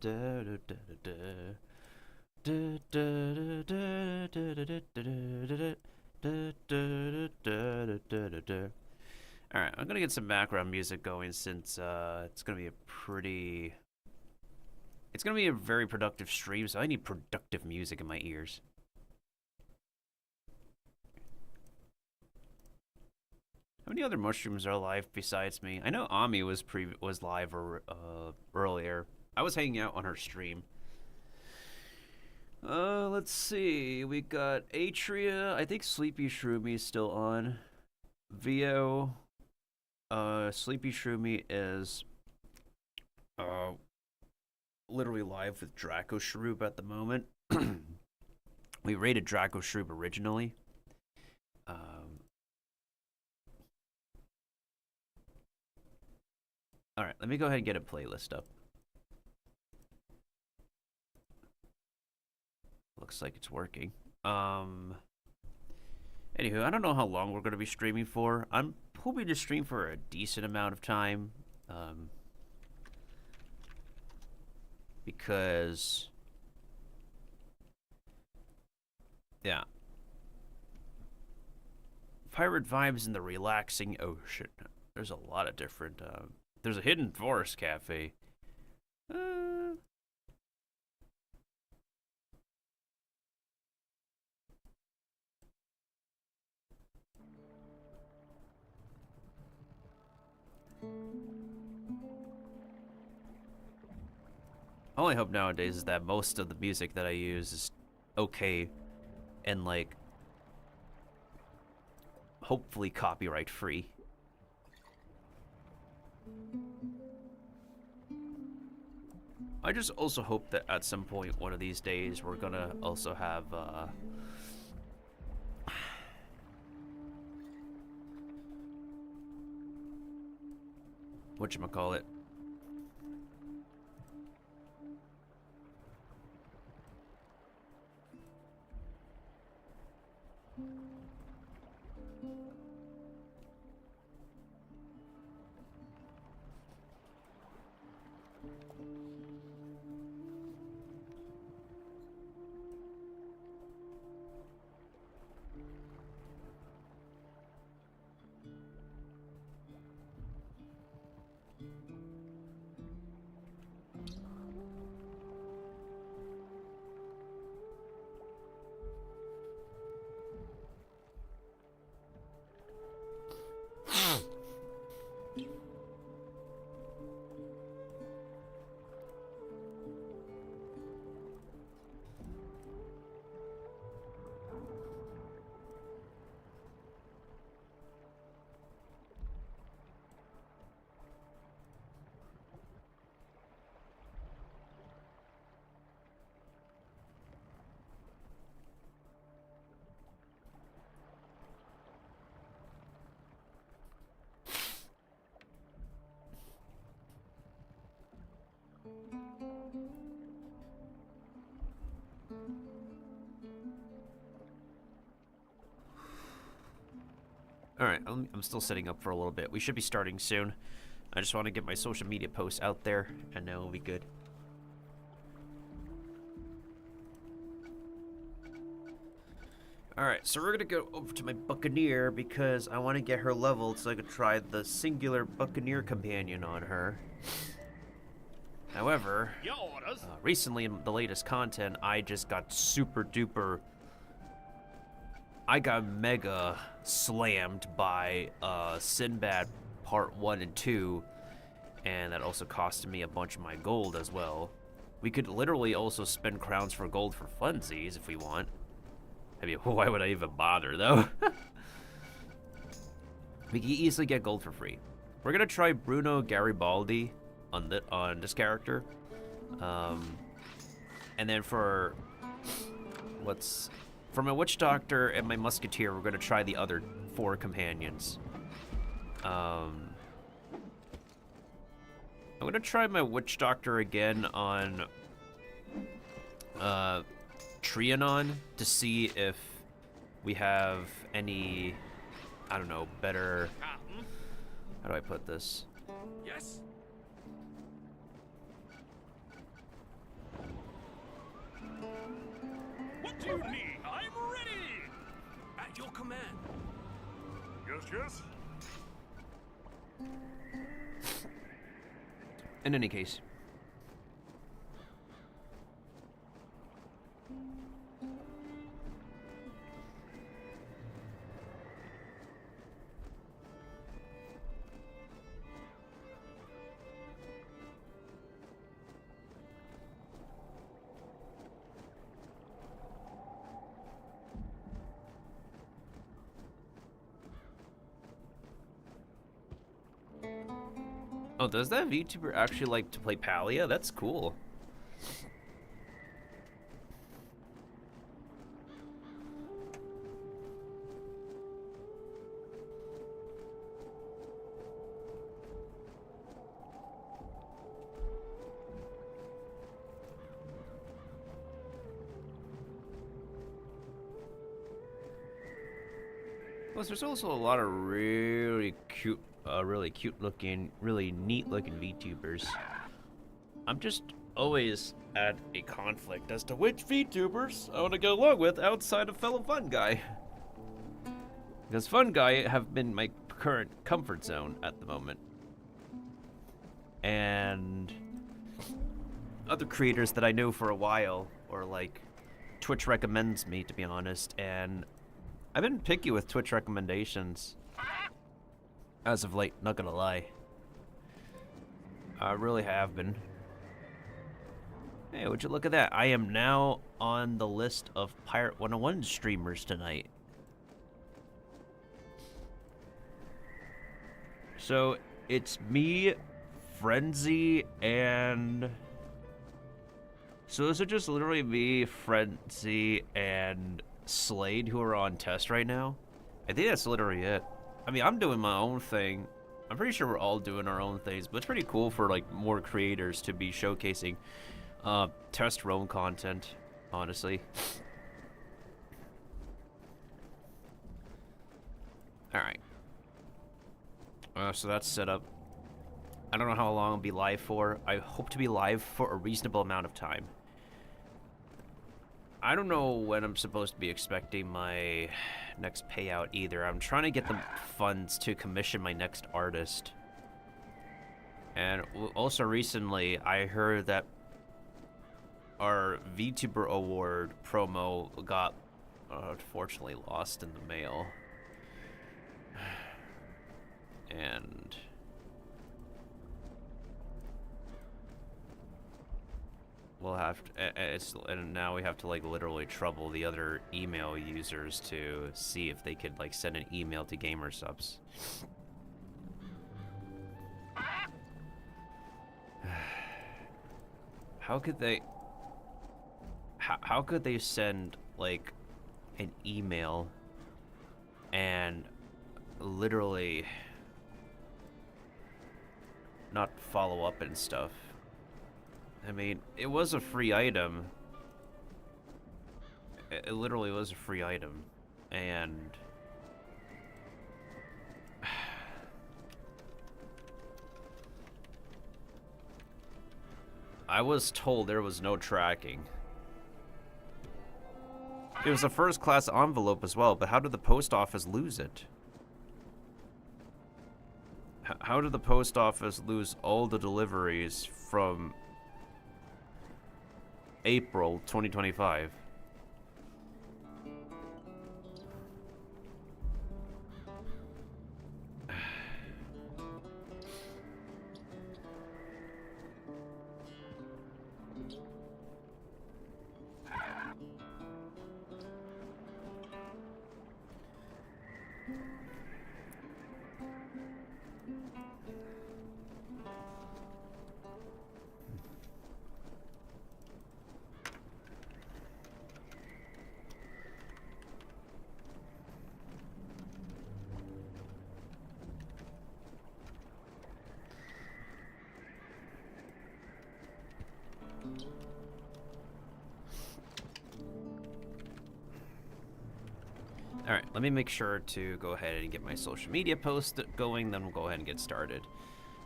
Alright, I'm gonna get some background music going since it's gonna be a pretty... It's gonna be a very productive stream, so I need productive music in my ears. How many other mushrooms are alive besides me? I know Ami was live earlier. I was hanging out on her stream. Let's see. We got Atria. I think Sleepy Shroomy is still on. Vio. Sleepy Shroomy is literally live with Draco Shroop at the moment. We rated Draco Shroop originally. Alright, let me go ahead and get a playlist up. Looks like it's working. Anywho, I don't know how long we're going to be streaming for. I'm hoping to stream for a decent amount of time. Because... yeah. Pirate vibes in the relaxing ocean. There's a lot of different... there's a hidden forest cafe. All I hope nowadays is that most of the music that I use is okay and, like, hopefully copyright free. I just also hope that at some point one of these days we're gonna also have whatchamacallit? Alright, I'm still setting up for a little bit. We should be starting soon. I just want to get my social media posts out there, and then we'll be good. Alright, so we're gonna go over to my Buccaneer because I want to get her leveled so I could try the singular Buccaneer companion on her. However, recently in the latest content, I just got super duper... I got mega slammed by Sinbad Part 1 and 2, and that also costed me a bunch of my gold as well. We could literally also spend crowns for gold for funsies if we want. I mean, why would I even bother, though? We can easily get gold for free. We're gonna try Bruno Garibaldi on this character. And then for my Witch Doctor and my Musketeer, we're gonna try the other 4 companions. I'm gonna try my Witch Doctor again on Trianon to see if we have any, I don't know, better, how do I put this? Yes. Mutiny! I'm ready! At your command. Yes, yes. In any case. Oh, does that VTuber actually like to play Palia? That's cool. Plus, there's also a lot of really cute looking, really neat looking VTubers. I'm just always at a conflict as to which VTubers I want to go along with outside of fellow Fun Guy. Because Fun Guy have been my current comfort zone at the moment. And other creators that I know for a while, or like Twitch recommends me, to be honest, and I've been picky with Twitch recommendations as of late, not gonna lie. I really have been. Hey, would you look at that? I am now on the list of Pirate 101 streamers tonight. So, it's me, Frenzy, and... So those are just literally me, Frenzy, and Slade who are on test right now. I think that's literally it. I mean, I'm doing my own thing. I'm pretty sure we're all doing our own things, but it's pretty cool for like more creators to be showcasing test roam content, honestly. Alright. So that's set up. I don't know how long I'll be live for. I hope to be live for a reasonable amount of time. I don't know when I'm supposed to be expecting my next payout either. I'm trying to get the funds to commission my next artist. And also recently, I heard that our VTuber award promo got unfortunately lost in the mail. And we'll have to, and now we have to like literally trouble the other email users to see if they could like send an email to Gamersubs. How could they? How could they send like an email and literally not follow up and stuff? I mean, it was a free item. It literally was a free item. And I was told there was no tracking. It was a first class envelope as well, but how did the post office lose it? How did the post office lose all the deliveries from April 2025? Alright, let me make sure to go ahead and get my social media post going, then we'll go ahead and get started.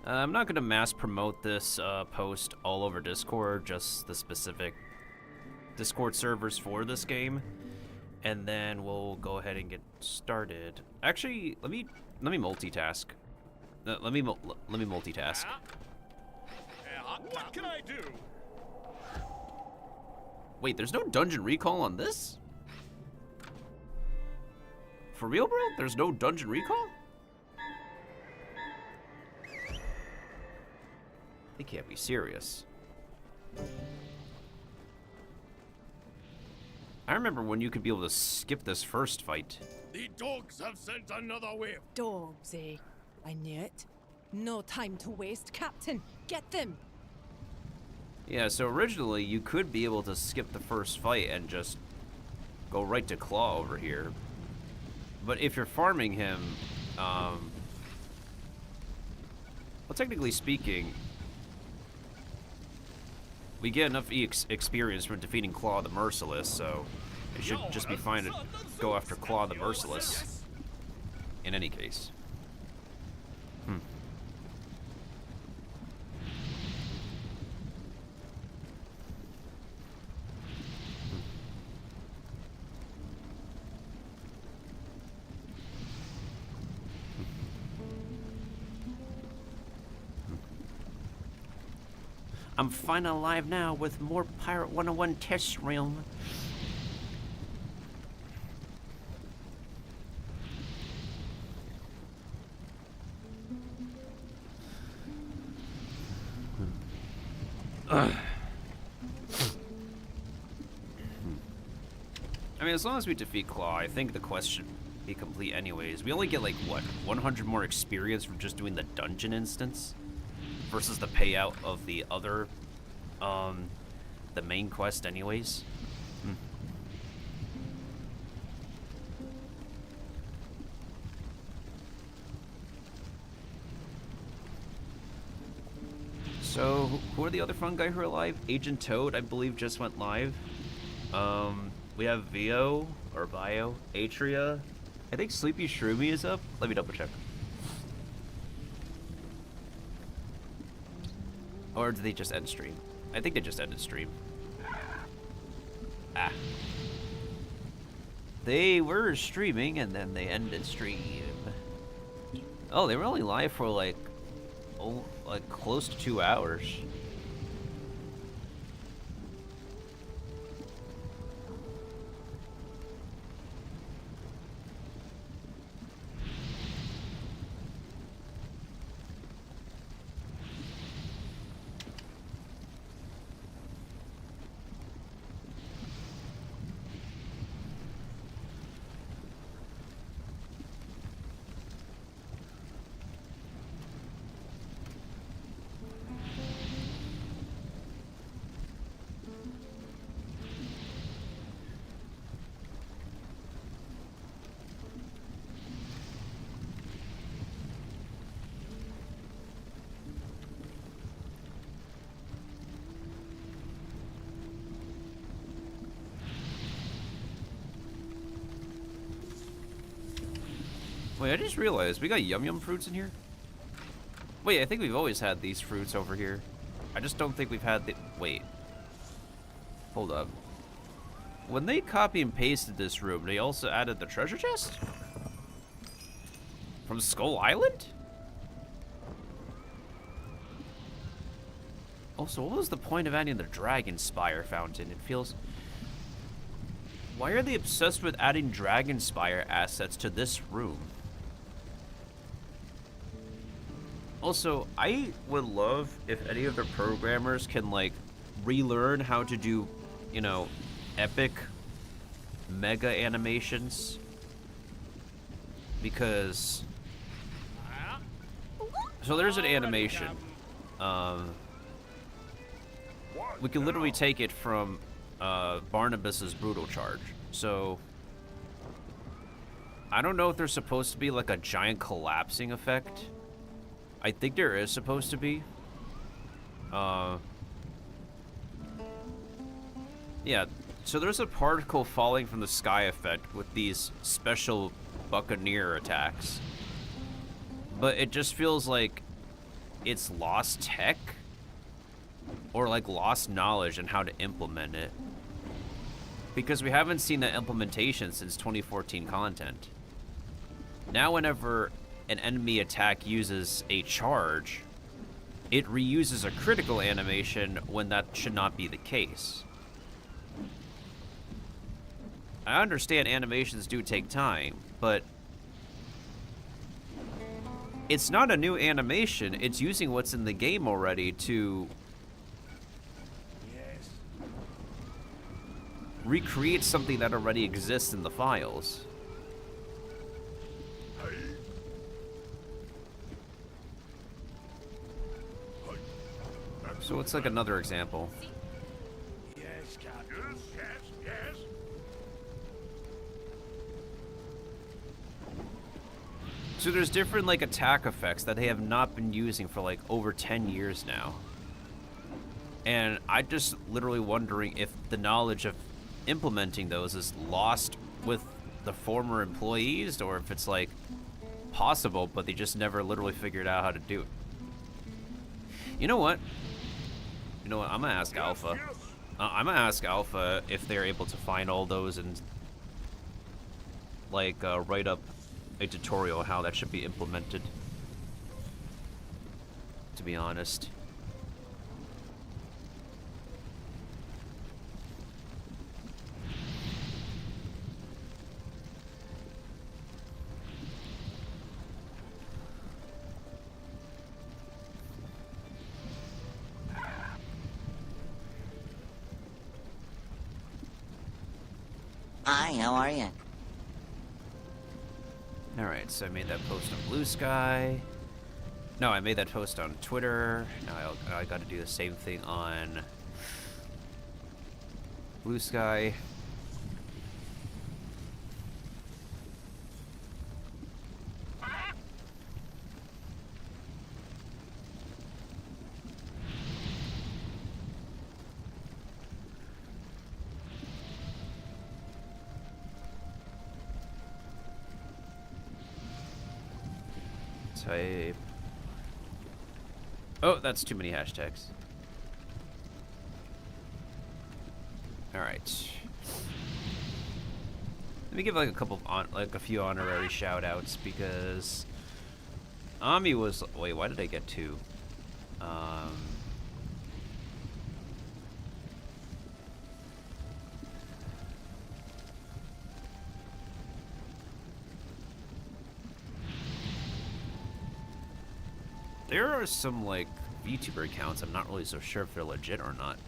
I'm not going to mass promote this post all over Discord, just the specific Discord servers for this game, and then we'll go ahead and get started. Actually, let me multitask. Let me multitask. What can I do? Wait, there's no dungeon recall on this? For real, bro? There's no dungeon recall? They can't be serious. I remember when you could be able to skip this first fight. The dogs have sent another wave. Dogs, eh? I knew it. No time to waste, Captain. Get them! Yeah, so originally you could be able to skip the first fight and just go right to Claw over here. But if you're farming him, well, technically speaking, we get enough experience from defeating Claw the Merciless, so it should just be fine to go after Claw the Merciless in any case. I'm fine alive now with more Pirate 101 test realm. I mean, as long as we defeat Claw, I think the quest should be complete anyways. We only get like, what, 100 more experience from just doing the dungeon instance? Versus the payout of the other, the main quest anyways. So, who are the other fun guys who are alive? Agent Toad, I believe, just went live. We have Vio, Atria. I think Sleepy Shroomy is up. Let me double check. Or did they just end stream? I think they just ended stream. Ah. They were streaming and then they ended stream. Oh, they were only live for like, like close to 2 hours. Wait, I just realized we got yum yum fruits in here. Wait, I think we've always had these fruits over here. I just don't think we've had the... Wait. Hold up. When they copy and pasted this room, they also added the treasure chest? From Skull Island? Also, what was the point of adding the Dragon Spire fountain? It feels... Why are they obsessed with adding Dragon Spire assets to this room? Also, I would love if any of the programmers can, like, relearn how to do, you know, epic mega animations. Because... So there's an animation. We can literally take it from Barnabas's Brutal Charge. So... I don't know if there's supposed to be, like, a giant collapsing effect. I think there is supposed to be. Yeah, so there's a particle falling from the sky effect with these special Buccaneer attacks. But it just feels like it's lost tech or like lost knowledge on how to implement it. Because we haven't seen the implementation since 2014 content. Now whenever an enemy attack uses a charge, it reuses a critical animation when that should not be the case. I understand animations do take time, but it's not a new animation. It's using what's in the game already to recreate something that already exists in the files. So it's like another example. Yes, Captain. Yes. So there's different like attack effects that they have not been using for like over 10 years now. And I just literally wondering if the knowledge of implementing those is lost with the former employees, or if it's like possible, but they just never literally figured out how to do it. You know what? I'm gonna ask Alpha. I'm gonna ask Alpha if they're able to find all those and like write up a tutorial on how that should be implemented. To be honest. Hi, how are you? Alright, so I made that post on Blue Sky. No, I made that post on Twitter. Now I gotta do the same thing on Blue Sky. Type. Oh, that's too many hashtags. Alright. Let me give like a few honorary shout outs because Ami was, wait, why did I get two? There are some, like, VTuber accounts. I'm not really so sure if they're legit or not.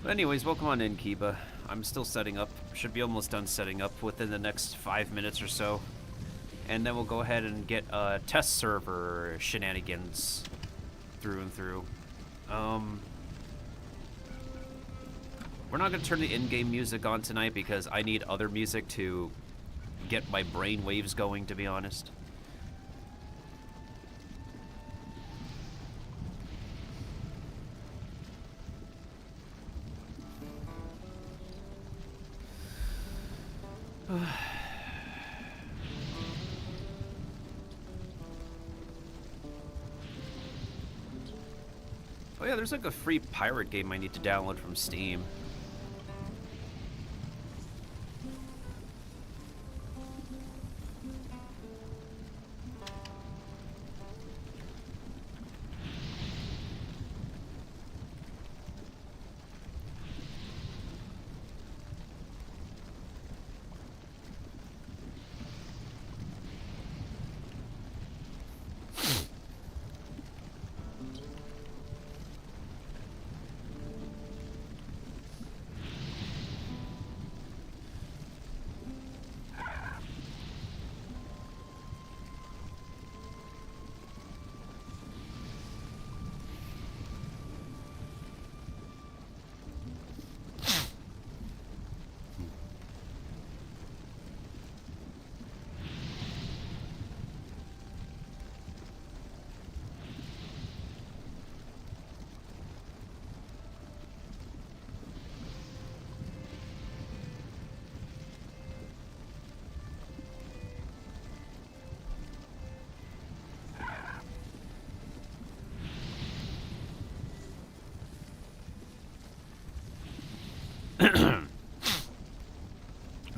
But anyways, welcome on in, Kiba. I'm still setting up. Should be almost done setting up within the next 5 minutes or so. And then we'll go ahead and get test server shenanigans through and through. We're not going to turn the in-game music on tonight because I need other music to get my brain waves going, to be honest. Oh yeah, there's like a free pirate game I need to download from Steam.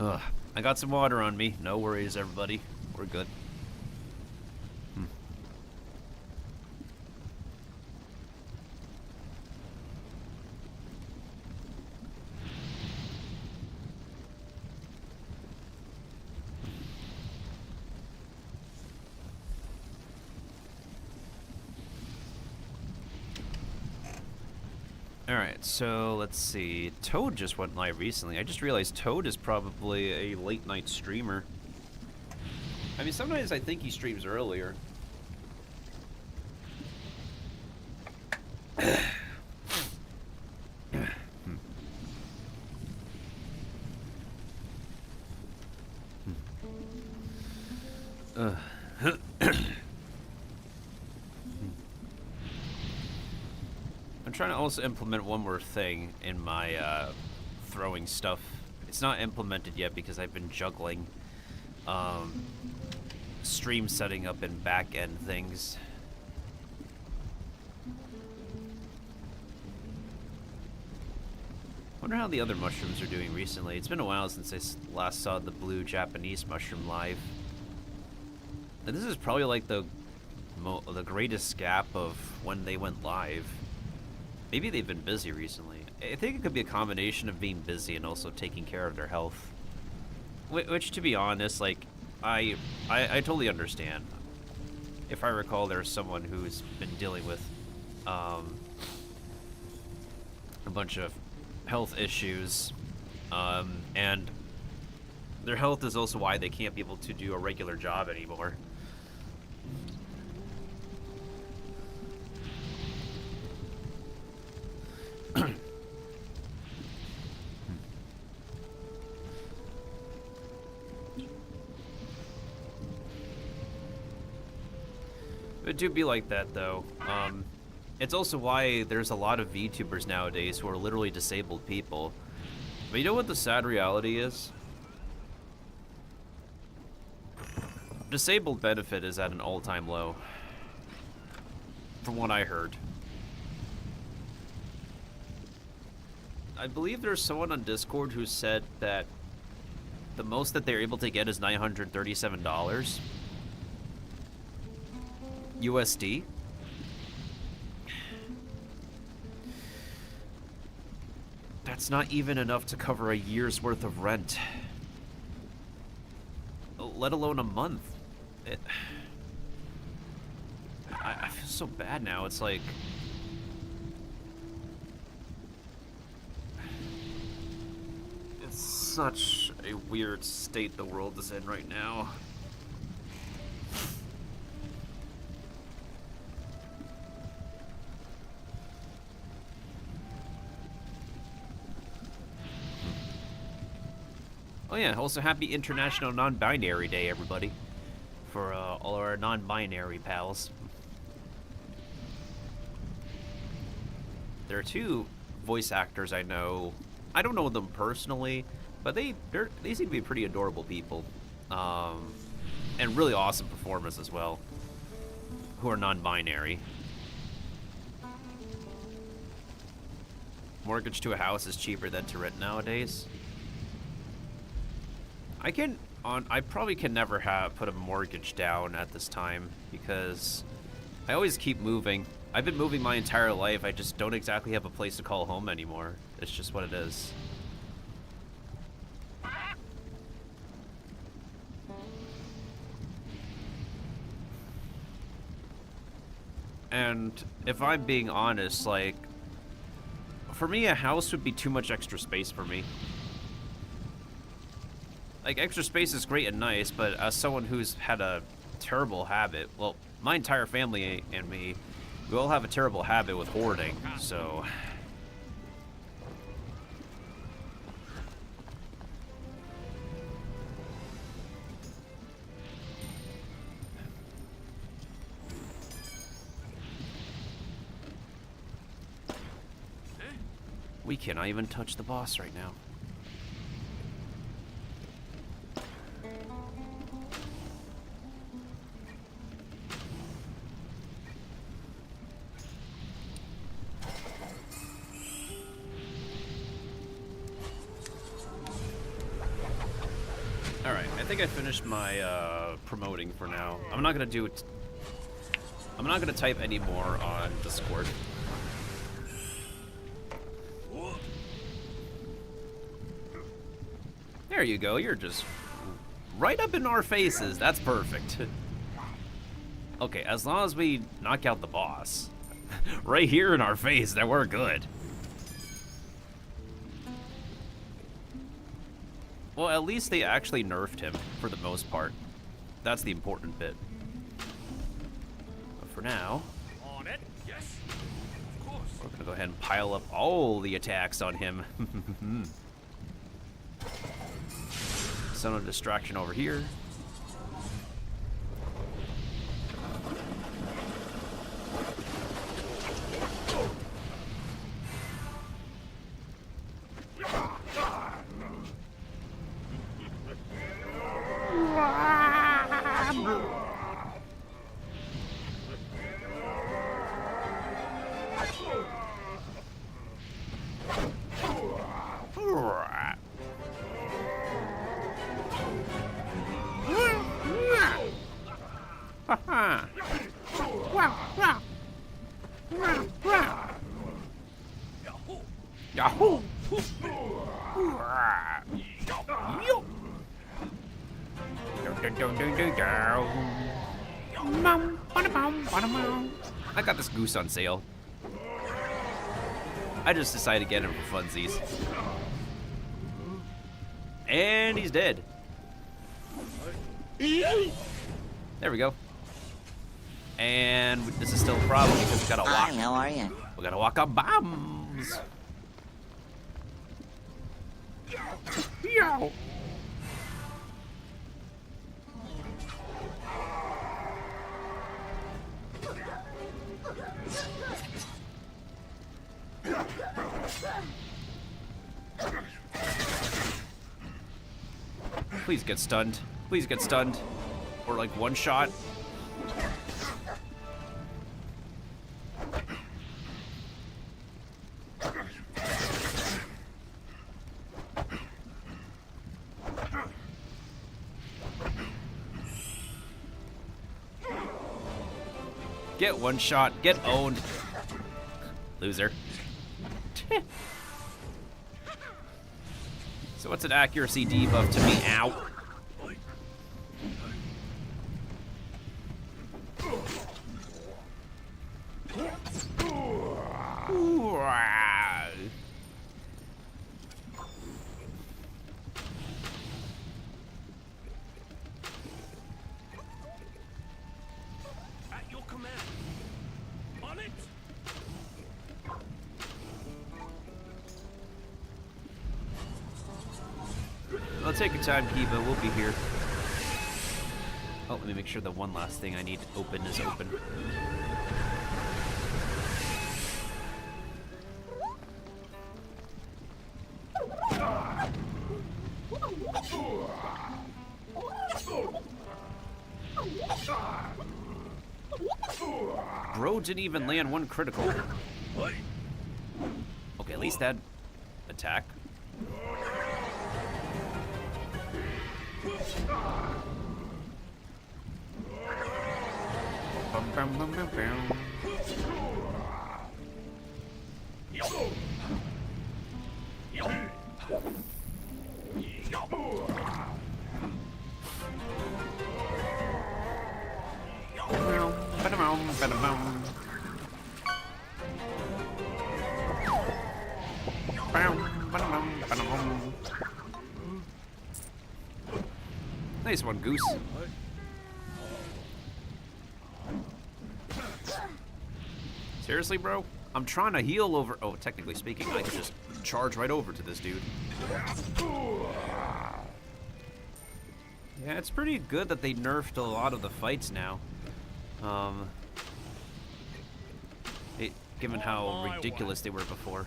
Ugh. I got some water on me. No worries, everybody. We're good. Alright, so let's see. Toad just went live recently. I just realized Toad is probably a late night streamer. I mean, sometimes I think he streams earlier. I'm trying to also implement one more thing in my throwing stuff. It's not implemented yet because I've been juggling stream setting up and back end things. Wonder how the other mushrooms are doing recently. It's been a while since I last saw the blue Japanese mushroom live. And this is probably like the greatest gap of when they went live. Maybe they've been busy recently. I think it could be a combination of being busy and also taking care of their health. Which, to be honest, like, I totally understand. If I recall, there's someone who's been dealing with a bunch of health issues, and their health is also why they can't be able to do a regular job anymore. It do be like that, though. It's also why there's a lot of VTubers nowadays who are literally disabled people. But you know what the sad reality is? Disabled benefit is at an all-time low. From what I heard. I believe there's someone on Discord who said that the most that they're able to get is $937 USD. That's not even enough to cover a year's worth of rent, let alone a month. I feel so bad now. It's like, it's such a weird state the world is in right now. Oh yeah, also happy International Non-Binary Day, everybody. For all our non-binary pals. There are two voice actors I know. I don't know them personally, but they seem to be pretty adorable people. And really awesome performers as well. Who are non-binary. Mortgage to a house is cheaper than to rent nowadays. I probably can never put a mortgage down at this time because I always keep moving. I've been moving my entire life. I just don't exactly have a place to call home anymore. It's just what it is. And if I'm being honest, like, for me, a house would be too much extra space for me. Like, extra space is great and nice, but as someone who's had a terrible habit, well, my entire family and me, we all have a terrible habit with hoarding, so... We cannot even touch the boss right now. think I finished my promoting for now. I'm not gonna do it. I'm not gonna type anymore on Discord. There you go. You're just right up in our faces. That's perfect. Okay, as long as we knock out the boss, right here in our face, then we're good. Well, at least they actually nerfed him, for the most part. That's the important bit. But for now, On it. Yes. Of course. we're gonna go ahead and pile up all the attacks on him. Son of distraction over here. Yahoo! I got this goose on sale. I just decided to get him for funsies. And he's dead. There we go. And this is still a problem because we gotta walk. Hi, how are you? We gotta walk on bombs. Yo. Please get stunned. Please get stunned. Or like one shot. Get one shot. Get owned. Loser. So what's an accuracy debuff to me? Ow. At your command. On it. Well, take your time, Kiva. We'll be here. Oh, let me make sure the one last thing I need open is open. Bro didn't even land one critical. Okay, at least that attack. Bum, bum, bum, bum, bum. Nice one, Goose. Seriously, bro? I'm trying to heal over... Oh, technically speaking, I could just charge right over to this dude. Yeah, it's pretty good that they nerfed a lot of the fights now. Given how ridiculous they were before.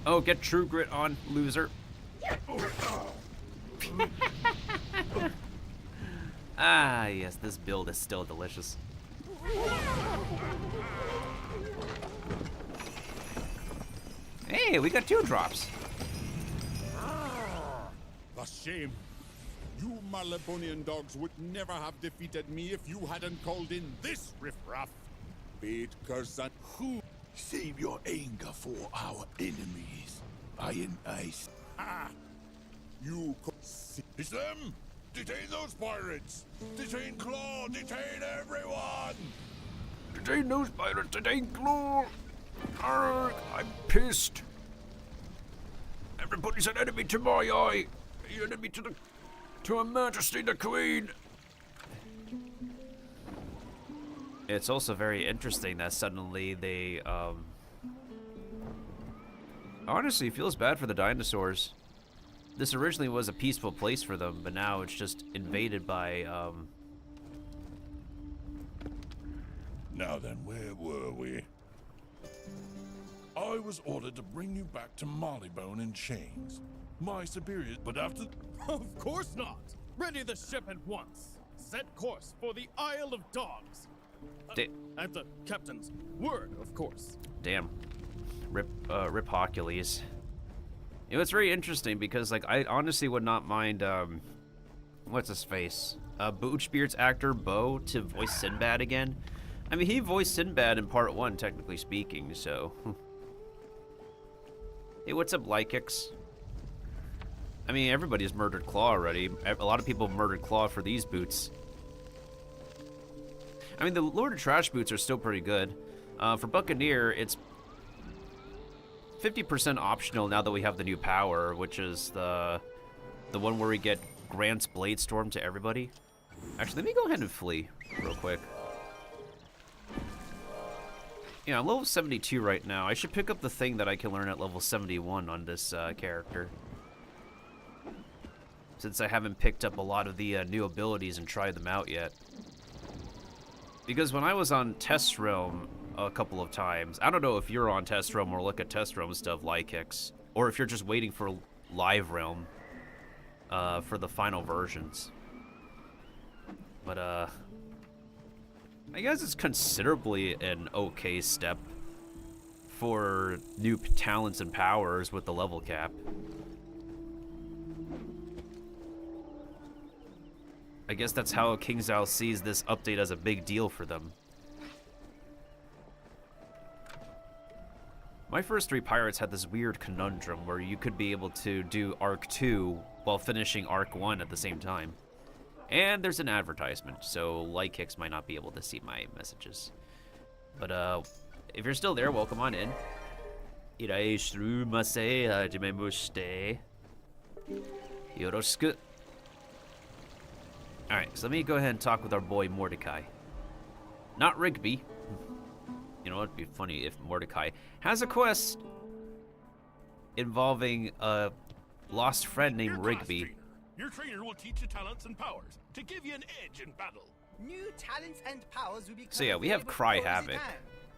Oh, get True Grit on, loser. Ah, yes, this build is still delicious. Hey, we got 2 drops. The shame. You Malabonian dogs would never have defeated me if you hadn't called in this riffraff. Fate, curse, and who? Save your anger for our enemies. Iron Ice. Ah! You It's them! Detain those pirates! Detain Claw! Detain everyone! Detain those pirates, detain Claw! Arrgh, I'm pissed. Everybody's an enemy to my eye. An enemy to Her Majesty the Queen. It's also very interesting that suddenly they, honestly, feels bad for the dinosaurs. This originally was a peaceful place for them, but now it's just invaded by, Now then, where were we? I was ordered to bring you back to Marleybone in chains. My superiors, but after... Of course not! Ready the ship at once. Set course for the Isle of Dogs. At the captain's word, of course. Damn. Rip Hercules. You know, it's very interesting because, like, I honestly would not mind, what's his face? Boochbeard's actor, Bo, to voice Sinbad again. I mean, he voiced Sinbad in part 1, technically speaking, so... Hey, what's up, Lykex? I mean, everybody's murdered Claw already. A lot of people murdered Claw for these boots. I mean, the Lord of Trash boots are still pretty good. For Buccaneer, it's 50% optional now that we have the new power, which is the one where we get grants Blade Storm to everybody. Actually, let me go ahead and flee real quick. Yeah, I'm level 72 right now. I should pick up the thing that I can learn at level 71 on this character, since I haven't picked up a lot of the new abilities and tried them out yet. Because when I was on Test Realm a couple of times, I don't know if you're on Test Realm or look at Test Realm stuff, Lykex, or if you're just waiting for Live Realm for the final versions. But I guess it's considerably an okay step for new talents and powers with the level cap. I guess that's how KingsIsle sees this update as a big deal for them. My first 3 pirates had this weird conundrum where you could be able to do Arc 2 while finishing Arc 1 at the same time. And there's an advertisement, so Lykex might not be able to see my messages. But if you're still there, welcome on in. Iraishirumase hajimemushite. Yoroshiku. Alright, so let me go ahead and talk with our boy Mordecai. Not Rigby. You know, it'd be funny if Mordecai has a quest involving a lost friend named Rigby. Your trainer will teach you talents and powers to give you an edge in battle. New talents and powers will be So yeah, we have Cry Havoc.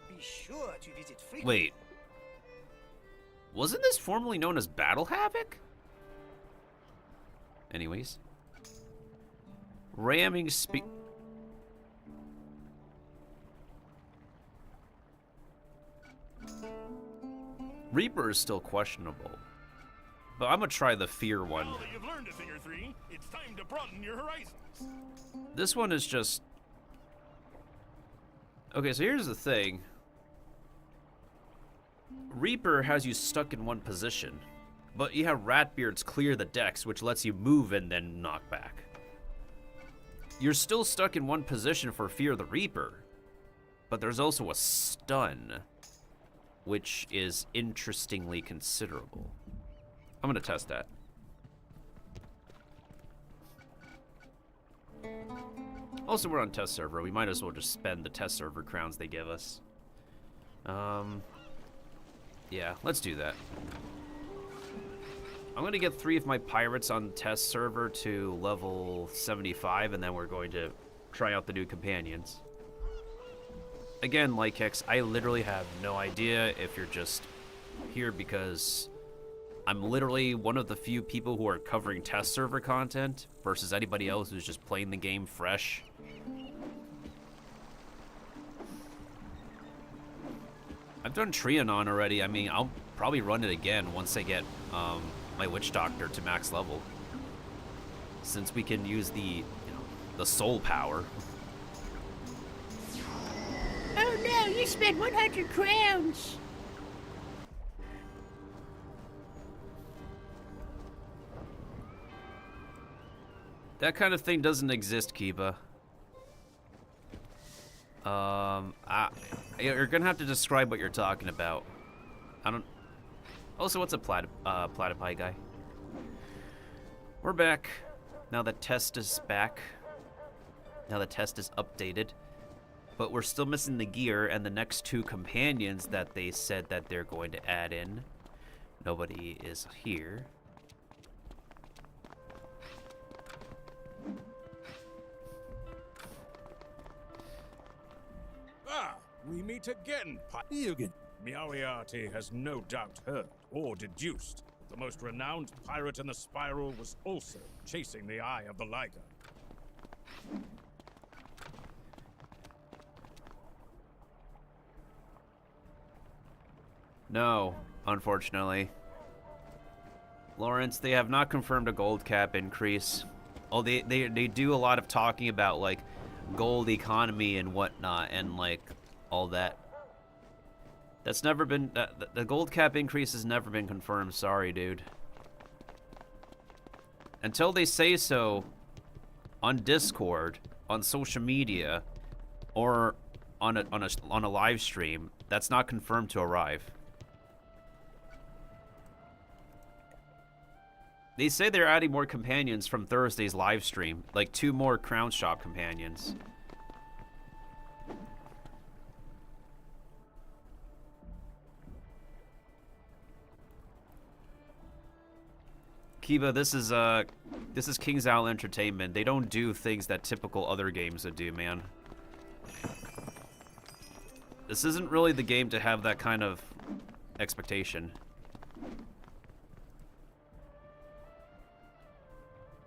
Be sure to visit frequently. Wait. Wasn't this formerly known as Battle Havoc? Anyways. Ramming speed. Reaper is still questionable. But I'm gonna try the Fear one. Now that you've learned a thing or 3, it's time to broaden your horizons. This one is just... Okay, so here's the thing. Reaper has you stuck in one position, but you have Ratbeard's Clear the Decks, which lets you move and then knock back. You're still stuck in one position for Fear the Reaper, but there's also a stun, which is interestingly considerable. I'm gonna test that. Also, we're on test server. We might as well just spend the test server crowns they give us. Yeah, let's do that. I'm gonna get 3 of my pirates on test server to level 75, and then we're going to try out the new companions. Again, Lykex, I literally have no idea if you're just here because I'm literally one of the few people who are covering test server content versus anybody else who's just playing the game fresh. I've done Trianon already. I mean, I'll probably run it again once I get my Witch Doctor to max level. Since we can use the, the soul power. Oh no, you spent 100 crowns! That kind of thing doesn't exist, Kiba. You're gonna have to describe what you're talking about. I don't... Also, what's a platypi guy? We're back. Now the test is back. Now the test is updated. But we're still missing the gear and the next 2 companions that they said that they're going to add in. Nobody is here. Ah, we meet again, Yugen. Miawiati has no doubt heard or deduced that the most renowned pirate in the Spiral was also chasing the eye of the Liger. No, unfortunately. Lawrence, they have not confirmed a gold cap increase. Oh, they do a lot of talking about, like, gold economy and whatnot, and, like, all that. That's never been... the gold cap increase has never been confirmed, sorry, dude. Until they say so on Discord, on social media, or on a live stream, that's not confirmed to arrive. They say they're adding more companions from Thursday's live stream, like 2 more Crown Shop companions. Kiba, this is King's Owl Entertainment. They don't do things that typical other games would do, man. This isn't really the game to have that kind of expectation.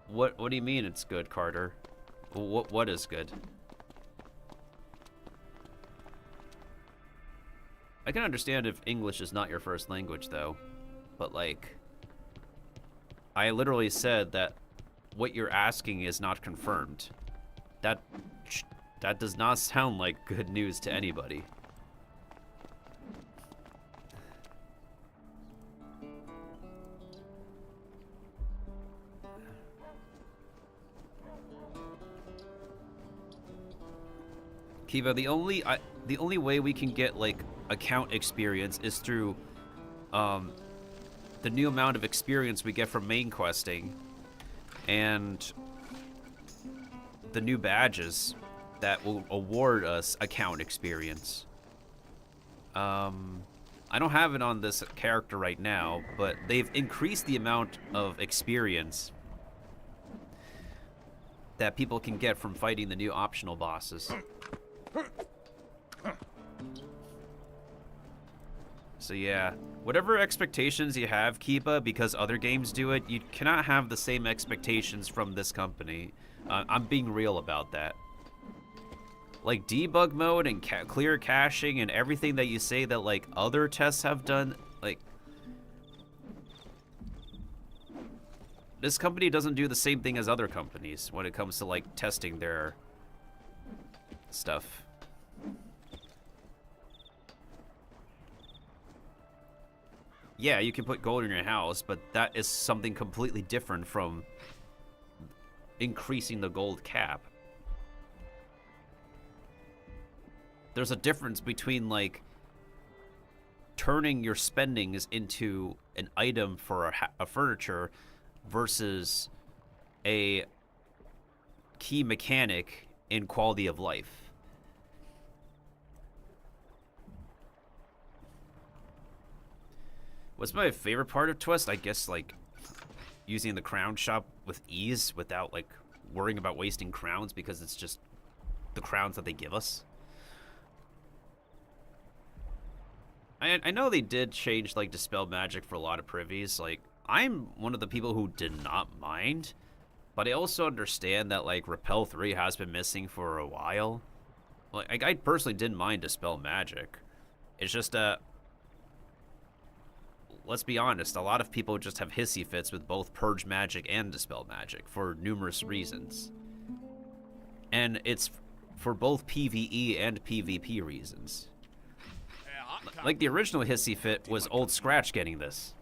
What do you mean it's good, Carter? What is good? I can understand if English is not your first language, though. But, like, I literally said that what you're asking is not confirmed. That does not sound like good news to anybody. Kiva, the only way we can get, like, account experience is through the new amount of experience we get from main questing and the new badges that will award us account experience. I don't have it on this character right now, but they've increased the amount of experience that people can get from fighting the new optional bosses. So yeah, whatever expectations you have, Kiba, because other games do it, you cannot have the same expectations from this company. I'm being real about that. Like debug mode and clear caching and everything that you say that, like, other tests have done, like, this company doesn't do the same thing as other companies when it comes to, like, testing their stuff. Yeah, you can put gold in your house, but that is something completely different from increasing the gold cap. There's a difference between, like, turning your spendings into an item for a furniture versus a key mechanic in quality of life. What's my favorite part of Twist? I guess, like, using the crown shop with ease without, like, worrying about wasting crowns because it's just the crowns that they give us. I know they did change, like, Dispel Magic for a lot of privies. Like, I'm one of the people who did not mind, but I also understand that, like, Repel 3 has been missing for a while. Like, I personally didn't mind Dispel Magic. It's just, let's be honest, a lot of people just have hissy fits with both Purge Magic and Dispel Magic for numerous reasons. And it's for both PvE and PvP reasons. Like, the original hissy fit was Old Scratch getting this.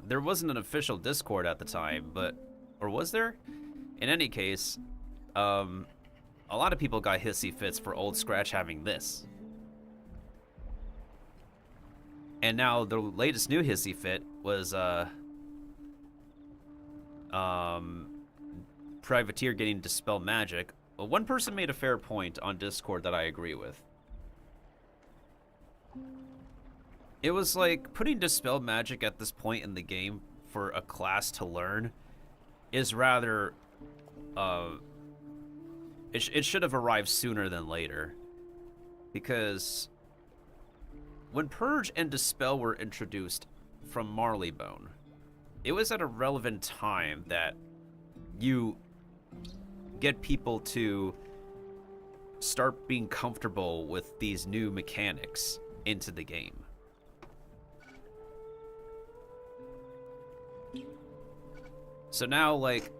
There wasn't an official Discord at the time, but... Or was there? In any case, a lot of people got hissy fits for Old Scratch having this. And now the latest new hissy fit was, Privateer getting Dispel Magic. Well, one person made a fair point on Discord that I agree with. It was like, putting Dispel Magic at this point in the game for a class to learn is rather, it should have arrived sooner than later. Because when Purge and Dispel were introduced from Marleybone, it was at a relevant time that you get people to start being comfortable with these new mechanics into the game. So now, like,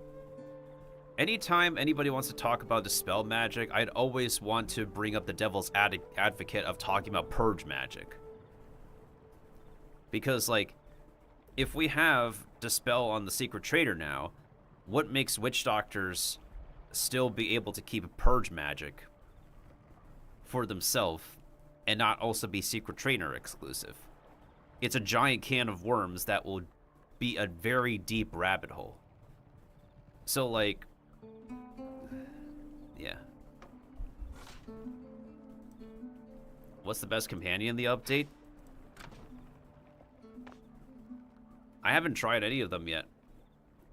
anytime anybody wants to talk about Dispel Magic, I'd always want to bring up the devil's advocate of talking about Purge Magic. Because, like, if we have Dispel on the Secret Trader now, what makes Witch Doctors still be able to keep Purge Magic for themselves and not also be Secret Trainer exclusive? It's a giant can of worms that will be a very deep rabbit hole. So, like, yeah. What's the best companion in the update? I haven't tried any of them yet.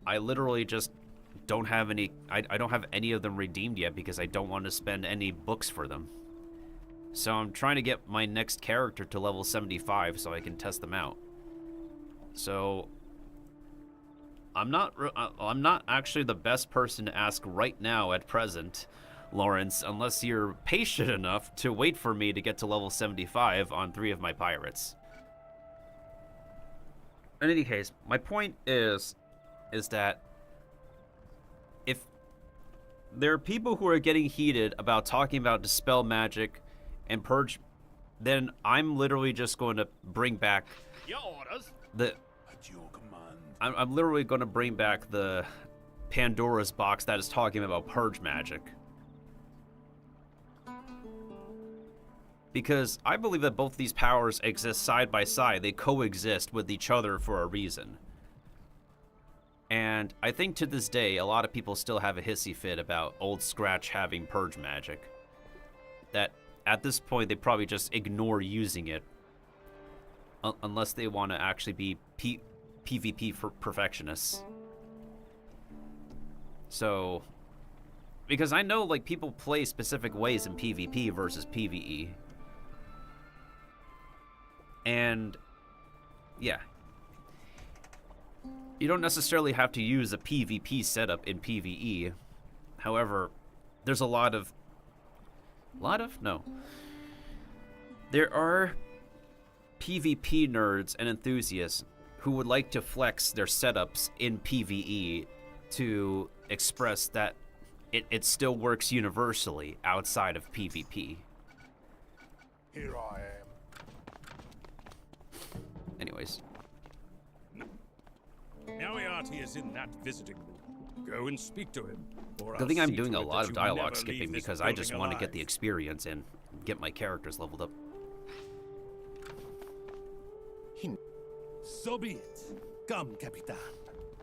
I literally just don't have any... I don't have any of them redeemed yet because I don't want to spend any books for them. So I'm trying to get my next character to level 75 so I can test them out. So I'm not actually the best person to ask right now at present, Lawrence, unless you're patient enough to wait for me to get to level 75 on 3 of my pirates. In any case, my point is that if there are people who are getting heated about talking about Dispel Magic and Purge, then I'm literally just going to bring back Your orders. I'm literally going to bring back the Pandora's box that is talking about Purge Magic. Because I believe that both these powers exist side by side. They coexist with each other for a reason. And I think to this day, a lot of people still have a hissy fit about Old Scratch having Purge Magic. That at this point, they probably just ignore using it. Unless they want to actually be PvP for perfectionists. So, because I know, like, people play specific ways in PvP versus PvE. And, yeah. You don't necessarily have to use a PvP setup in PvE. However, there's a lot of... No. There are PvP nerds and enthusiasts who would like to flex their setups in PvE to express that it still works universally outside of PvP. Here I am. Anyways. Moriarty is in that visiting room. Go and speak to him. I think I'm doing a lot of dialogue skipping because I just want to get the experience and get my characters leveled up. So be it. Come, Capitan.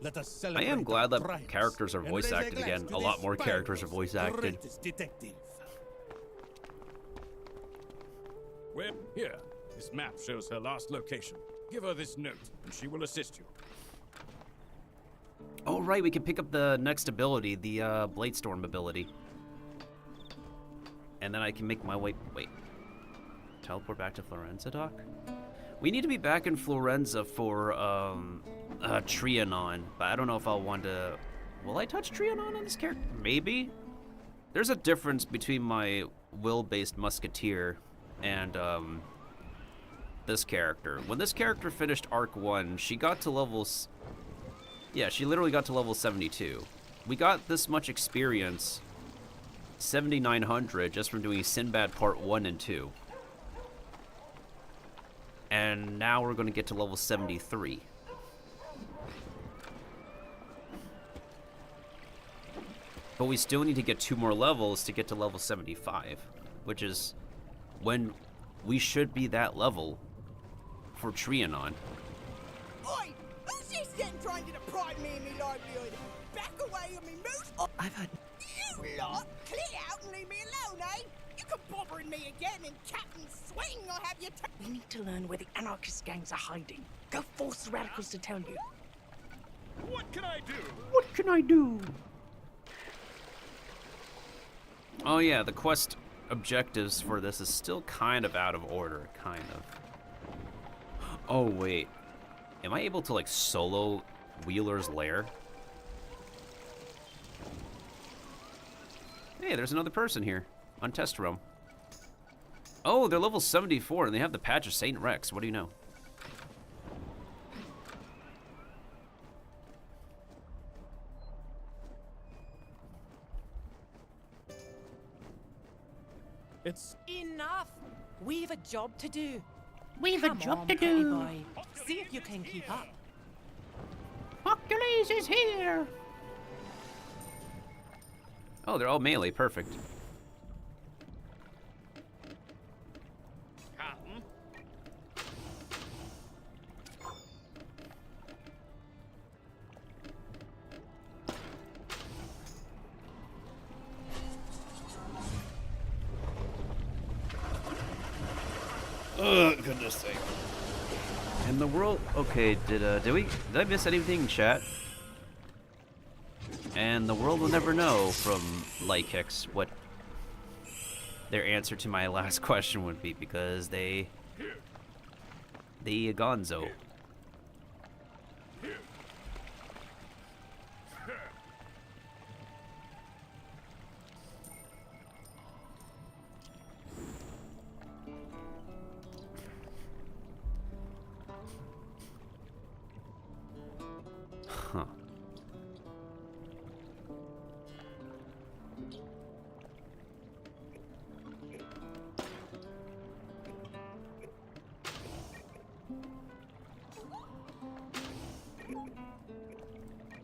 Let us celebrate. I am glad our that triumphs characters are and voice raise a acted glass again. to A lot more this characters are voice Spyro's acted. greatest detective. Well, here. This map shows her last location. Give her this note, and she will assist you. Oh, right, we can pick up the next ability, the Bladestorm ability. And then I can make my way... Wait. Teleport back to Florenza, Doc? We need to be back in Florenza for Trianon, but I don't know if I'll want to. Will I touch Trianon on this character? Maybe. There's a difference between my will-based musketeer and this character. When this character finished Arc 1, she got to levels. Yeah, she literally got to level 72. We got this much experience, 7,900, just from doing Sinbad Part 1 and 2. And now we're going to get to level 73. But we still need to get 2 more levels to get to level 75, which is when we should be that level for Trianon. Oi! Who's this then trying to deprive me of me livelihood? Back away on me moose! I've had. You lot! Clear out and leave me alone, eh? You can bothering me again and Captain Swing I'll have you We need to learn where the anarchist gangs are hiding. Go force the radicals to tell you. What can I do? What can I do? Oh yeah, the quest objectives for this is still kind of out of order, kind of. Oh wait, am I able to like solo Wheeler's Lair? Hey, there's another person here on Test Roam. Oh, they're level 74 and they have the patch of Saint Rex. What do you know? It's Enough! We've a job to do. We've a Come job on, to pretty do. boy. See if you can keep up. Hercules is here. Oh, they're all melee. Perfect. Captain. Goodness sake. And the world. Okay, did I miss anything, chat? And the world will never know from Lykex what their answer to my last question would be, because they gonzo. Huh.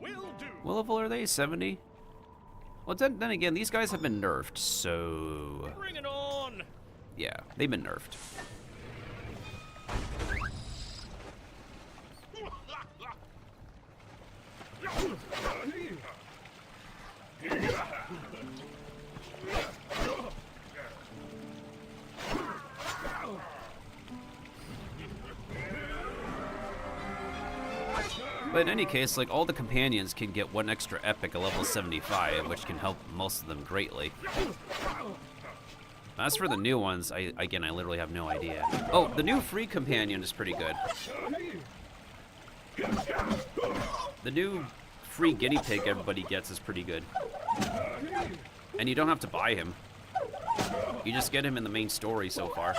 Will do. What level are they? 70? Well, then again, these guys have been nerfed, so Bring it on. yeah, they've been nerfed. But in any case, like, all the companions can get 1 extra epic at level 75, which can help most of them greatly. As for the new ones, I literally have no idea. Oh, the new free companion is pretty good. The new free guinea pig everybody gets is pretty good. And you don't have to buy him. You just get him in the main story so far.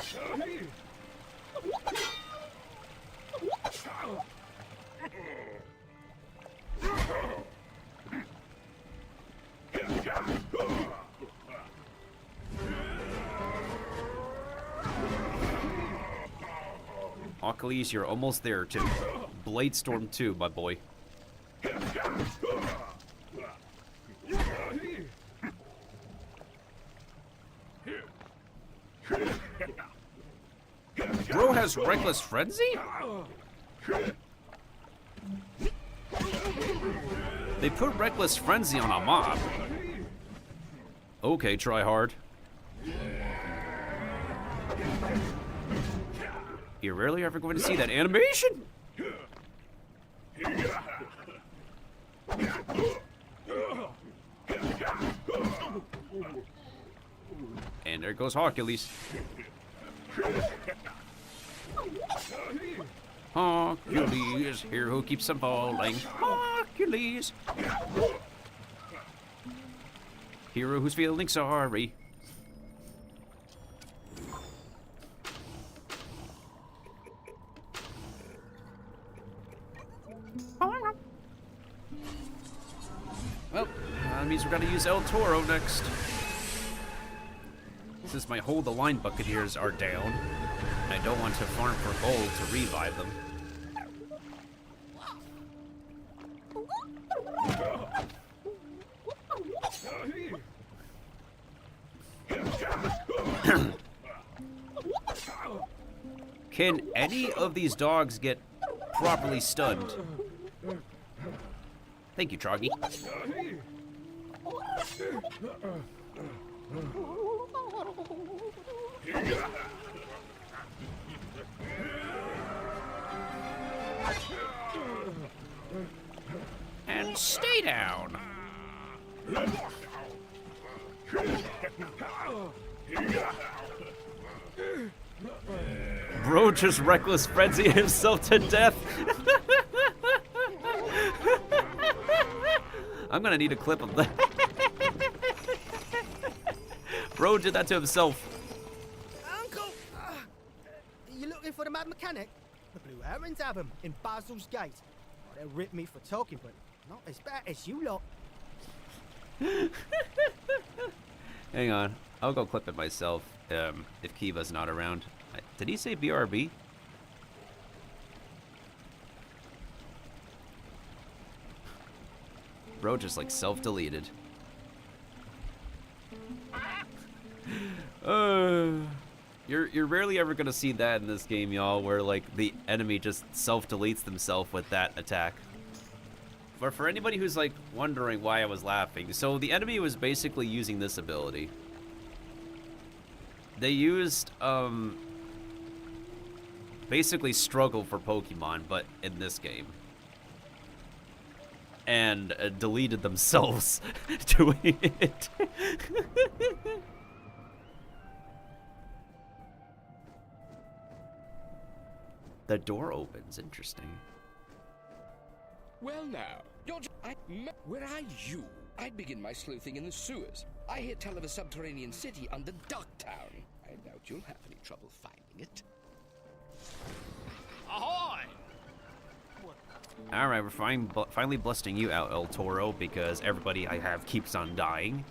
Achilles, you're almost there too. Bladestorm 2, my boy. Bro has Reckless Frenzy? They put Reckless Frenzy on a mob. Okay, try hard. You're rarely ever going to see that animation. And there goes Hercules. Hercules, hero keeps on falling. Hercules. Hero who's feeling sorry. Well, that means we're gonna use El Toro next. Since my hold the line buccaneers are down, and I don't want to farm for gold to revive them. Can any of these dogs get properly stunned? Thank you, Troggy. And stay down. Bro just reckless frenzy himself to death. I'm gonna need a clip of that. Bro did that to himself. Uncle! You looking for the Mad Mechanic? The Blue Herons have him in Basil's Gate. Oh, they'll rip me for talking, but not as bad as you lot. Hang on, I'll go clip it myself if Kiva's not around. Did he say BRB? Bro just like self-deleted. You're rarely ever gonna see that in this game, y'all, where like the enemy just self-deletes themselves with that attack. But for anybody who's like wondering why I was laughing, so the enemy was basically using this ability. They used basically struggle for Pokemon, but in this game. And deleted themselves doing it. The door opens, interesting. Well now, where are you? I'd begin my sleuthing in the sewers. I hear tell of a subterranean city under Darktown. I doubt you'll have any trouble finding it. Ahoy! Alright, we're finally busting you out, El Toro, because everybody I have keeps on dying.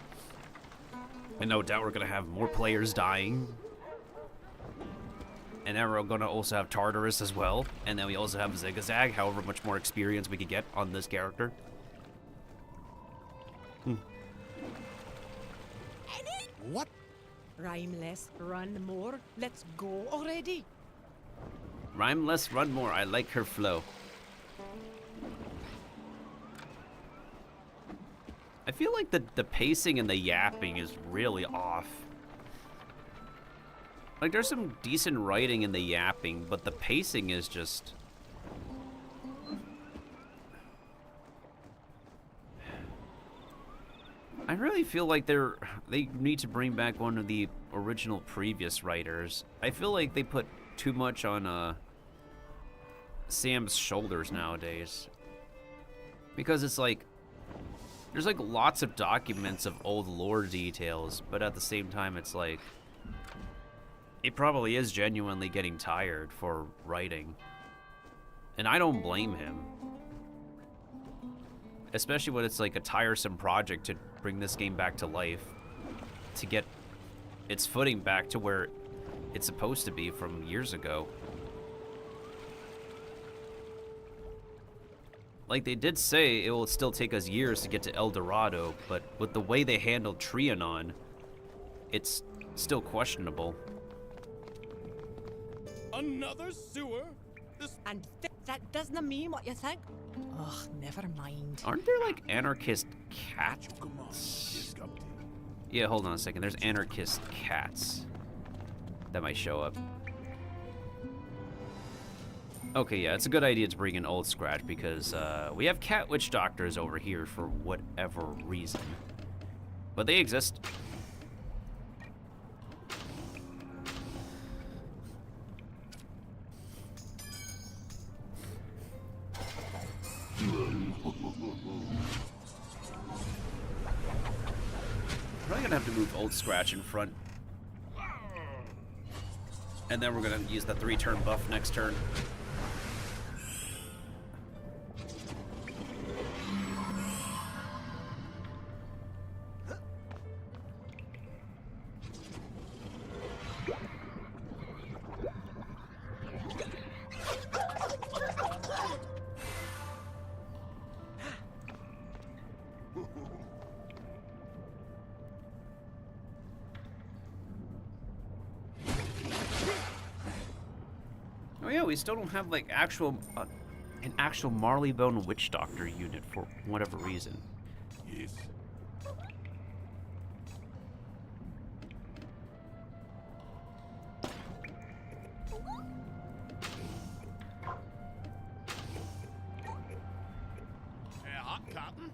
And no doubt we're gonna have more players dying. And then we're gonna also have Tartarus as well. And then we also have Zigzag, however much more experience we could get on this character. What? Rhyme less, run more. Let's go already. Rhyme less, run more. I like her flow. I feel like the pacing and the yapping is really off. Like, there's some decent writing in the yapping, but the pacing is just... I really feel like they need to bring back one of the original previous writers. I feel like they put too much on Sam's shoulders nowadays. Because it's like, there's like lots of documents of old lore details, but at the same time it's like, it probably is genuinely getting tired for writing. And I don't blame him. Especially when it's like a tiresome project to bring this game back to life. To get its footing back to where it's supposed to be from years ago. Like, they did say it will still take us years to get to El Dorado, but with the way they handled Trianon, it's still questionable. Another sewer? And that doesn't mean what you think. Ugh, never mind. Aren't there like anarchist cats? Yeah, hold on a second. There's anarchist cats that might show up. Okay, yeah, it's a good idea to bring in Old Scratch because we have cat witch doctors over here for whatever reason. But they exist. gonna have to move Old Scratch in front. And then we're gonna use the 3-turn buff next turn. Oh yeah, we still don't have like actual an actual Marleybone Witch Doctor unit for whatever reason. Yes. Hot Captain.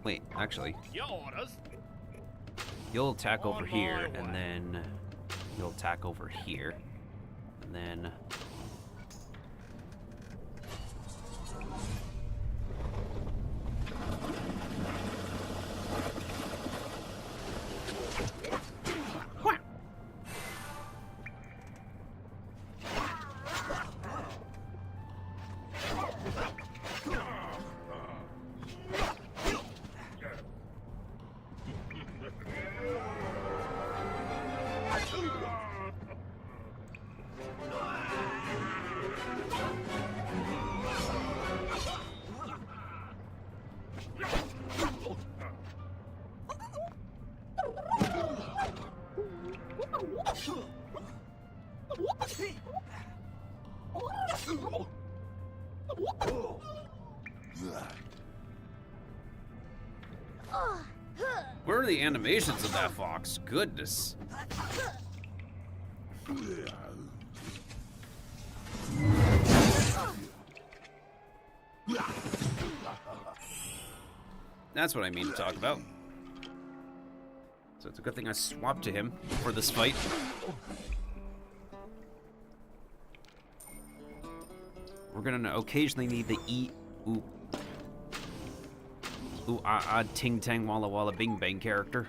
Wait, actually, Your orders. you'll attack over On here, my and way. then you'll attack over here, and then. Where are the animations of that fox? Goodness. That's what I mean to talk about. So it's a good thing I swapped to him for this fight. We're gonna occasionally need to eat. Ooh. Ooh, ting tang walla walla bing bang character.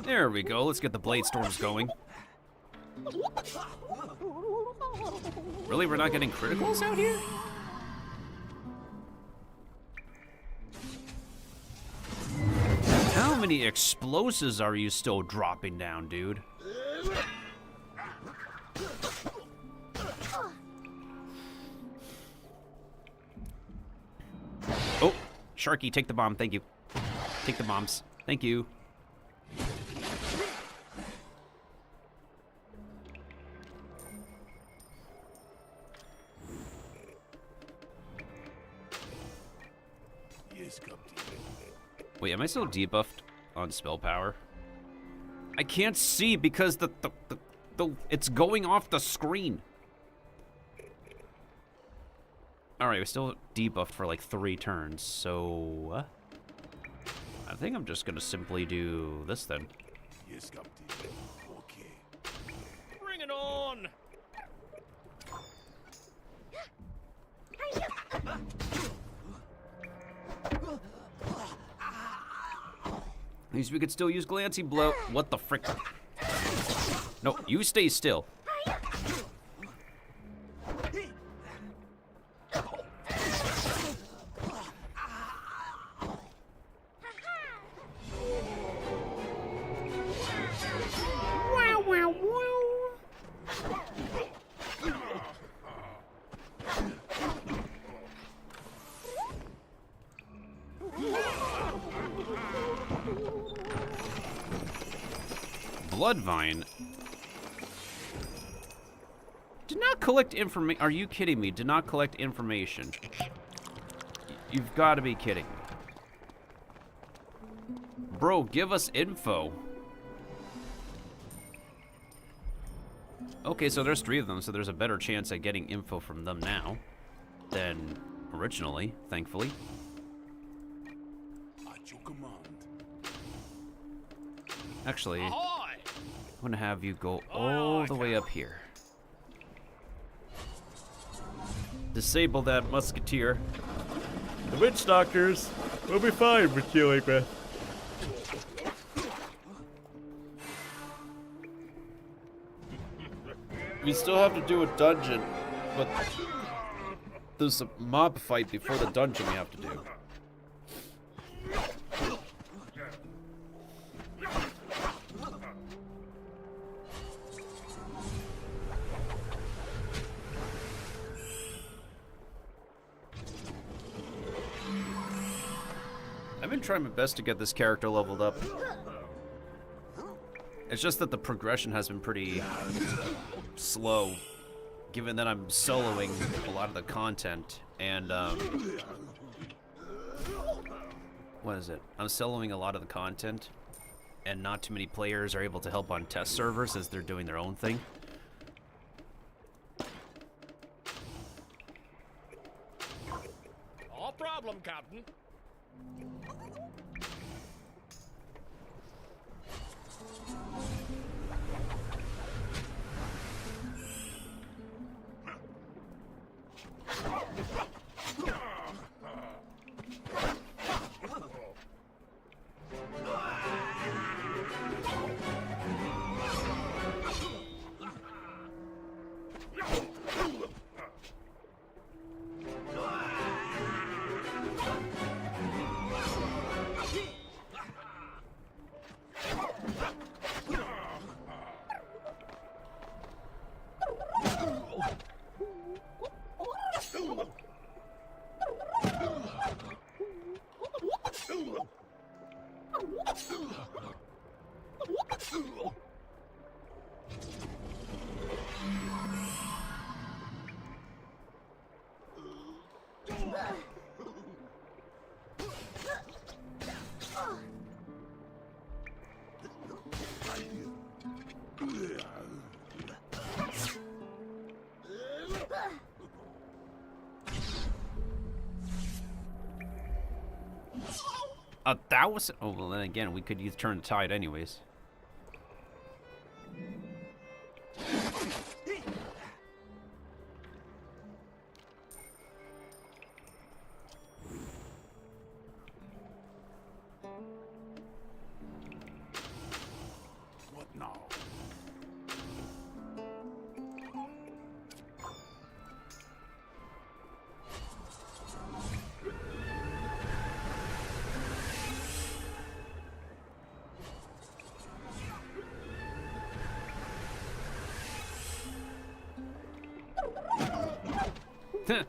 There we go. Let's get the blade storms going. Really? We're not getting criticals out here? How many explosives are you still dropping down, dude? Oh, Sharky, take the bomb. Thank you. Take the bombs. Thank you. Wait, am I still debuffed on spell power? I can't see because the it's going off the screen. All right, we're still debuffed for like 3 turns, so I think I'm just gonna simply do this then. Yes, Captain. Okay. Bring it on. At least we could still use Glancy Blow. What the frick? No, you stay still. Wow, wow, wow. Bloodvine. Did not collect information. Are you kidding me? Did not collect information. You've got to be kidding me. Bro, give us info. Okay, so there's 3 of them, so there's a better chance at getting info from them now than originally, thankfully. At your command. Actually, I'm Ahoy! gonna have you go all the way up here. Disable that musketeer. The witch doctors will be fine with you, Macbeth. We still have to do a dungeon, but there's a mob fight before the dungeon we have to do. I've been trying my best to get this character leveled up. It's just that the progression has been pretty slow, given that I'm soloing a lot of the content, and, what is it? I'm soloing a lot of the content, and not too many players are able to help on test servers as they're doing their own thing. No problem, Captain. That was... Oh, well, then again, we could use turn the tide anyways. What now?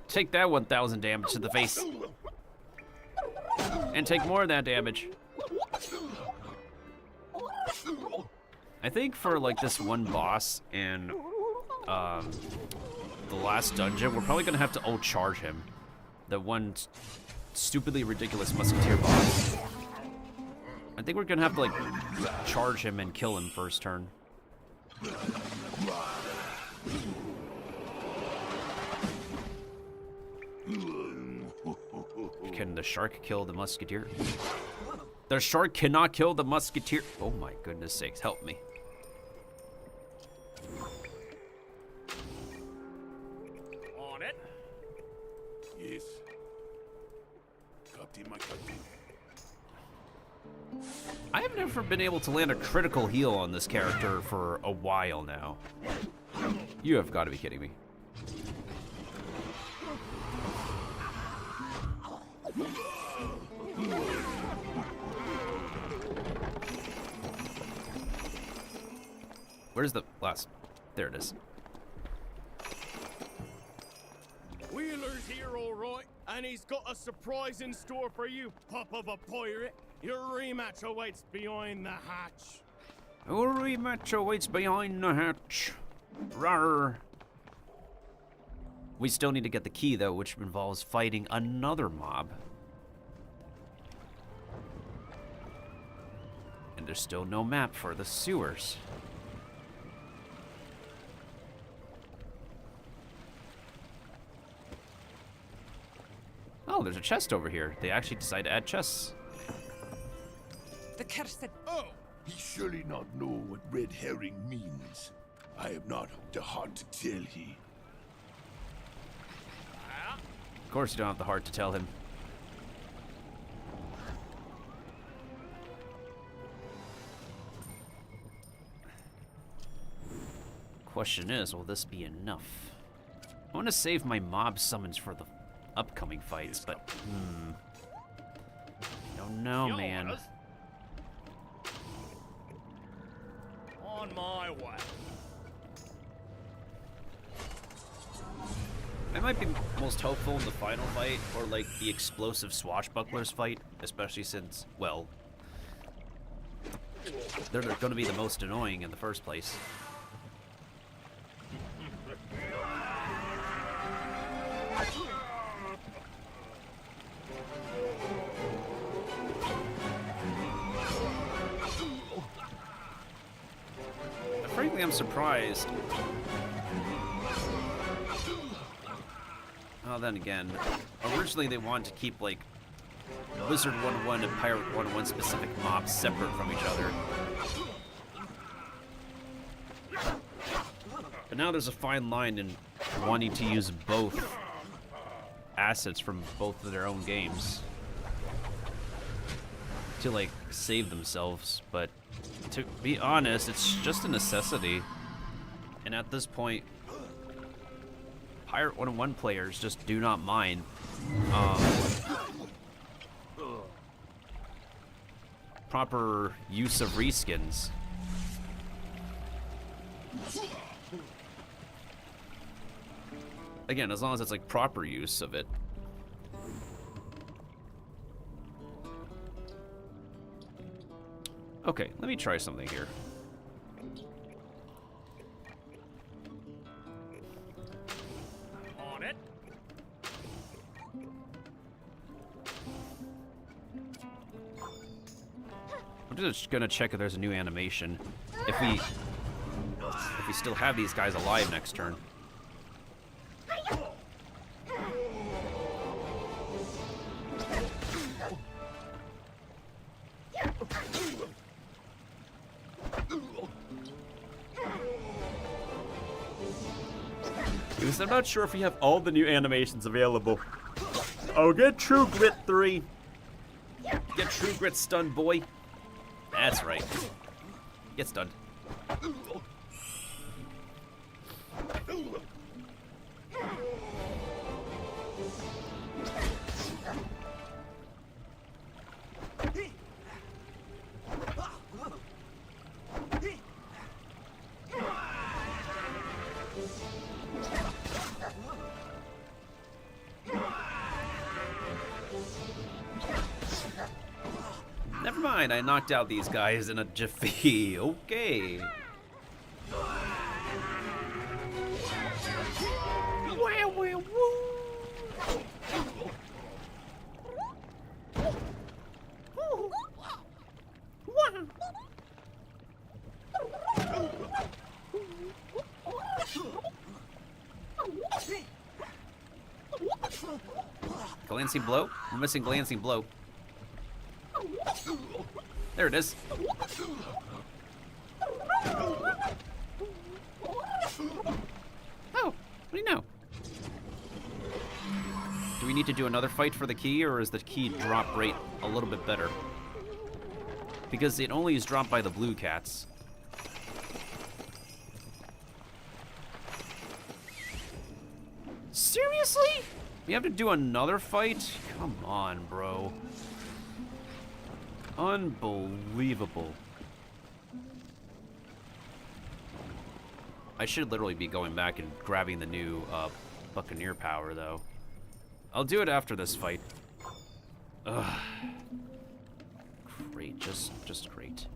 Take that 1,000 damage to the face. And take more of that damage. I think for like this one boss in the last dungeon, we're probably gonna have to charge him. The one stupidly ridiculous musketeer boss. I think we're gonna have to like charge him and kill him first turn. Can the shark kill the musketeer? The shark cannot kill the musketeer. Oh my goodness sakes, help me. On it. Yes. Captain, my captain. I have never been able to land a critical heal on this character for a while now. You have got to be kidding me. Where's the last? There it is. Wheeler's here, all right, and he's got a surprise in store for you, pup of a pirate. Your rematch awaits behind the hatch. Your rematch awaits behind the hatch. Rawr. We still need to get the key, though, which involves fighting another mob. And there's still no map for the sewers. Oh, there's a chest over here. They actually decided to add chests. The cursed. Oh, He surely not know what red herring means. I have not the heart to tell he. Of course you don't have the heart to tell him. Question is, will this be enough? I want to save my mob summons for the upcoming fights, but I don't know, man. on my way. I might be most hopeful in the final fight, or like the explosive swashbucklers fight, especially since, well, they're going to be the most annoying in the first place. Frankly, I'm surprised. Oh, then again, originally they wanted to keep, like, Wizard 1-1 and Pirate 1-1 specific mobs separate from each other. But now there's a fine line in wanting to use both assets from both of their own games to, like, save themselves. But to be honest, it's just a necessity. And at this point, Pirate 1-1 players just do not mind proper use of reskins. Again, as long as it's like proper use of it. Okay, let me try something here. On it. I'm just gonna check if there's a new animation. If we still have these guys alive next turn. Because I'm not sure if we have all the new animations available. Oh, get True Grit 3. Get True Grit stunned, boy. That's right. Get stunned. Never mind, I knocked out these guys in a jiffy. Okay. Glancing blow? We're missing glancing blow. There it is. Oh, what do you know? Do we need to do another fight for the key, or is the key drop rate a little bit better? Because it only is dropped by the blue cats. Seriously? We have to do another fight? Come on, bro. Unbelievable. I should literally be going back and grabbing the new Buccaneer power, though. I'll do it after this fight. Ugh. Great, just great.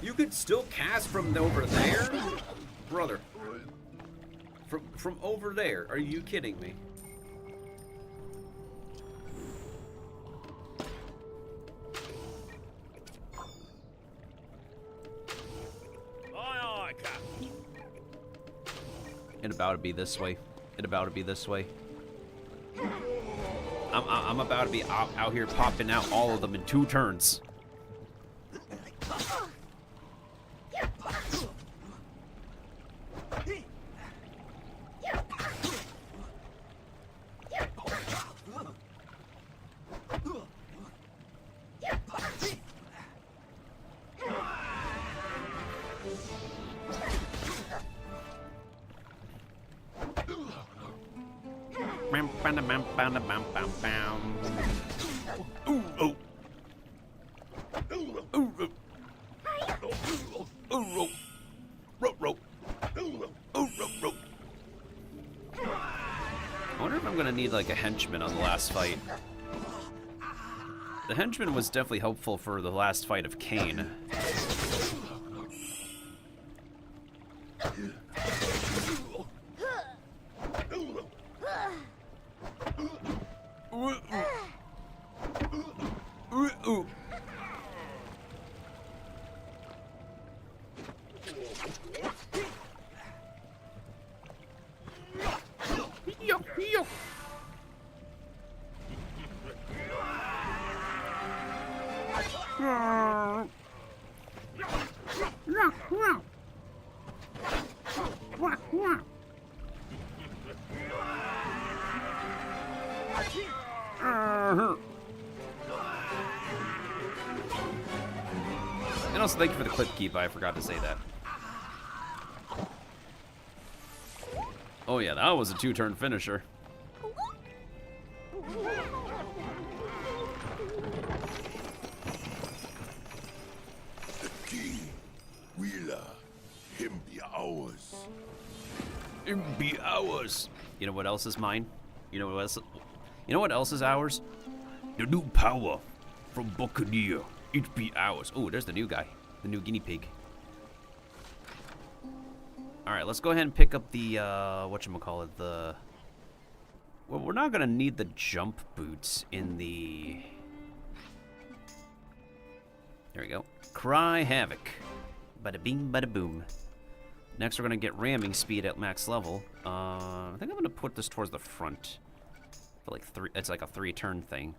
You could still cast from over there? Brother. From over there. Are you kidding me? Aye, aye, Captain. It about to be this way. It about to be this way. I'm about to be out here popping out all of them in 2 turns. I wonder if I'm gonna need like a henchman on the last fight. The henchman was definitely helpful for the last fight of Cain. And also, thank you for the clip keep. I forgot to say that. Oh yeah, that was a 2-turn finisher. The king, Wheeler, him be ours. Him be ours. You know what else is mine? You know what else? You know what else is ours? The new power from Buccaneer. It be ours. Oh, there's the new guy. The new guinea pig. Alright, let's go ahead and pick up the, whatchamacallit, the... Well, we're not gonna need the jump boots in the... There we go. Cry Havoc. Bada bing, bada boom. Next, we're gonna get ramming speed at max level. I think I'm gonna put this towards the front. For like 3, it's like a 3-turn thing.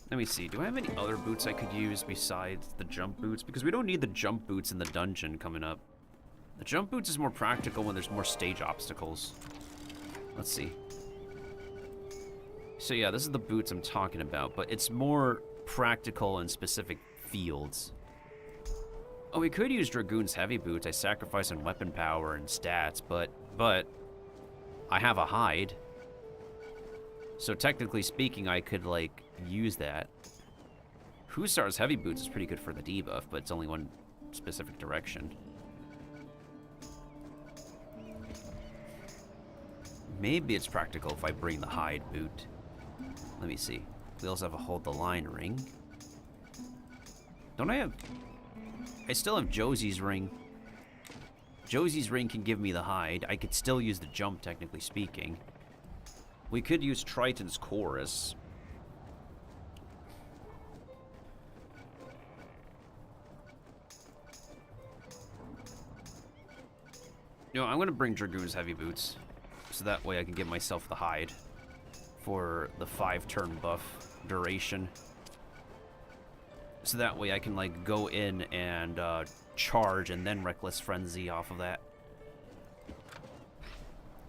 Let me see. Do I have any other boots I could use besides the jump boots? Because we don't need the jump boots in the dungeon coming up. The jump boots is more practical when there's more stage obstacles. Let's see. So yeah, this is the boots I'm talking about, but it's more practical in specific fields. Oh, we could use Dragoon's heavy boots. I sacrifice on weapon power and stats, but I have a hide. So technically speaking, I could, like, use that. Hussar's heavy boots is pretty good for the debuff, but it's only one specific direction. Maybe it's practical if I bring the hide boot. Let me see. We also have a hold the line ring. Don't I have... I still have Josie's ring. Josie's ring can give me the hide. I could still use the jump, technically speaking. We could use Triton's chorus. You know, I'm gonna bring Dragoon's heavy boots, so that way I can get myself the hide for the 5-turn buff duration. So that way I can, like, go in and charge and then Reckless Frenzy off of that.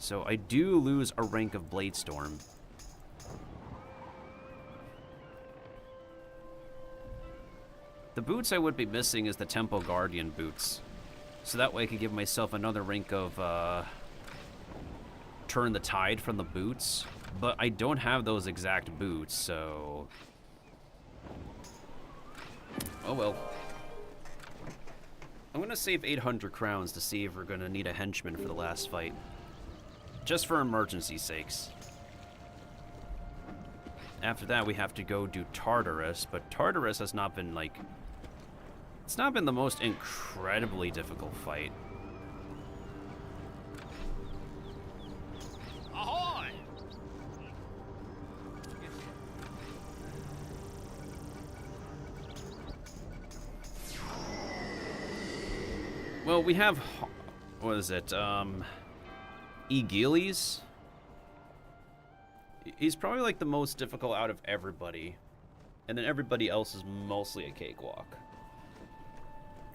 So I do lose a rank of Bladestorm. The boots I would be missing is the Temple Guardian boots. So that way I could give myself another rank of Turn the Tide from the boots. But I don't have those exact boots, so... Oh well. I'm gonna save 800 crowns to see if we're gonna need a henchman for the last fight. Just for emergency sakes. after that, we have to go do Tartarus, but Tartarus has not been, like... It's not been the most incredibly difficult fight. Ahoy! Well, we have... What is it? Egiles? He's probably, like, the most difficult out of everybody. And then everybody else is mostly a cakewalk.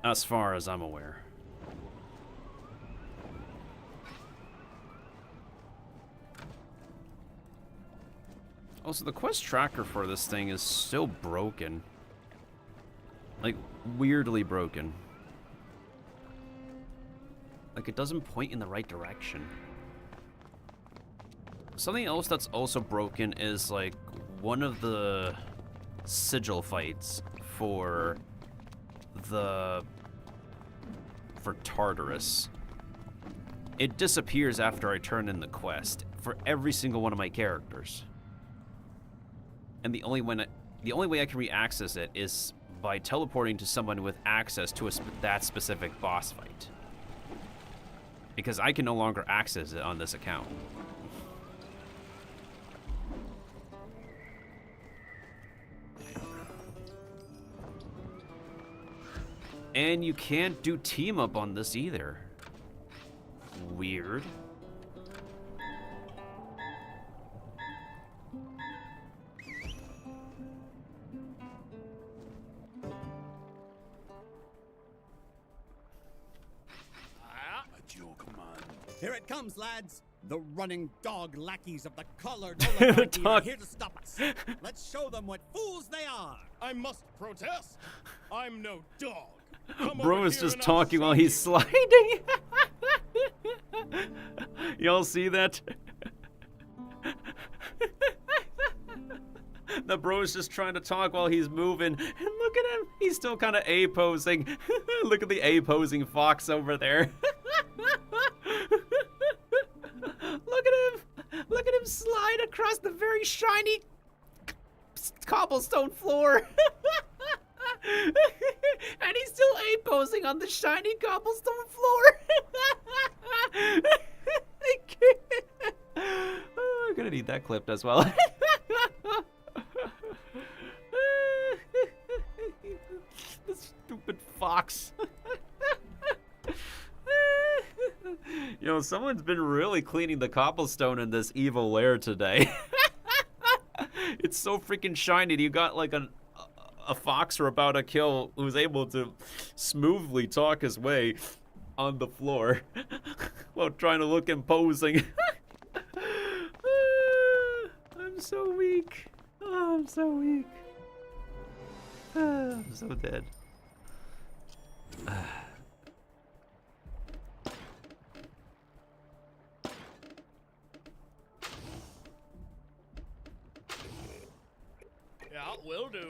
As far as I'm aware. Also, the quest tracker for this thing is still broken. Like, weirdly broken. Like, it doesn't point in the right direction. Something else that's also broken is, like, one of the sigil fights for Tartarus. It disappears after I turn in the quest for every single one of my characters. And the only way I can re-access it is by teleporting to someone with access to that specific boss fight. Because I can no longer access it on this account. And you can't do team up on this either. Weird. At your command. Here it comes, lads. The running dog lackeys of the collared oligarchy are here to stop us. Let's show them what fools they are. I must protest. I'm no dog. Bro is just talking while he's sliding. Y'all see that? The bro is just trying to talk while he's moving. And look at him. He's still kind of A-posing. Look at the A-posing fox over there. Look at him. Look at him slide across the very shiny cobblestone floor. And he's still A-posing on the shiny cobblestone floor. I can't. Oh, I'm gonna need that clipped as well. This stupid fox. Yo, someone's been really cleaning the cobblestone in this evil lair today. It's so freaking shiny. You got like a fox we're about to kill who's able to smoothly talk his way on the floor while trying to look imposing. I'm so weak. Oh, I'm so weak. I'm so dead. Yeah, will do.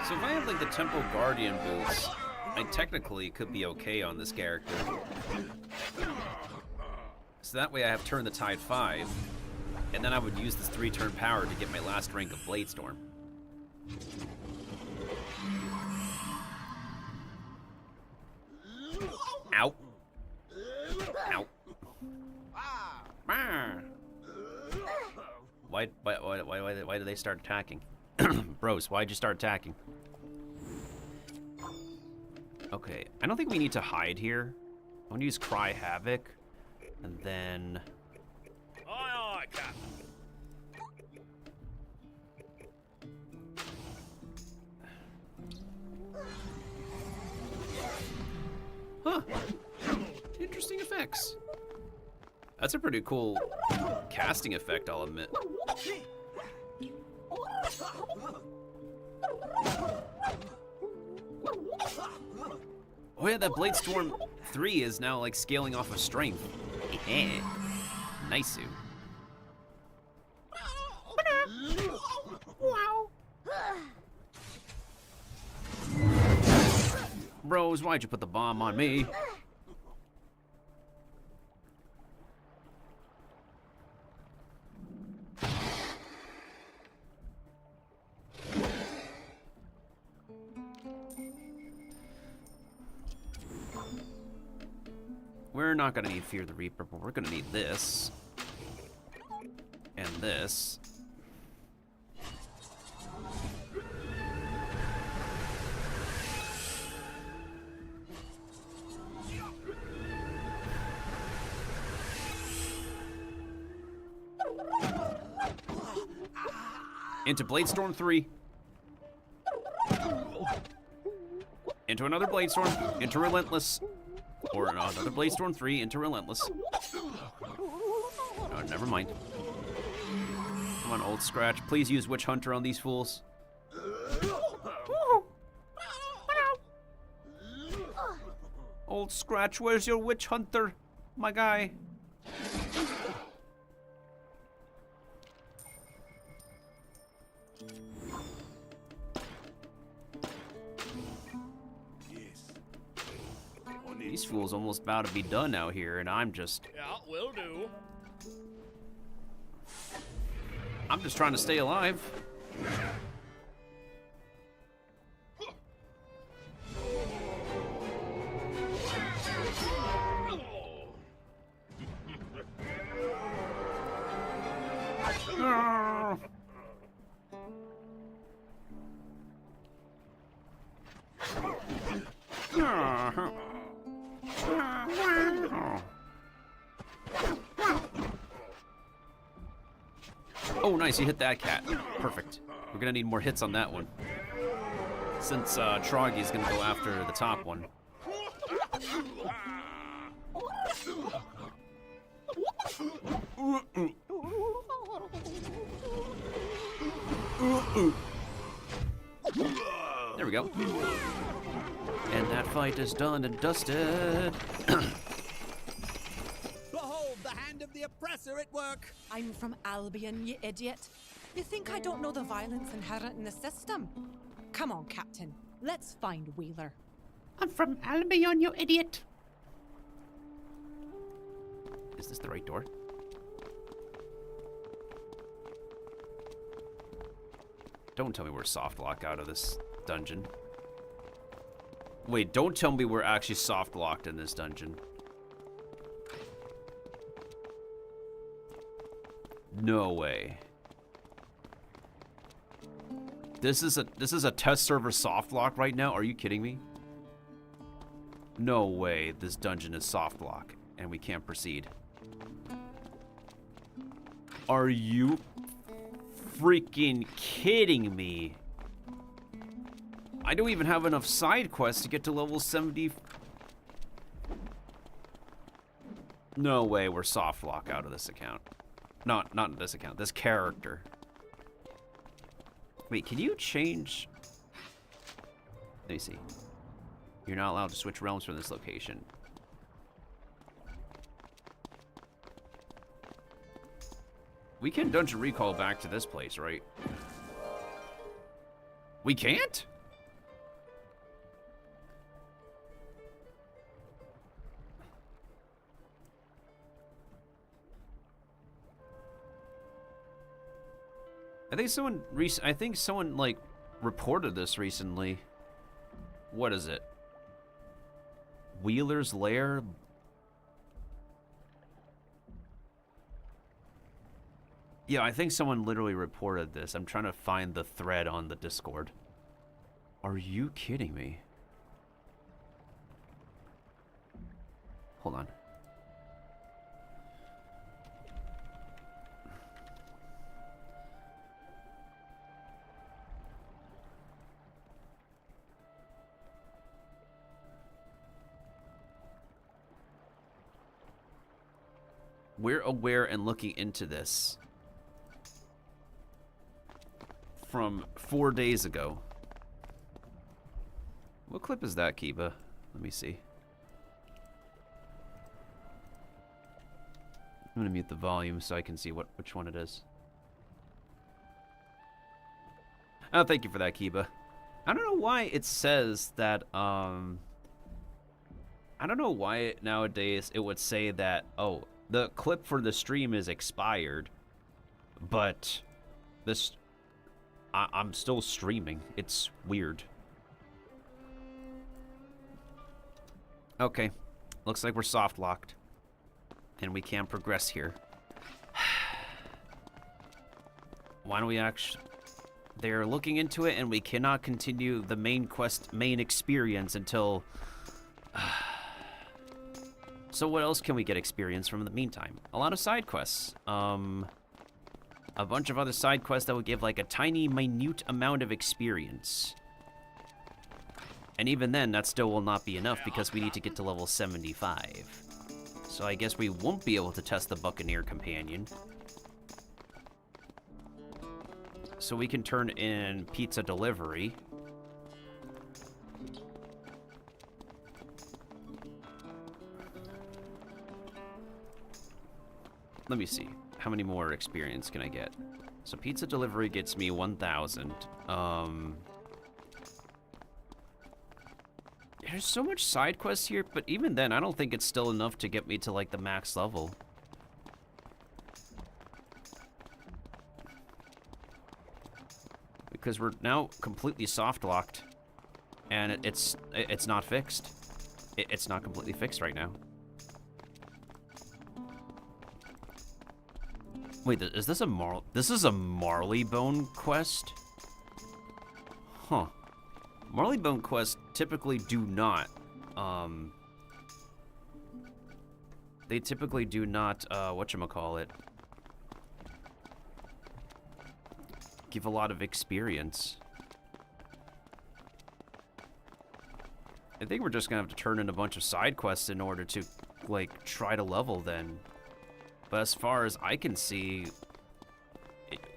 So if I have like the Temple Guardian boots, I technically could be okay on this character. So that way I have Turn the Tide 5, and then I would use this 3-turn power to get my last rank of Bladestorm. Ow. Ow. Why did they start attacking? Bros, why'd you start attacking? Okay, I don't think we need to hide here. I want to use Cry Havoc, and then... Aye, aye, Captain. Huh. Interesting effects. That's a pretty cool casting effect, I'll admit. Oh yeah, that Bladestorm 3 is now like scaling off of strength. Nice. Bros, why'd you put the bomb on me? We're not gonna need Fear the Reaper, but we're gonna need this. And this. Into Bladestorm 3. Into another Bladestorm. Into Relentless. Or another Bladestorm 3 into Relentless. Oh, never mind. Come on, Old Scratch. Please use Witch Hunter on these fools. Old Scratch, where's your Witch Hunter? My guy. These fools almost about to be done out here, and I'm just... Yeah, will do. I'm just trying to stay alive. Oh, nice, you hit that cat. Perfect. We're gonna need more hits on that one. Since Troggy's gonna go after the top one. There we go. And that fight is done and dusted. Behold the hand of the oppressor at work. I'm from Albion, you idiot. You think I don't know the violence inherent in the system? Come on, Captain. Let's find Wheeler. I'm from Albion, you idiot. Is this the right door? Don't tell me we're soft locked out of this dungeon. Wait, don't tell me we're actually soft locked in this dungeon. No way. This is a test server soft lock right now? Are you kidding me? No way this dungeon is soft lock and we can't proceed. Are you freaking kidding me? I don't even have enough side quests to get to level 70. No way we're soft lock out of this account. Not this account, this character. Wait, can you change? Let me see. You're not allowed to switch realms from this location. We can dungeon recall back to this place, right? We can't? I think someone like reported this recently. What is it? Wheeler's Lair? Yeah, I think someone literally reported this. I'm trying to find the thread on the Discord. Are you kidding me? Hold on. We're aware and looking into this. from 4 days ago. What clip is that, Kiba? Let me see. I'm gonna mute the volume so I can see which one it is. Oh, thank you for that, Kiba. I don't know why it says that, I don't know why nowadays it would say that, oh, the clip for the stream is expired, but this, I'm still streaming. It's weird. Okay, looks like we're soft locked, and we can't progress here. Why don't we actually... They're looking into it, and we cannot continue the main quest, main experience until... So what else can we get experience from in the meantime? A lot of side quests. A bunch of other side quests that would give like a tiny, minute amount of experience. And even then, that still will not be enough because we need to get to level 75. So I guess we won't be able to test the Buccaneer Companion. So we can turn in pizza delivery. Let me see. How many more experience can I get? So pizza delivery gets me 1,000. There's so much side quests here, but even then, I don't think it's still enough to get me to, like, the max level. Because we're now completely soft-locked, and it's not fixed. It's not completely fixed right now. Wait, is this a This is a Marleybone quest? Huh. Marleybone quests typically do not, they typically do not, whatchamacallit, give a lot of experience. I think we're just gonna have to turn in a bunch of side quests in order to, like, try to level then. But as far as I can see,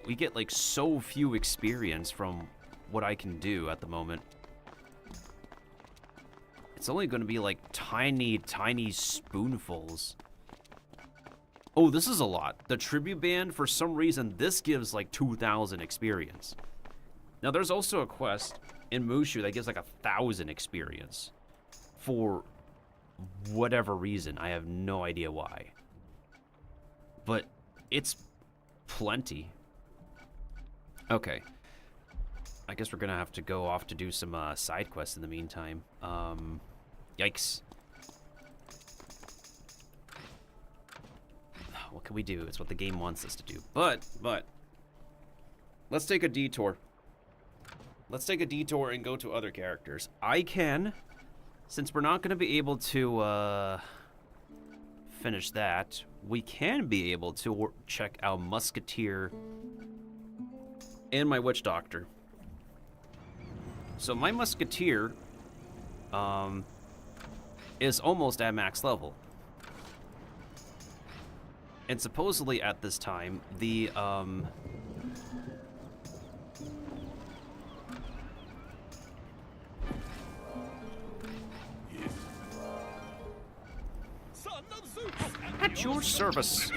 we get, like, so few experience from what I can do at the moment. It's only going to be, like, tiny, tiny spoonfuls. Oh, this is a lot. The tribute band, for some reason, this gives, like, 2,000 experience. Now, there's also a quest in Mushu that gives, like, 1,000 experience. For whatever reason. I have no idea why. But it's plenty. Okay. I guess we're gonna have to go off to do some side quests in the meantime. Yikes. What can we do? It's what the game wants us to do. But, let's take a detour. Let's take a detour and go to other characters. I can, since we're not gonna be able to, finish that, we can be able to check out Musketeer and my Witch Doctor. So my Musketeer is almost at max level. And supposedly at this time, the at your service.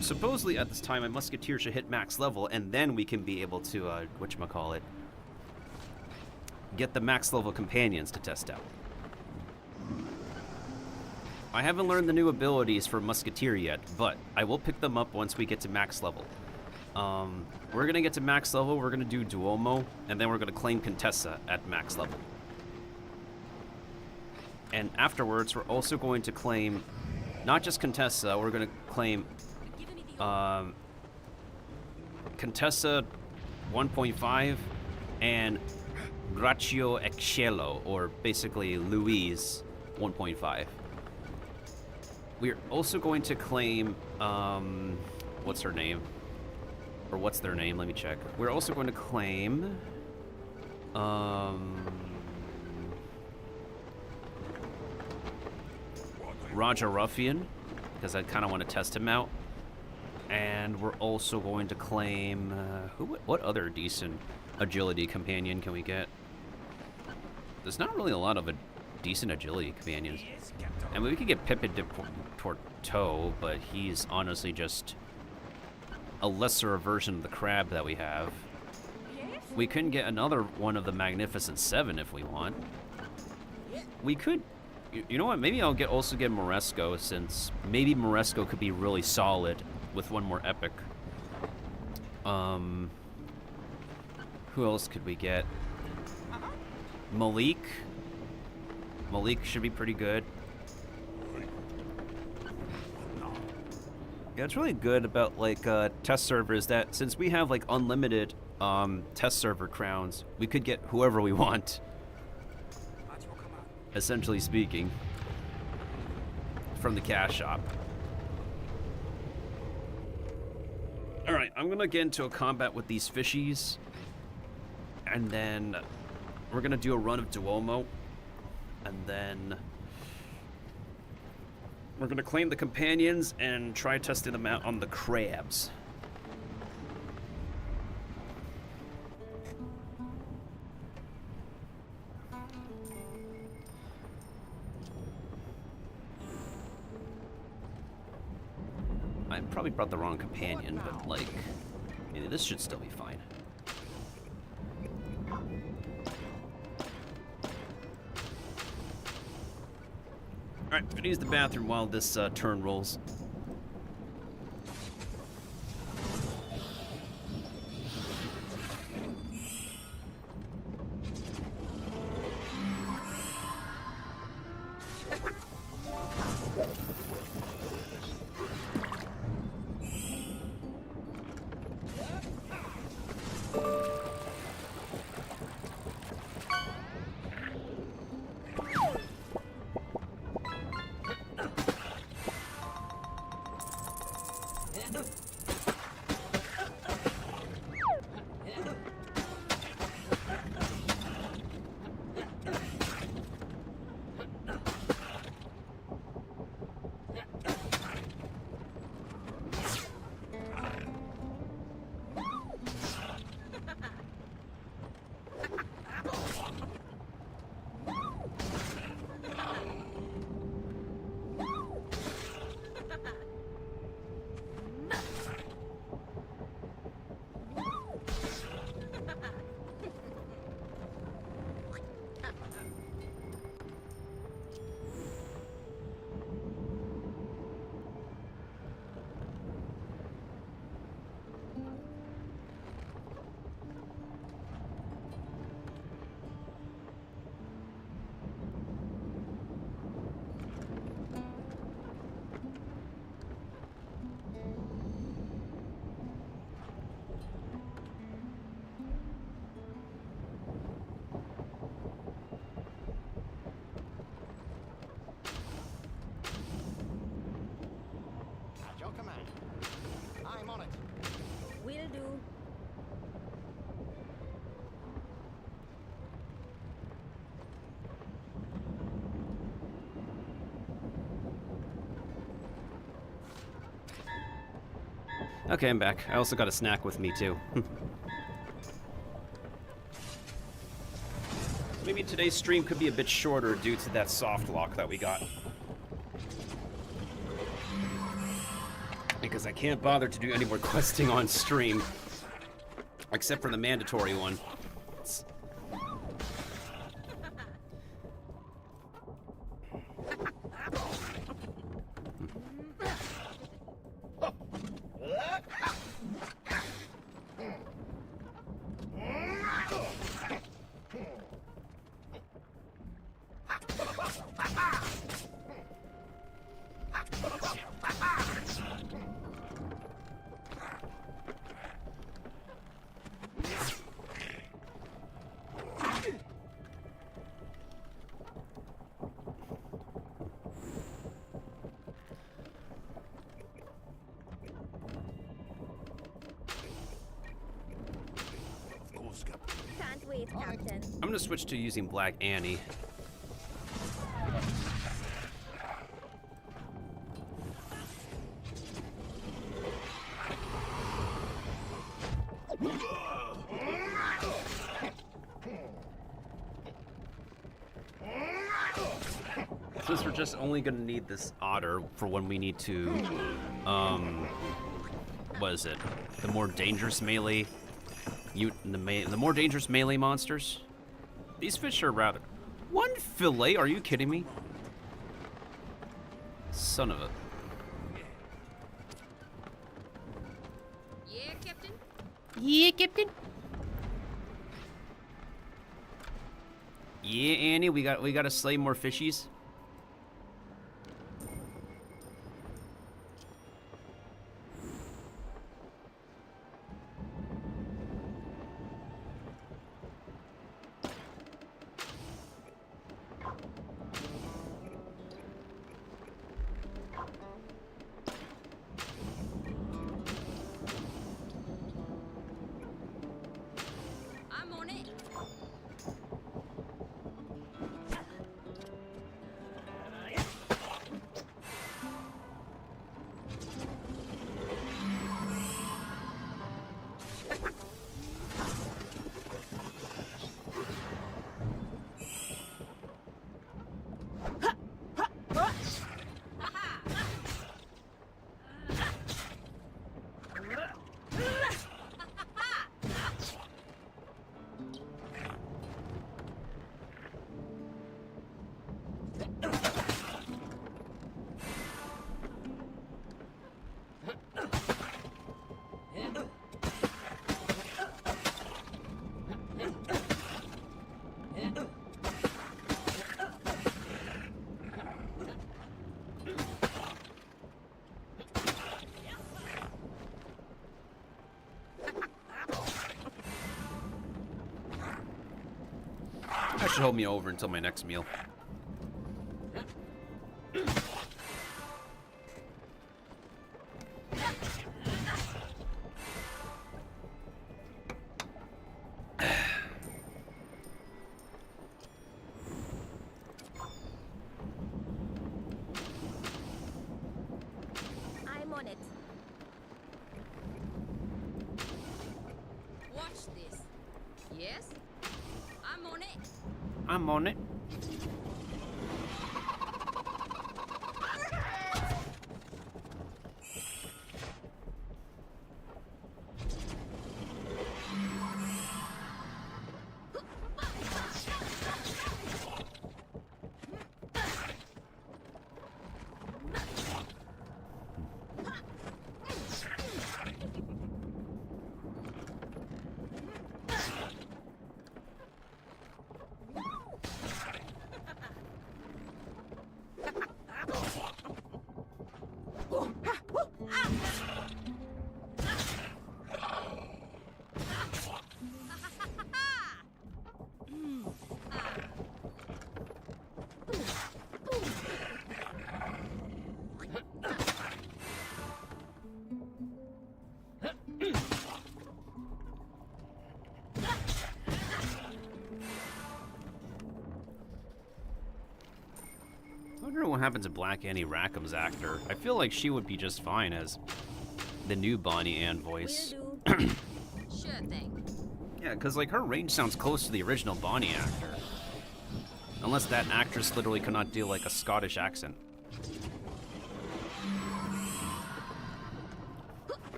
Supposedly at this time, a Musketeer should hit max level, and then we can be able to, whatchamacallit, get the max level companions to test out. I haven't learned the new abilities for Musketeer yet, but I will pick them up once we get to max level. We're gonna get to max level, we're gonna do Duomo, and then we're gonna claim Contessa at max level. And afterwards, we're also going to claim not just Contessa, we're gonna claim Contessa 1.5 and Braccio Excello, or basically Louise 1.5. We're also going to claim, what's her name? Or what's their name? Let me check. We're also going to claim, Roger Ruffian, because I kind of want to test him out. And we're also going to claim... what other decent agility companion can we get? There's not really a lot of decent agility companions. I mean, we could get Pippin de Porto, but he's honestly just a lesser version of the crab that we have. We can get another one of the Magnificent Seven if we want. We could... You know what? Maybe I'll also get Moresco, since maybe Moresco could be really solid with one more epic. Who else could we get? Malik. Malik should be pretty good. Yeah, it's really good about like test servers that since we have like unlimited test server crowns, we could get whoever we want. Essentially speaking, from the cash shop. All right, I'm gonna get into a combat with these fishies, and then we're gonna do a run of Duomo, and then we're gonna claim the companions and try testing them out on the crabs. I probably brought the wrong companion, but like, maybe this should still be fine. Alright, I'm gonna use the bathroom while this turn rolls. Okay, I'm back. I also got a snack with me, too. Maybe today's stream could be a bit shorter due to that soft lock that we got. Because I can't bother to do any more questing on stream. Except for the mandatory one. I'm gonna switch to using Black Annie. Since we're just only gonna need this otter for when we need to, what is it? The more dangerous melee, the more dangerous melee monsters. These fish are rather. One fillet? Are you kidding me? Son of a. Yeah, Captain. Yeah, Captain. Yeah, Annie, we gotta slay more fishies. I'm on it. That should hold me over until my next meal. I'm on it. Watch this. Yes? I'm on it. I'm on it. I wonder what happens to Black Annie Rackham's actor. I feel like she would be just fine as the new Bonnie Ann voice. Sure thing. Yeah, because like her range sounds close to the original Bonnie actor. Unless that actress literally cannot do like a Scottish accent.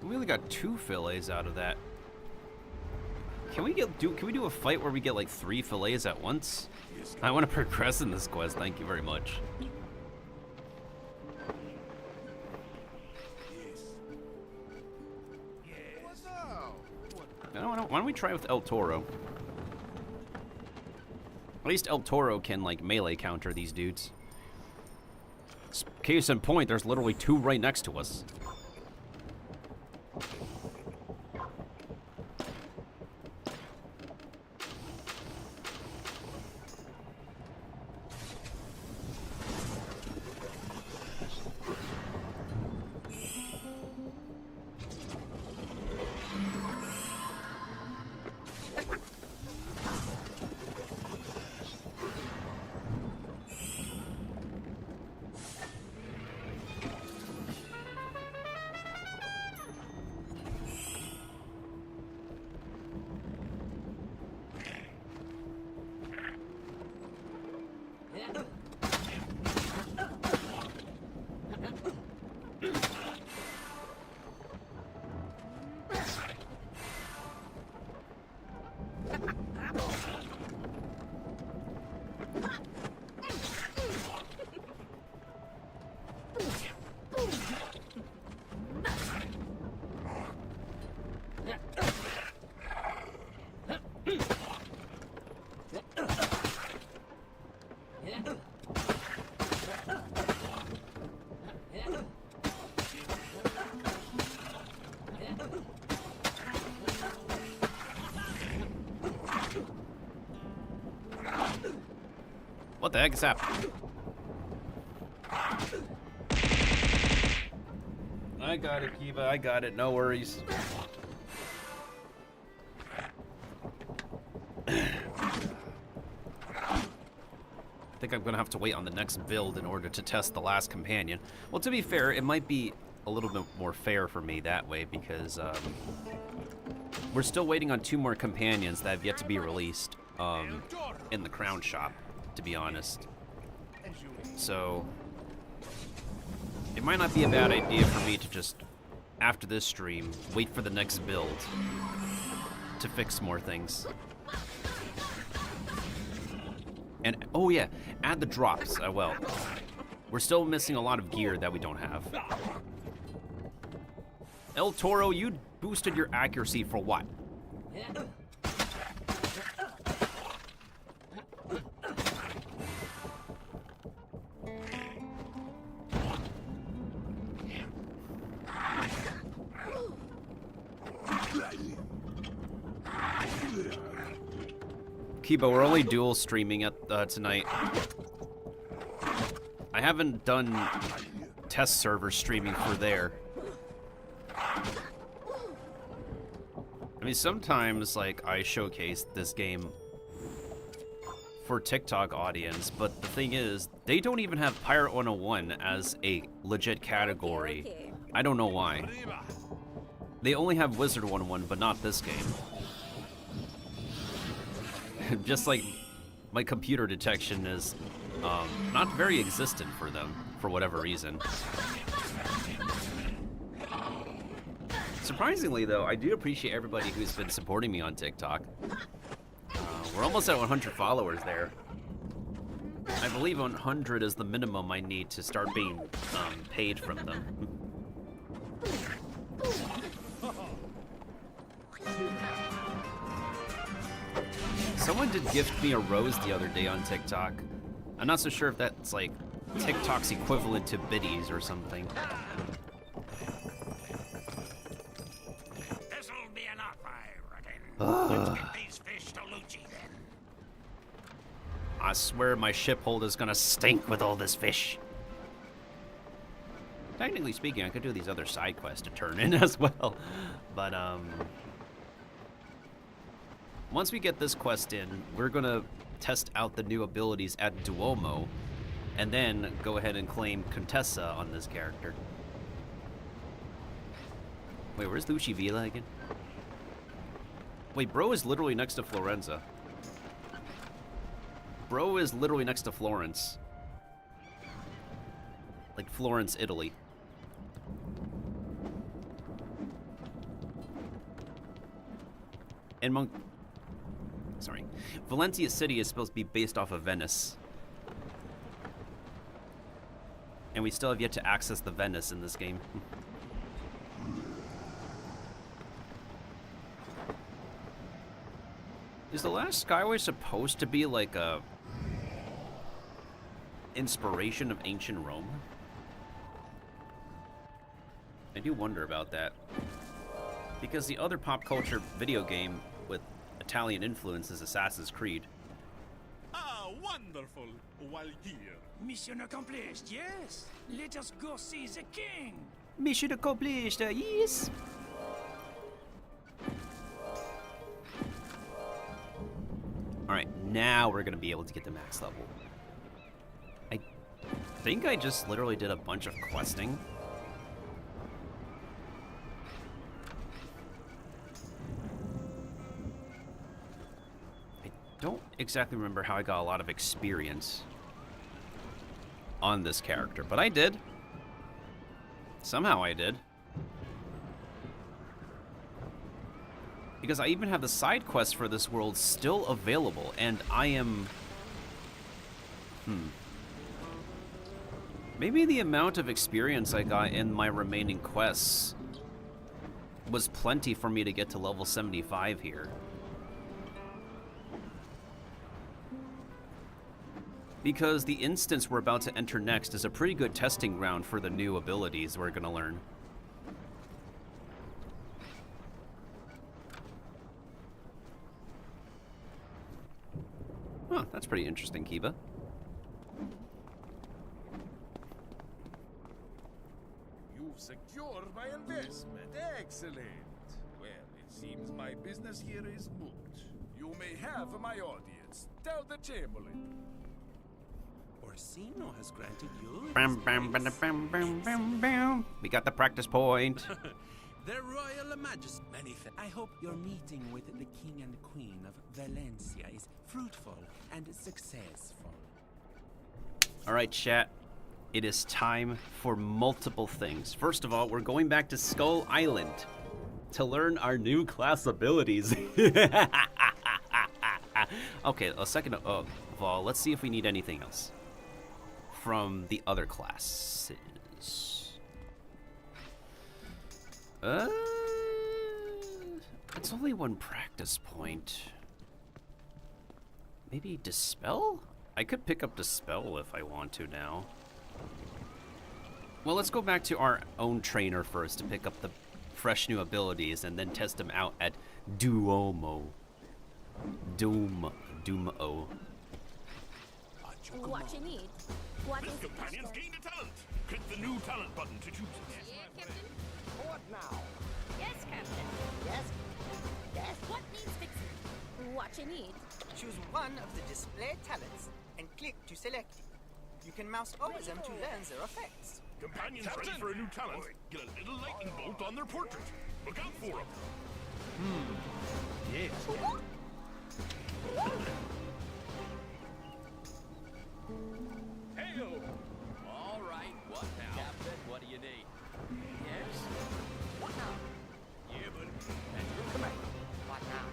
We only got 2 fillets out of that. Can we do a fight where we get like 3 fillets at once? I want to progress in this quest. Thank you very much. Why don't we try with El Toro? At least El Toro can like melee counter these dudes. Case in point, there's literally 2 right next to us. What the heck is happening? I got it, Kiva. I got it. No worries. I think I'm gonna have to wait on the next build in order to test the last companion. Well, to be fair, it might be a little bit more fair for me that way because we're still waiting on 2 more companions that have yet to be released in the Crown Shop, to be honest. So it might not be a bad idea for me to just, after this stream, wait for the next build to fix more things. And, oh yeah, add the drops, well. We're still missing a lot of gear that we don't have. El Toro, you boosted your accuracy for what? Kiba, we're only dual streaming at tonight. I haven't done test server streaming for there. I mean, sometimes, like, I showcase this game for TikTok audience, but the thing is, they don't even have Pirate 101 as a legit category. I don't know why. They only have Wizard 101, but not this game. Just like my computer detection is not very existent for them, for whatever reason. Surprisingly, though, I do appreciate everybody who's been supporting me on TikTok. We're almost at 100 followers there. I believe 100 is the minimum I need to start being paid from them. Someone did gift me a rose the other day on TikTok. I'm not so sure if that's like TikTok's equivalent to biddies or something. This'll be enough, I reckon. Let's get these fish to Lucci then. I swear my ship hold is gonna stink with all this fish. Technically speaking, I could do these other side quests to turn in as well. But once we get this quest in, we're gonna test out the new abilities at Duomo, and then go ahead and claim Contessa on this character. Wait, where's Lucci Villa again? Wait, bro is literally next to Florenza. Bro is literally next to Florence. Like Florence, Italy. And Valencia City is supposed to be based off of Venice. And we still have yet to access the Venice in this game. Is The Last Skyway supposed to be like a inspiration of ancient Rome? I do wonder about that. Because the other pop culture video game with Italian influence is Assassin's Creed. Ah, wonderful. While here. Mission accomplished, yes. Let us go see the king. Mission accomplished, yes. Alright, now we're gonna be able to get to max level. I think I just literally did a bunch of questing. I don't exactly remember how I got a lot of experience. on this character, but I did. Somehow I did. Because I even have the side quest for this world still available, and I am... Maybe the amount of experience I got in my remaining quests was plenty for me to get to level 75 here. Because the instance we're about to enter next is a pretty good testing ground for the new abilities we're gonna learn. Huh, that's pretty interesting, Kiba. You've secured my investment. Excellent. Well, it seems my business here is moot. You may have my audience. Tell the Chamberlain. Orsino has granted you. Bam, bam, bam, bam, bam, bam, bam. We got the practice point. Their Royal Majesty. I hope your meeting with the King and Queen of Valencia is fruitful and successful. All right, chat. It is time for multiple things. First of all, we're going back to Skull Island to learn our new class abilities. Okay, a second of all, let's see if we need anything else from the other classes. It's only one practice point. Maybe Dispel? I could pick up Dispel if I want to now. Well, let's go back to our own trainer first to pick up the fresh new abilities and then test them out at Duomo. Dumo. What you need? What is it? Companions gain a talent. Click the new talent button to choose it. Yeah, Captain? What now? Yes, Captain. Yes? Yes? What needs fixing? What you need? Choose one of the display talents and click to select it. You can mouse over them to learn their effects. Companions ready for a new talent. Get a little lightning bolt on their portrait. Look out for them. Yes. Hey-o! All right, what now? Captain, what do you need? Yes? What now? Yeah, but At your command. What now?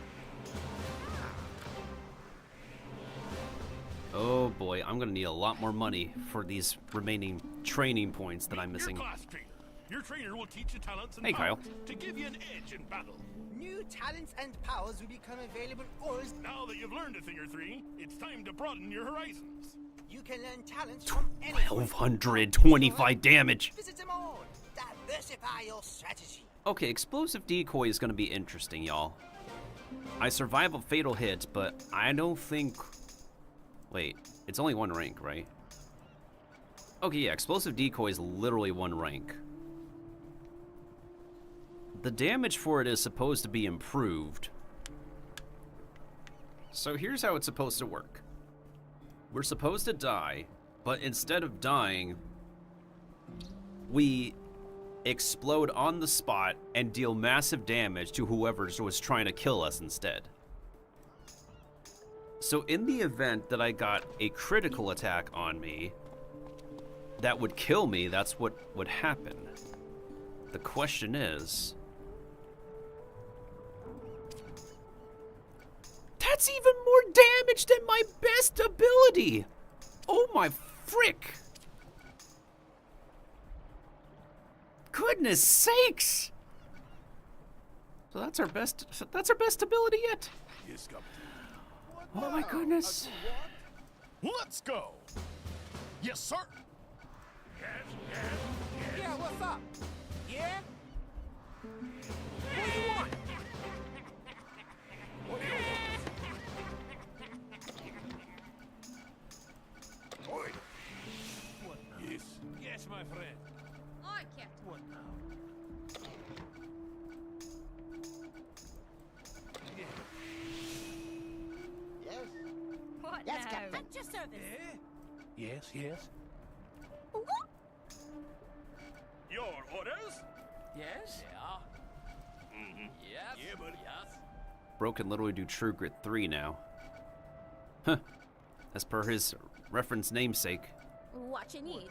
Oh boy, I'm gonna need a lot more money for these remaining training points that I'm missing. Your class trainer. Your trainer will teach you talents and Hey, powers Kyle. to give you an edge in battle. New talents and powers will become available always. Now that you've learned a thing or three, it's time to broaden your horizons. You can learn talents from anyone. 1225 damage. Visit them all. Diversify your strategy. Okay, explosive decoy is gonna be interesting, y'all. I survive a fatal hit, but I don't think... Wait, it's only one rank, right? Okay, yeah, explosive decoy is literally one rank. The damage for it is supposed to be improved. So here's how it's supposed to work. We're supposed to die, but instead of dying, we explode on the spot and deal massive damage to whoever was trying to kill us instead. So in the event that I got a critical attack on me that would kill me, that's what would happen. The question is... That's even more damage than my best ability! Oh my frick! Goodness sakes! So that's our best ability yet. Yes, Captain. Oh my goodness. Let's go! Yes, sir! Yeah, what's up? Yeah? What do you want? What do you want? Oi! Yes. Yes, my friend. Aye, Captain. What now? Yes? What Yes, now? Captain. At your service. Yes, yes. Your orders? Yes? Yeah. Mm-hmm. Yes? Yeah, buddy. Yes? Bro can literally do True Grit 3 now. Huh. As per his reference namesake. What you need?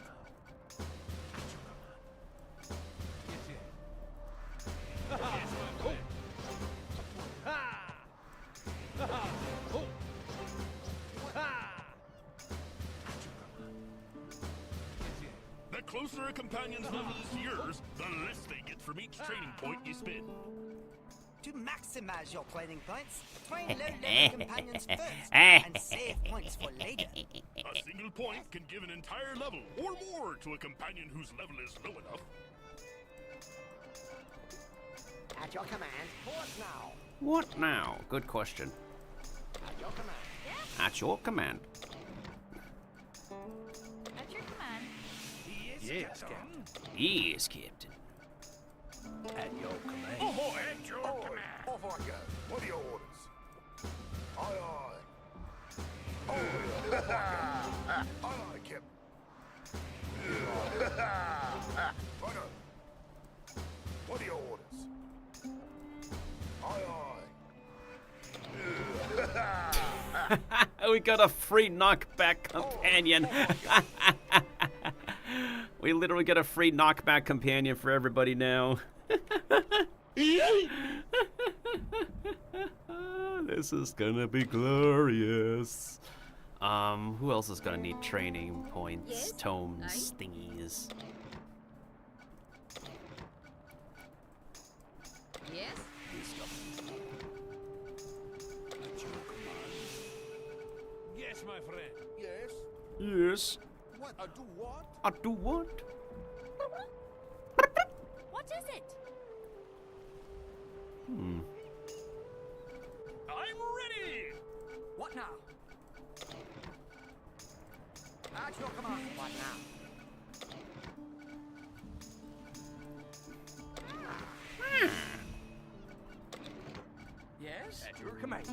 The closer a companion's level is to yours, the less they get from each training point you spin. To maximize your training points, train low-level companions first and save points for later. A single point can give an entire level or more to a companion whose level is low enough. At your command, what now? What now? Good question. At your command. At your command. At your command. Yes, Captain. Yes, Captain. At your command. Ahoy! At your command. Off I go. What are your orders? Aye, aye. Oh, off I go. Aye, aye, Captain. Righto. What are your orders? Aye, aye. We got a free knockback companion. We literally get a free knockback companion for everybody now. This is gonna be glorious. Who else is gonna need training points, Yes, tomes, thingies? Yes? Yes, my friend. Yes? Yes. What? I do what? I do what? What is it? I'm ready! What now? At your command. What now? Yes? At your command.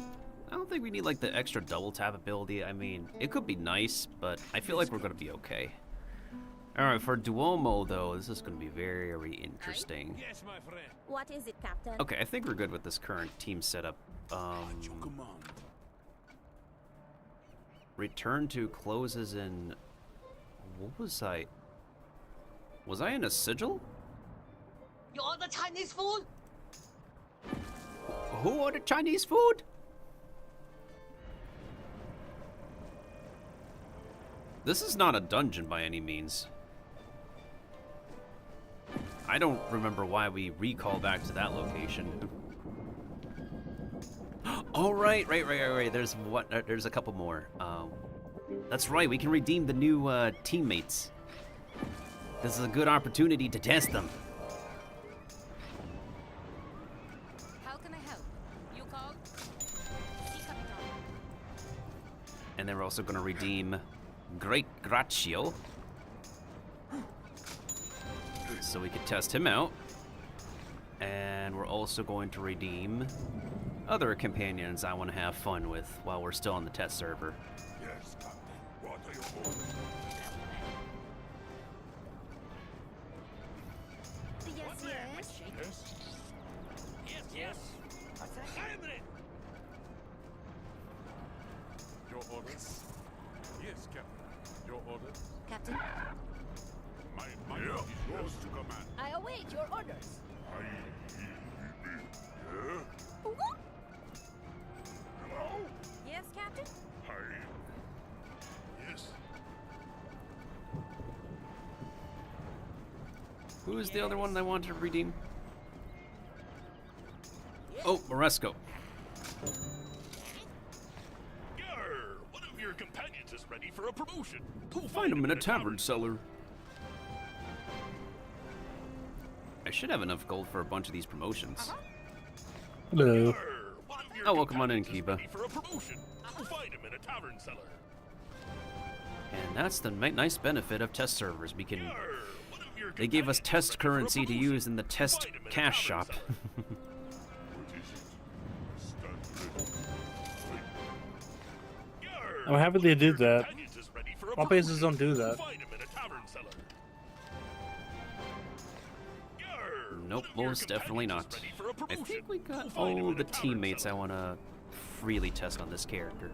I don't think we need like the extra double tap ability. I mean, it could be nice, but I feel like we're gonna be okay. Alright, for Duomo though, this is gonna be very interesting. Yes, my friend. What is it, Captain? Okay, I think we're good with this current team setup. At your command. Return to closes in... What was I? Was I in a sigil? You order Chinese food? Who ordered Chinese food? This is not a dungeon by any means. I don't remember why we recall back to that location. Oh, right. There's there's a couple more. That's right, we can redeem the new teammates. This is a good opportunity to test them. How can I help? You called? Si, Capitan. And then we're also going to redeem Great Grazio. So we can test him out. And we're also going to redeem other companions I want to have fun with while we're still on the test server. Yes, Captain. What are your orders? Yes, yes. Yes? Yes. I'm ready. Your orders? Yes, Captain. Your orders? Captain, My is yours to command. I await your orders. Hello? Yes, Captain? Yes. Who is the other one I wanted to redeem? Oh, Moresco. Yarr! One of your companions is ready for a promotion. We'll find him in a tavern cellar. I should have enough gold for a bunch of these promotions. Hello. Oh, welcome on in, Kiba. For a promotion. We'll find him in a tavern cellar. And that's the nice benefit of test servers. We can... They gave us test currency to use in the test cash shop. I'm happy they did that. All bases don't do that. Nope, most definitely not. I think we got all the teammates I want to freely test on this character.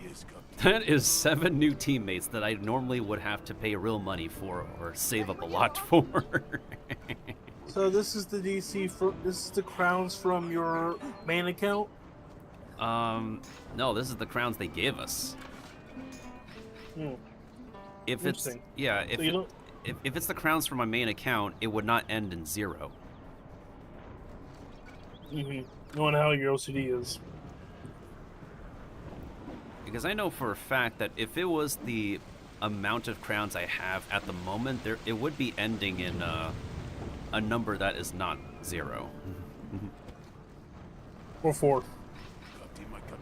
Yes, Captain. That is 7 new teammates that I normally would have to pay real money for or save up a lot for. So this is the DC for this is the crowns from your main account? No, this is the crowns they gave us. If it's yeah, if it's the crowns from my main account, it would not end in 0. Knowing how your OCD is. Because I know for a fact that if it was the amount of crowns I have at the moment, it would be ending in a number that is not 0. Or 4.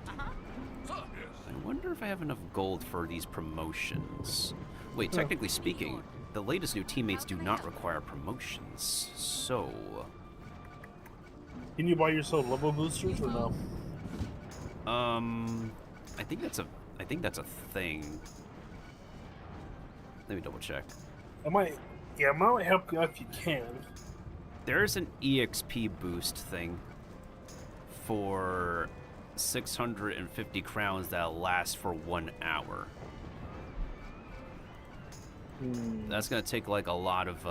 I wonder if I have enough gold for these promotions. Wait, technically speaking, the latest new teammates do not require promotions, so... Can you buy yourself level boosters or no? I think that's a thing. Let me double check. It might help you if you can. There's an EXP boost thing for 650 crowns that'll last for 1 hour. That's gonna take like a lot of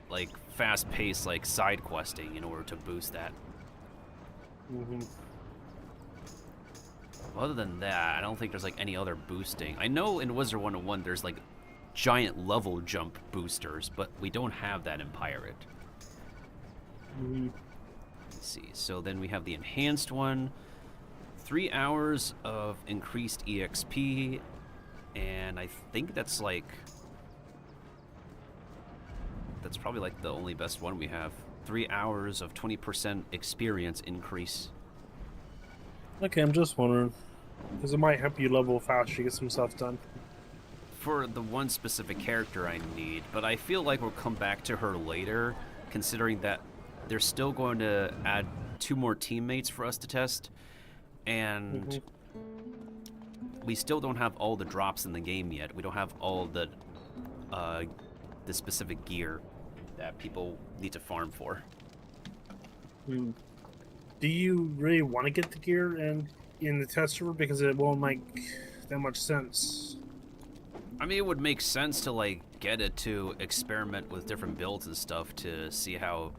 like fast-paced like side questing in order to boost that. Other than that, I don't think there's like any other boosting. I know in Wizard 101 there's like giant level jump boosters, but we don't have that in Pirate. Let's see. So then we have the enhanced one, 3 hours of increased EXP, and I think that's probably like the only best one we have. 3 hours of 20% experience increase. Okay, I'm just wondering, because it might help you level faster to get some stuff done. For the one specific character I need, but I feel like we'll come back to her later, considering that they're still going to add 2 more teammates for us to test, and we still don't have all the drops in the game yet. We don't have all the specific gear that people need to farm for. Do you really want to get the gear in the test server, because it won't make that much sense? I mean, it would make sense to like get it to experiment with different builds and stuff to see how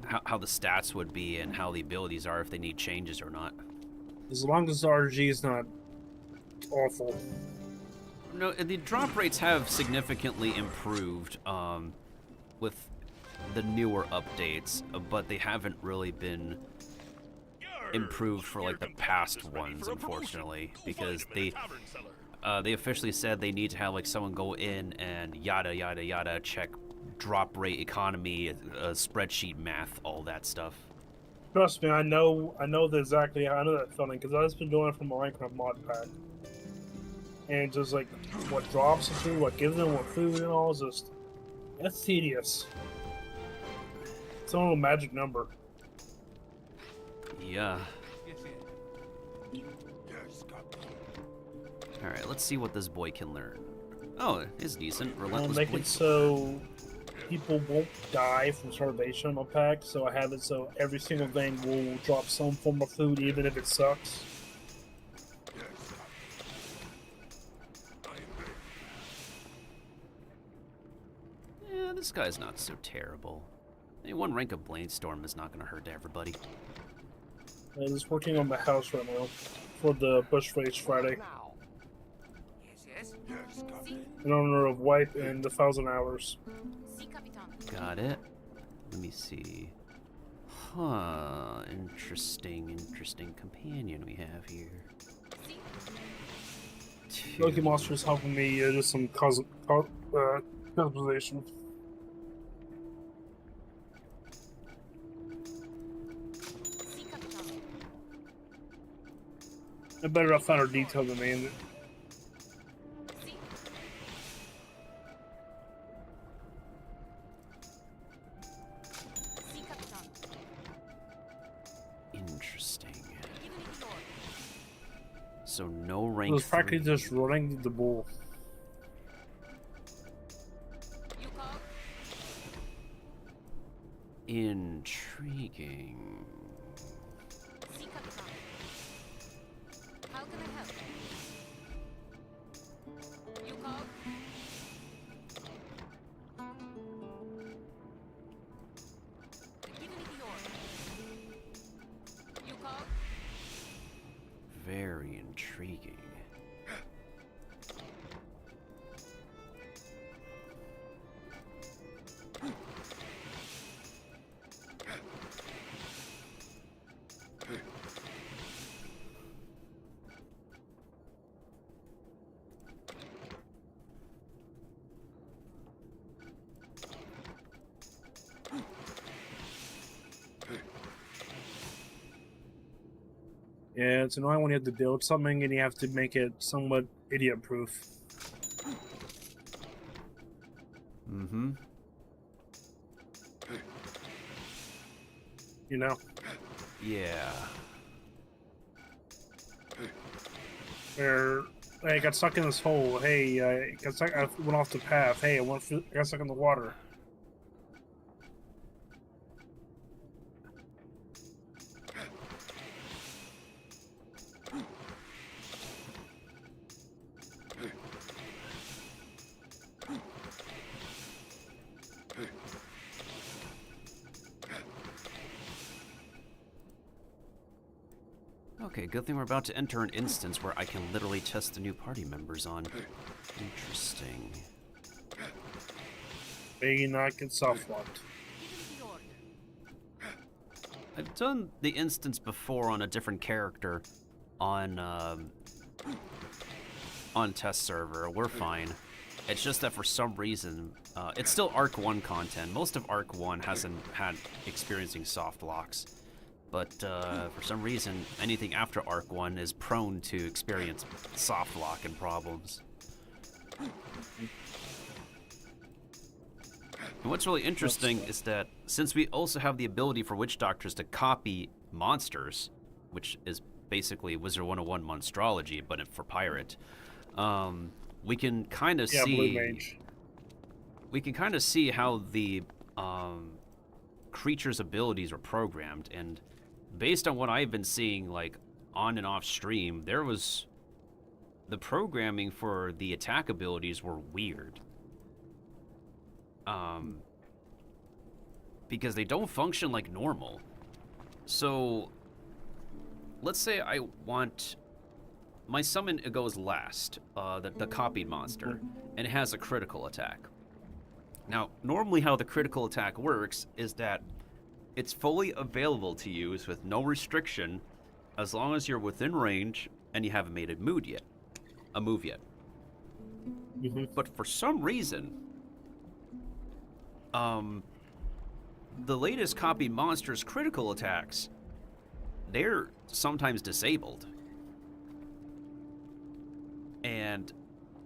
the stats would be and how the abilities are, if they need changes or not. As long as the RG is not awful. No, the drop rates have significantly improved with the newer updates, but they haven't really been improved for like the past ones, unfortunately, because they officially said they need to have like someone go in and yada yada yada check drop rate, economy, spreadsheet math, all that stuff. Trust me, I know that feeling, because I've been doing it from a Minecraft mod pack, and just like what drops the food, what gives them what food and all, is that's tedious. It's a little magic number. Yeah. Alright, let's see what this boy can learn. Oh, it's decent. Relentless Make Bleak. it so people won't die from starvation on my pack, so I have it so every single thing will drop some form of food, even if it sucks. Yeah, this guy's not so terrible. I mean, 1 rank of Bladestorm is not going to hurt everybody. I'm just working on my house right now for the Bush Race Friday. In honor of White and the 1,000 Hours. Got it. Let me see. Huh. Interesting companion we have here. Loki Monster is helping me do some customization. I better have found her detail than me. Interesting. So no rank. It was practically just running the bull. Intriguing. intriguing. Yeah, it's annoying when you have to build something and you have to make it somewhat idiot-proof. Mm-hmm. You know? Yeah. Where I got stuck in this hole. Hey, I went off the path. Hey, I got stuck in the water. Okay, good thing we're about to enter an instance where I can literally test the new party members on. Interesting. Maybe not get soft-locked. I've done the instance before on a different character on test server. We're fine. It's just that for some reason, it's still Arc 1 content. Most of Arc 1 hasn't had experiencing soft locks. But for some reason, anything after Arc 1 is prone to experience soft lock and problems. And what's really interesting is that since we also have the ability for witch doctors to copy monsters, which is basically Wizard 101 monstrology, but for pirate, we can kind of see. We can kind of see how the creature's abilities are programmed, and based on what I've been seeing, like on and off stream, the programming for the attack abilities were weird. Because they don't function like normal. So, let's say I want my summon. It goes last, the copied monster, and it has a critical attack. Now, normally how the critical attack works is that it's fully available to use with no restriction as long as you're within range and you haven't made a move yet. But for some reason, the latest copied monsters' critical attacks, they're sometimes disabled. And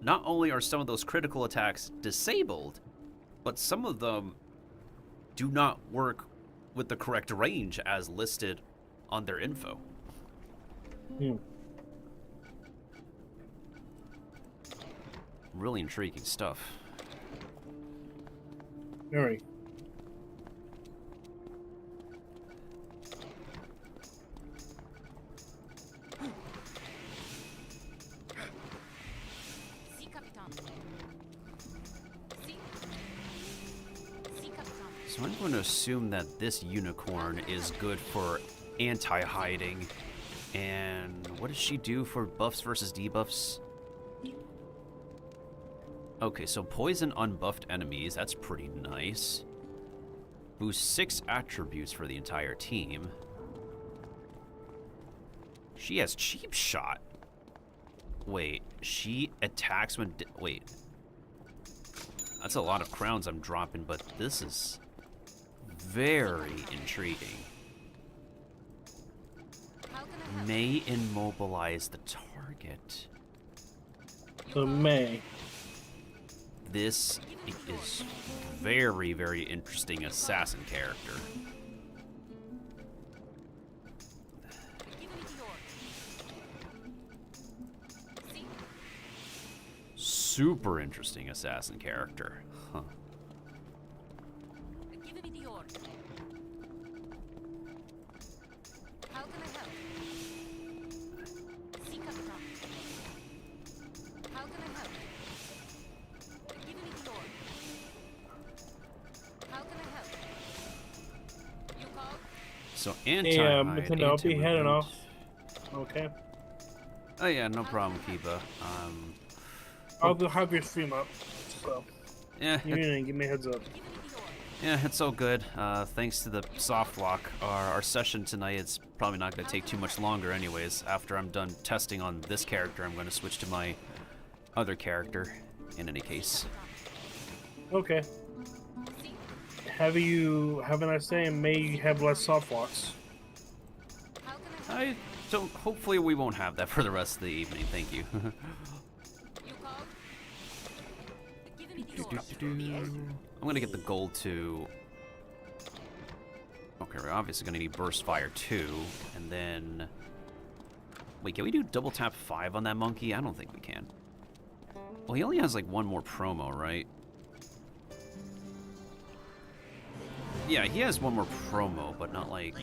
not only are some of those critical attacks disabled, but some of them do not work with the correct range as listed on their info. Really intriguing stuff. Very. So I'm going to assume that this unicorn is good for anti-hiding. And what does she do for buffs versus debuffs? Okay, so poison unbuffed enemies, that's pretty nice. Boost 6 attributes for the entire team. She has cheap shot. Wait, she attacks when... wait. That's a lot of crowns I'm dropping, but this is very intriguing. May immobilize the target. So May. This is very, very interesting assassin character. Super interesting assassin character. Huh. So Miltendo, I'll be heading off. Okay. Oh yeah, no problem, Kiba. I'll have your stream up. So yeah, you didn't give me a heads up. Yeah, it's all good. Thanks to the soft lock, our session tonight is probably not going to take too much longer anyways. After I'm done testing on this character, I'm going to switch to my other character, in any case. Okay. Have a nice day, and may you have less soft locks. I don't, hopefully we won't have that for the rest of the evening, thank you. I'm gonna get the gold to... Okay, we're obviously gonna need Burst Fire 2, and then... Wait, can we do double tap 5 on that monkey? I don't think we can. Well, he only has like one more promo, right? Yeah, he has one more promo, but not like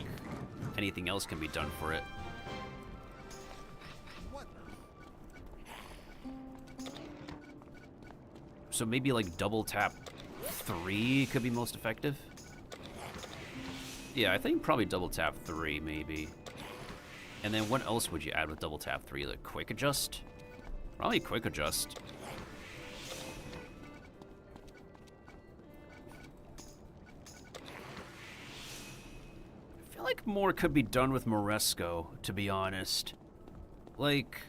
anything else can be done for it. So maybe like double tap 3 could be most effective? Yeah, I think probably double tap 3 maybe. And then what else would you add with double tap 3? Like quick adjust? Probably quick adjust. I feel like more could be done with Moresco, to be honest. Like...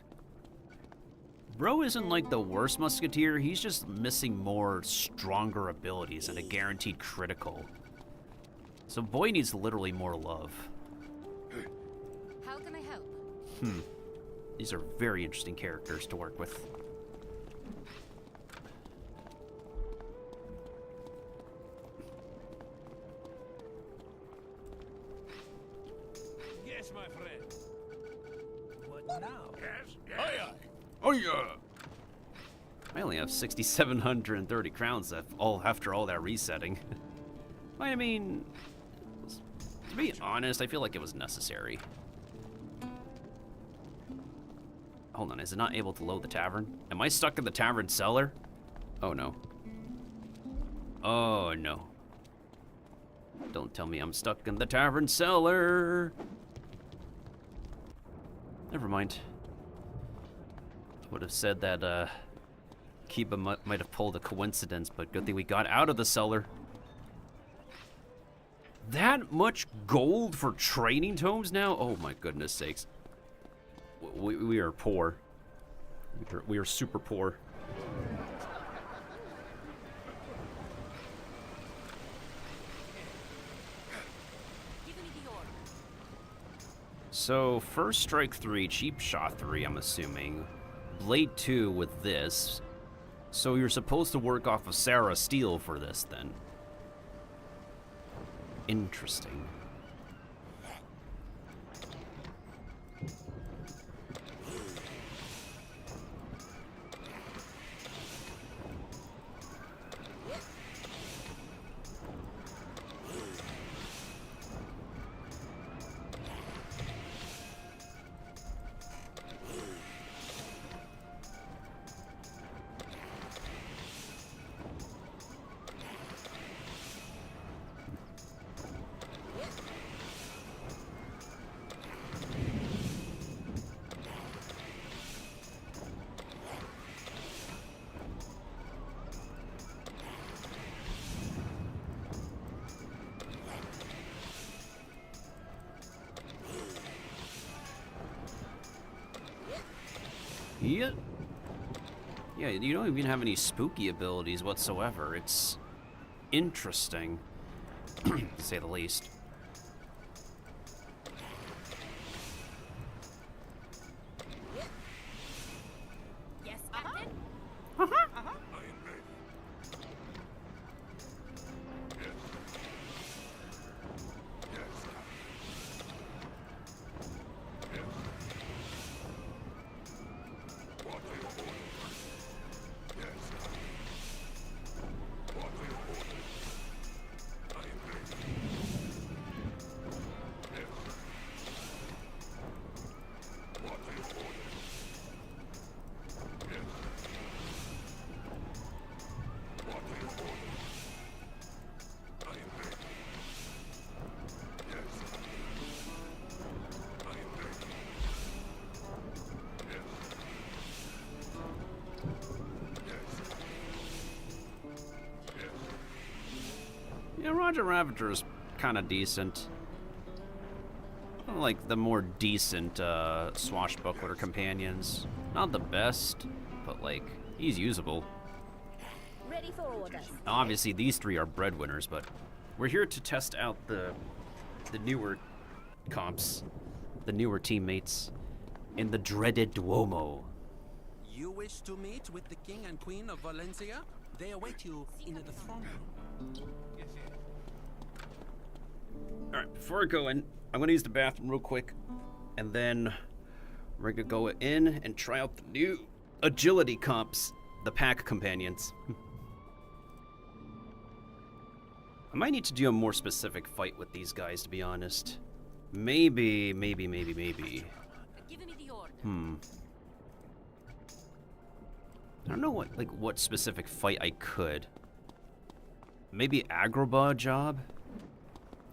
Bro isn't like the worst musketeer, he's just missing more stronger abilities and a guaranteed critical. So boy needs literally more love. How can I help? These are very interesting characters to work with. Yes, my friend. What now? Yes, yes. Aye, aye. Oh yeah! I only have 6,730 crowns after all that resetting. I mean, to be honest, I feel like it was necessary. Hold on, is it not able to load the tavern? Am I stuck in the tavern cellar? Oh no. Oh no. Don't tell me I'm stuck in the tavern cellar. Never mind. Would have said that Kiba might have pulled a coincidence, but good thing we got out of the cellar. That much gold for training tomes now? Oh my goodness sakes. We are poor. We are super poor. So, first strike 3, cheap shot 3, I'm assuming. Blade 2 with this. So you're supposed to work off of Sarah Steel for this, then. Interesting. Yeah, you don't even have any spooky abilities whatsoever. It's interesting, to say the least. Yes, Captain? I am ready. Yes. Yes, Captain. Yes. What are your orders? Yes, Captain. What are your orders? I am ready. Roger Ravager's kind of decent. Like the more decent swashbuckler companions. Not the best, but like he's usable. Ready for orders. Obviously, these three are breadwinners, but we're here to test out the newer comps, the newer teammates, in the dreaded Duomo. You wish to meet with the King and Queen of Valencia? They await you in the throne room. Alright, before I go in, I'm gonna use the bathroom real quick, and then we're gonna go in and try out the new agility comps, the pack companions. I might need to do a more specific fight with these guys, to be honest. Maybe. Give me the order. I don't know what specific fight I could. Maybe Agrabah job,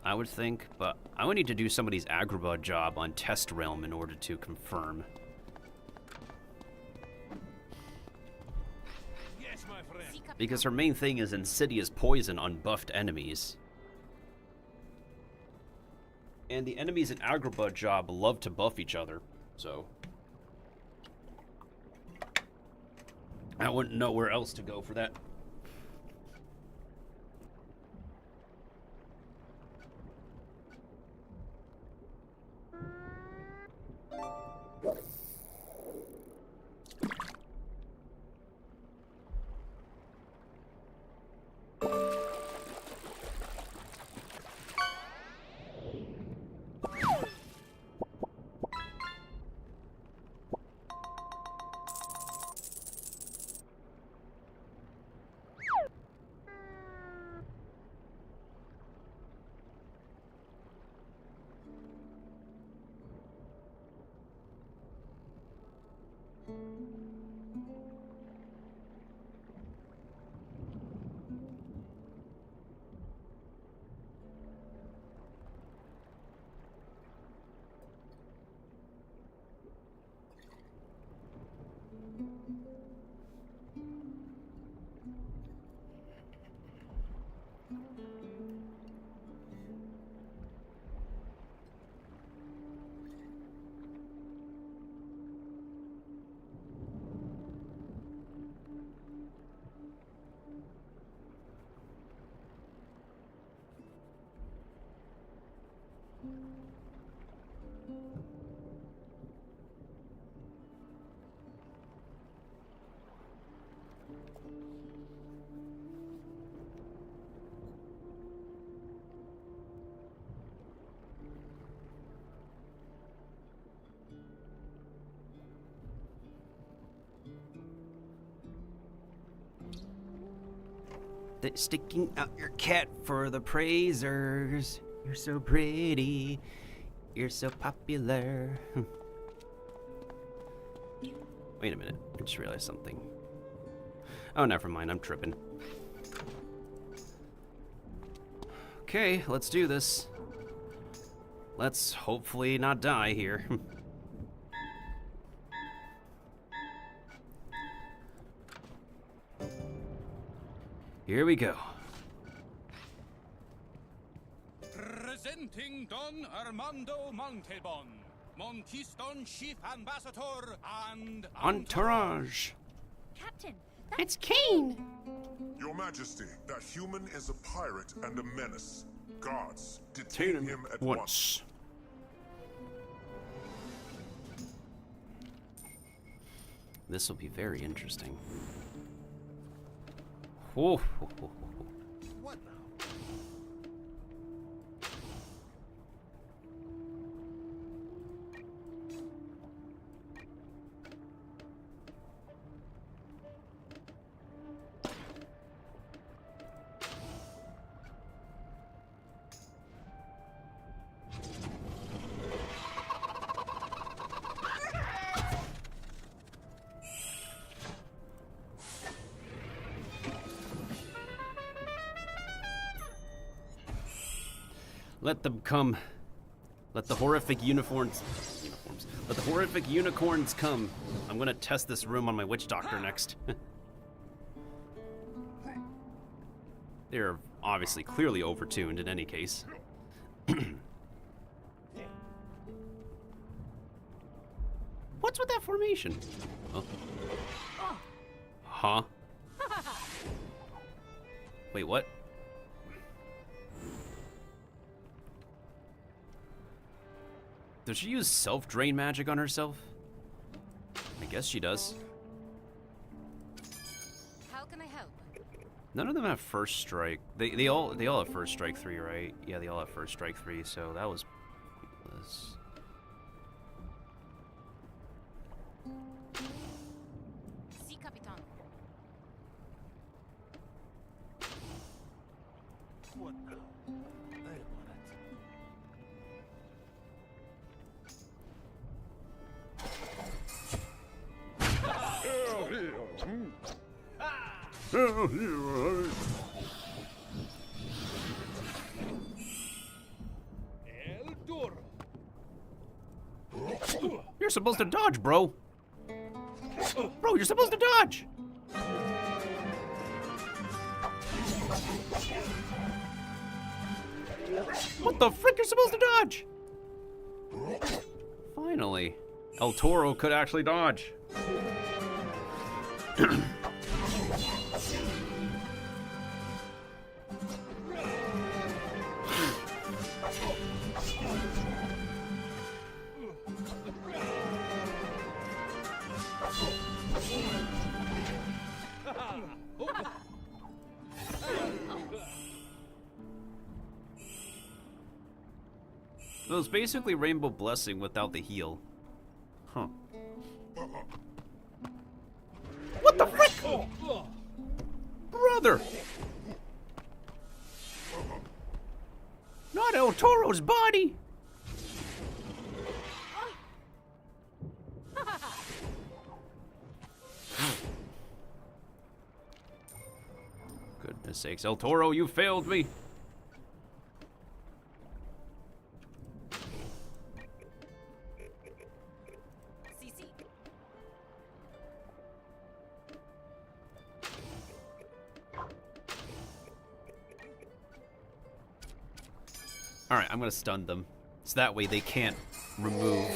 I would think, but I would need to do somebody's Agrabah job on Test Realm in order to confirm. Yes, my friend. Because her main thing is insidious poison on buffed enemies. And the enemies in Agrabah job love to buff each other, so I wouldn't know where else to go for that. Sticking out your cat for the praisers. You're so pretty. You're so popular. Wait a minute. I just realized something. Oh, never mind. I'm tripping. Okay, let's do this. Let's hopefully not die here. Here we go. Presenting Don Armando Montalbon, Monkiston Chief Ambassador and Entourage. Captain, it's Kane. Your Majesty, that human is a pirate and a menace. Guards, detain him at once. This will be very interesting. Oh, What now? Let them come. Let the horrific unicorns. Let the horrific unicorns come. I'm gonna test this room on my witch doctor next. They're obviously clearly overtuned in any case. What's with that formation? Oh. Huh? Wait, what? Does she use self-drain magic on herself? I guess she does. How can I help? None of them have first strike. They all have first strike 3, right? Yeah, they all have first strike 3, so that was pointless. Si, Capitan. What now? I want it. You're supposed to dodge, bro. Bro, you're supposed to dodge. What the frick? You're supposed to dodge. Finally, El Toro could actually dodge. It was basically Rainbow Blessing without the heal. Huh. What the frick? Brother! Not El Toro's body! Goodness sakes, El Toro, you failed me! Alright, I'm gonna stun them. So that way they can't remove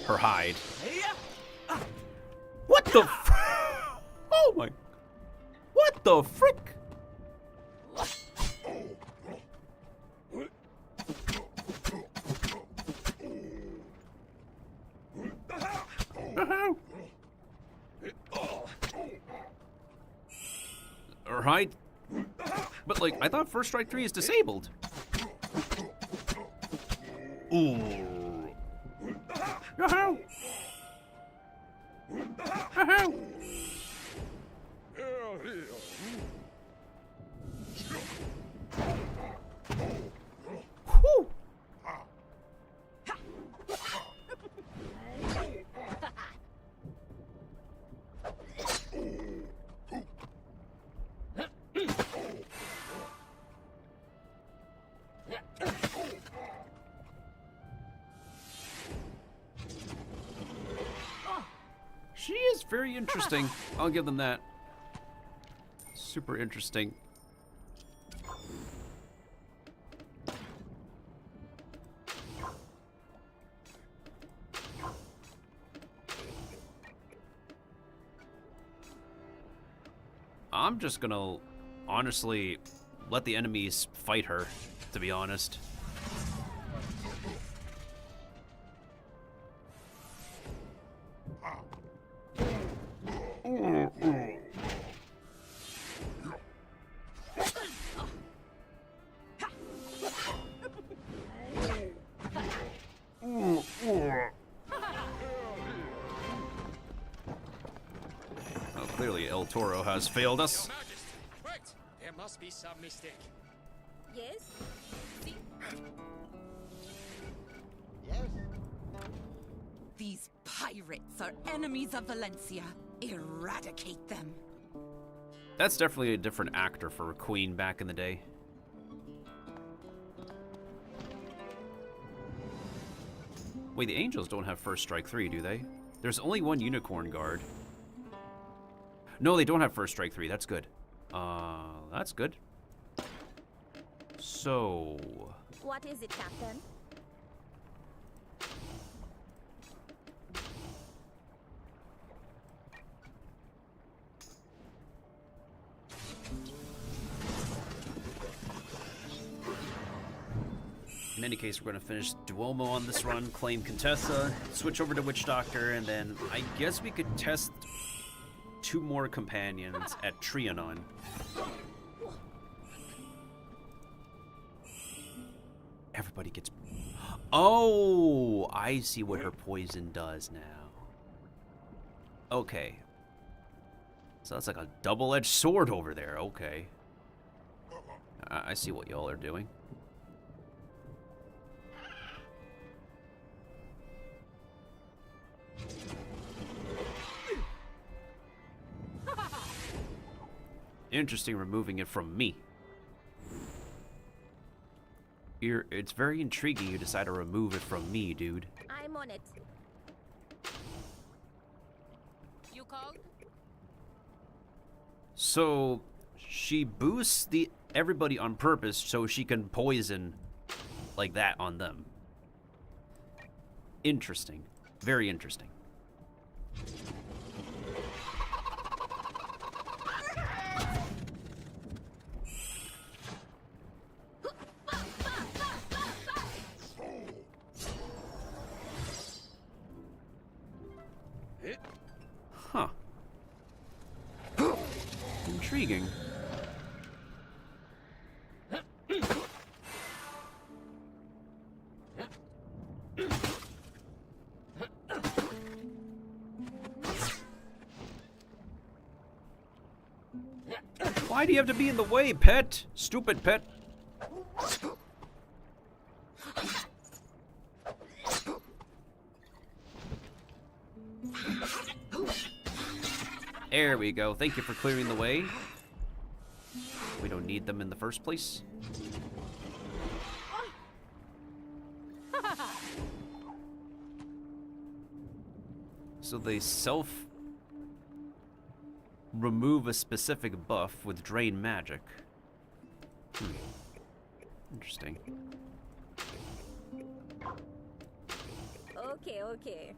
her hide. What the fr- Oh my... What the frick? Alright. But like, I thought first strike 3 is disabled. Ooh. Yahoo! Yahoo! Whew. She is very interesting. I'll give them that. Super interesting. I'm just gonna honestly let the enemies fight her, to be honest. Oh, clearly El Toro has failed us. Your Majesty, wait! There must be some mistake. Yes? Si? Yes? These pirates are enemies of Valencia. Eradicate them. That's definitely a different actor for Queen back in the day. Wait, the Angels don't have first strike 3, do they? There's only one Unicorn Guard. No, they don't have first strike 3. That's good. That's good. So... What is it, Captain? In any case, we're going to finish Duomo on this run, claim Contessa, switch over to Witch Doctor, and then I guess we could test 2 more companions at Trianon. Everybody gets... Oh! I see what her poison does now. Okay. So that's like a double-edged sword over there. Okay. I see what y'all are doing. Interesting removing it from me. It's very intriguing you decide to remove it from me, dude. I'm on it. You called? So she boosts everybody on purpose so she can poison like that on them. Interesting. Very interesting. Huh. Intriguing. Why do you have to be in the way, pet? Stupid pet. There we go. Thank you for clearing the way. We don't need them in the first place. So they remove a specific buff with drain magic. Interesting. Okay, okay.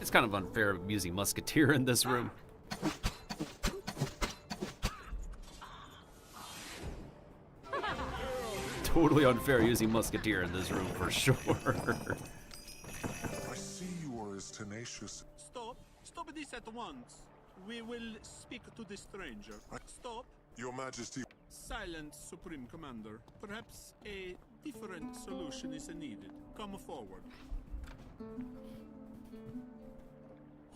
It's kind of unfair using Musketeer in this room. Totally unfair using Musketeer in this room for sure. I see you are as tenacious. Stop. Stop this at once. We will speak to the stranger. Stop. Your Majesty. Silence, Supreme Commander. Perhaps a different solution is needed. Come forward.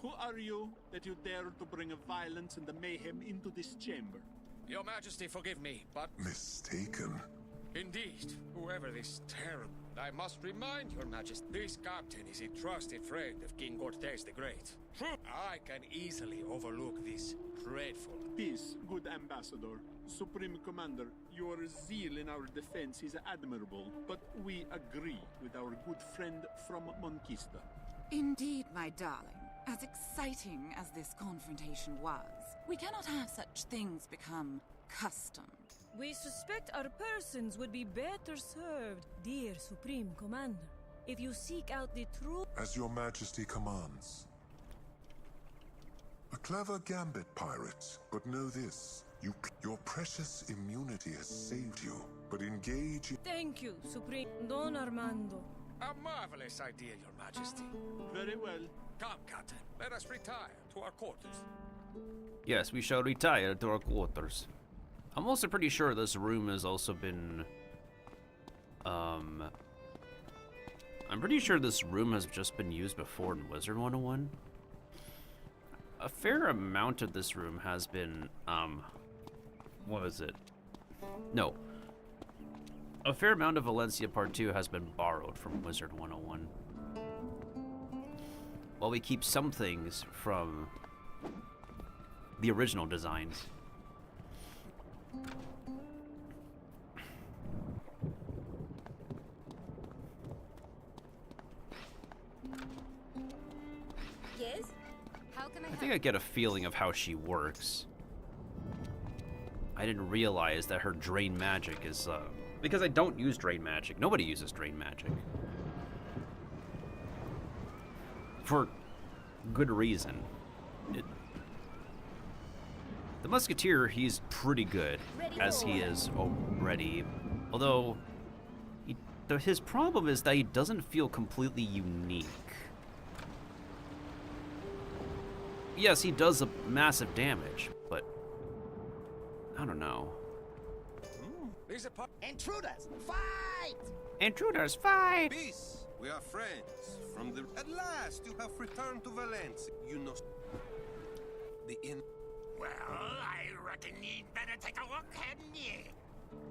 Who are you that you dare to bring violence and mayhem into this chamber? Your Majesty, forgive me, but... Mistaken. Indeed, whoever this terrible... I must remind your Majesty, this captain is a trusted friend of King Cortez the Great. True, I can easily overlook this dreadful... Peace, good ambassador. Supreme Commander, your zeal in our defense is admirable, but we agree with our good friend from Monquista. Indeed, my darling. As exciting as this confrontation was, we cannot have such things become custom. We suspect our persons would be better served, dear Supreme Commander, if you seek out the truth. As your Majesty commands. A clever gambit, pirates, but know this. Your precious immunity has saved you, but engage in... Thank you, Supreme Don Armando. A marvelous idea, your Majesty. Very well. Come, Captain, let us retire to our quarters. Yes, we shall retire to our quarters. I'm also pretty sure this room has also been... I'm pretty sure this room has just been used before in Wizard 101. a fair amount of this room has been, what was it? No. A fair amount of Valencia Part 2 has been borrowed from Wizard 101. While we keep some things from the original designs. Yes? How can I think I get a feeling of how she works. I didn't realize that her drain magic is, because I don't use drain magic. Nobody uses drain magic. For good reason. The Musketeer, he's pretty good, as he is already. Although, his problem is that he doesn't feel completely unique. Yes, he does a massive damage, but I don't know. Intruders, fight! Intruders, fight! Peace. We are friends from the. At last, you have returned to Valencia. You know the inn. Well, I reckon you'd better take a look, hadn't ye?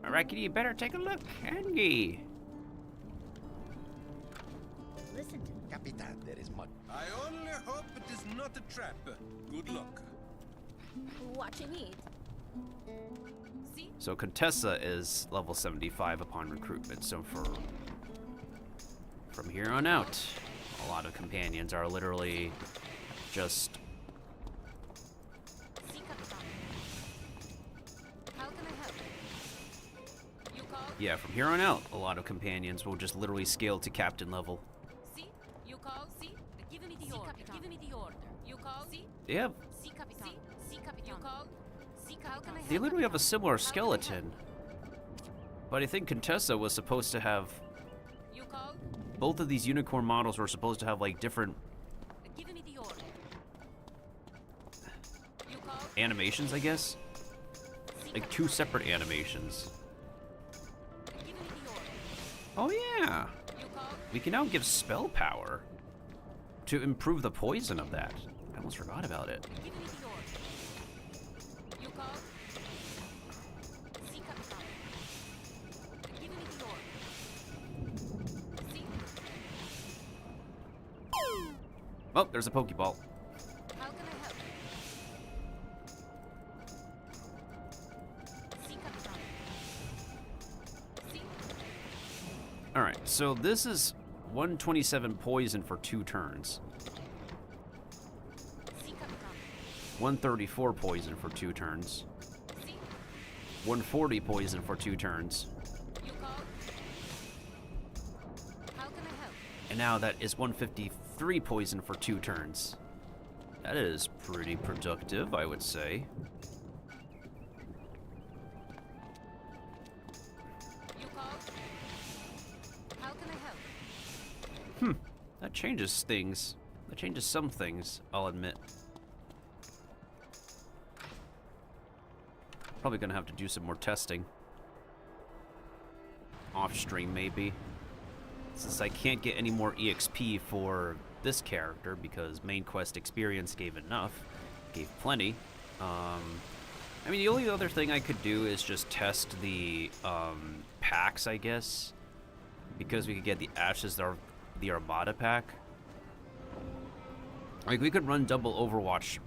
I reckon you better take a look, hadn't ye? Listen to me. Capitan, there is much. I only hope it is not a trap. Good luck. What you need? See? So Contessa is level 75 upon recruitment, so from here on out, a lot of companions are literally just... See, Capitan. How can I help? You call? Yeah, from here on out, a lot of companions will just literally scale to captain level. See? You call? See? Give me the order. Give me the order. You call? See? Yeah, See, Capitan. See, Capitan. You call? See, how can I help? they literally have a similar skeleton. But I think Contessa was supposed to have... You call? Both of these unicorn models were supposed to have, like, different... Give me the order. You call? animations, I guess? Like, two separate animations. Give me the order. Oh, yeah! You call? We can now give spell power to improve the poison of that. I almost forgot about it. Give me the order. You call? See, Capitan. Give me the order. See? Oh, there's a Pokeball. How can I help? See, Capitan. See? Alright, so this is 127 poison for 2 turns. See, Capitan. 134 poison for 2 turns. See? 140 poison for 2 turns. You call? How can I help? And now that is 153 poison for 2 turns. That is pretty productive, I would say. You call? How can I help? That changes things. That changes some things, I'll admit. Probably gonna have to do some more testing. Off stream, maybe. Since I can't get any more EXP for this character because main quest experience gave enough. Gave plenty. I mean, the only other thing I could do is just test the packs, I guess. Because we could get the Ashes of the Armada pack. Like, we could run double Overwatch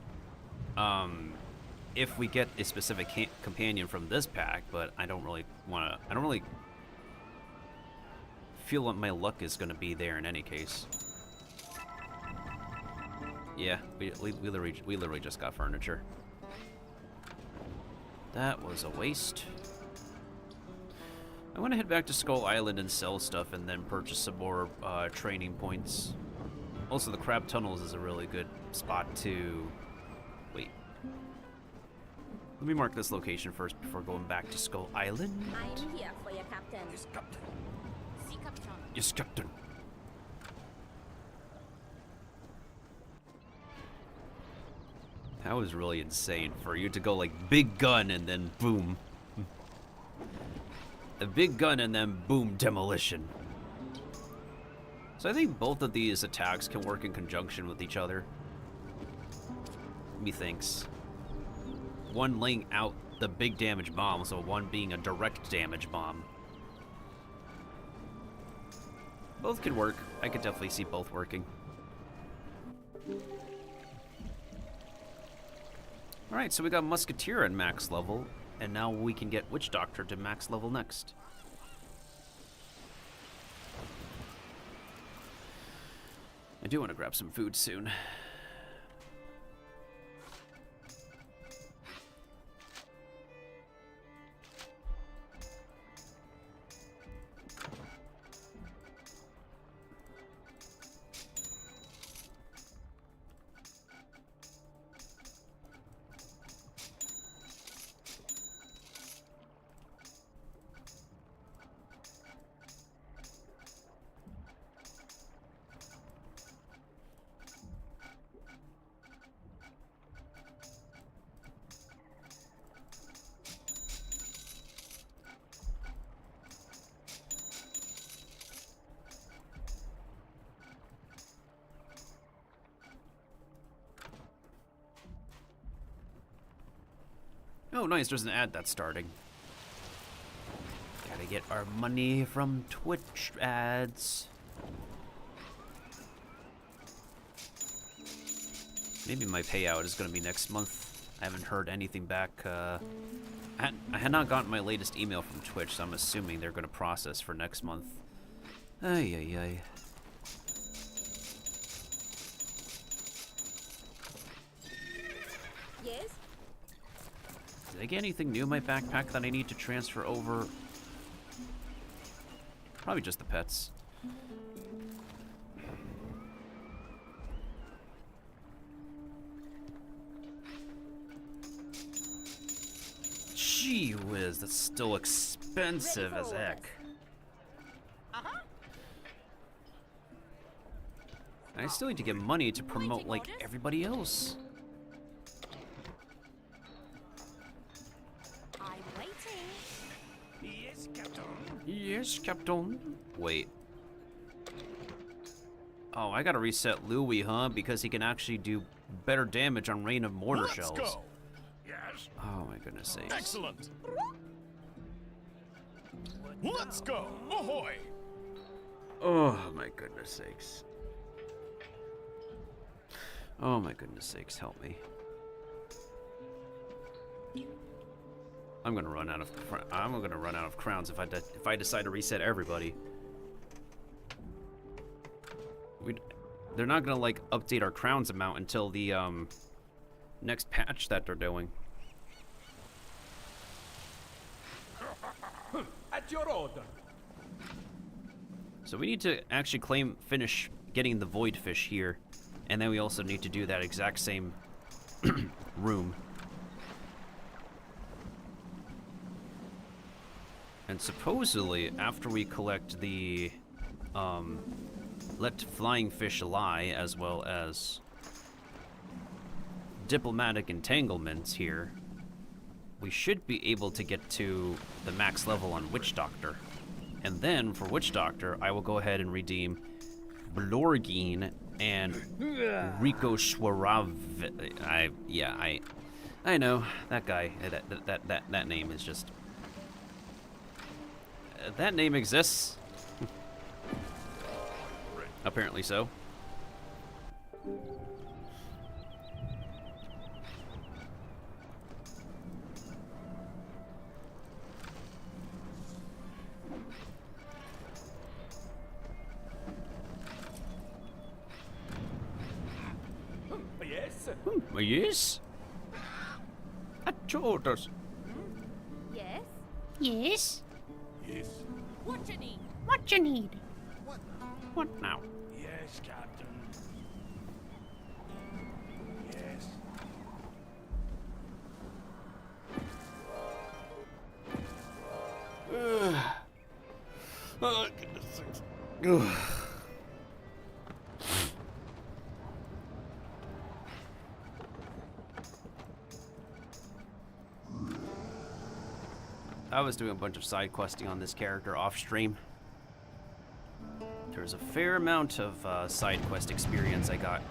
if we get a specific companion from this pack, but I don't really want to... I don't really feel like my luck is going to be there in any case. Yeah, we literally just got furniture. That was a waste. I'm gonna head back to Skull Island and sell stuff and then purchase some more training points. Also, the Crab Tunnels is a really good spot to... Wait. Let me mark this location first before going back to Skull Island. I'm here for you, Captain. Yes, Captain. See, Captain. Yes, Captain. That was really insane for you to go like big gun and then boom. A big gun and then boom, demolition. So I think both of these attacks can work in conjunction with each other. methinks. One laying out the big damage bomb, so one being a direct damage bomb. Both could work. I could definitely see both working. Alright, so we got Musketeer at max level, and now we can get Witch Doctor to max level next. I do want to grab some food soon. Oh, nice, there's an ad that's starting. Gotta get our money from Twitch ads. Maybe my payout is gonna be next month. I haven't heard anything back. I had not gotten my latest email from Twitch, so I'm assuming they're gonna process for next month. Ay, ay, ay. Yes? Did I get anything new in my backpack that I need to transfer over? Probably just the pets. Gee whiz, that's still expensive as heck. I still need to get money to promote like everybody else. Yes, Captain. Wait. Oh, I gotta reset Louis, huh? Because he can actually do better damage on Rain of Mortar Shells. Let's go. Yes. Oh my goodness sakes. Excellent. Let's go. Ahoy. Oh my goodness sakes. Oh my goodness sakes, help me. I'm gonna run out of crowns if I decide to reset everybody. They're not gonna like update our crowns amount until the next patch that they're doing. At your order. So we need to actually finish getting the void fish here, and then we also need to do that exact same room. And supposedly, after we collect the Let Flying Fish Lie, as well as Diplomatic Entanglements here, we should be able to get to the max level on Witch Doctor. And then, for Witch Doctor, I will go ahead and redeem Blorgine and Rico Schwarav. I know, that guy, that name is just... that name exists. Apparently so. Yes? Yes? At your orders. Yes? Yes? Yes. What you need? What you need? What now? Yes, Captain. Yes. Oh, goodness sakes. Ugh. I was doing a bunch of side questing on this character off stream. There's a fair amount of side quest experience I got.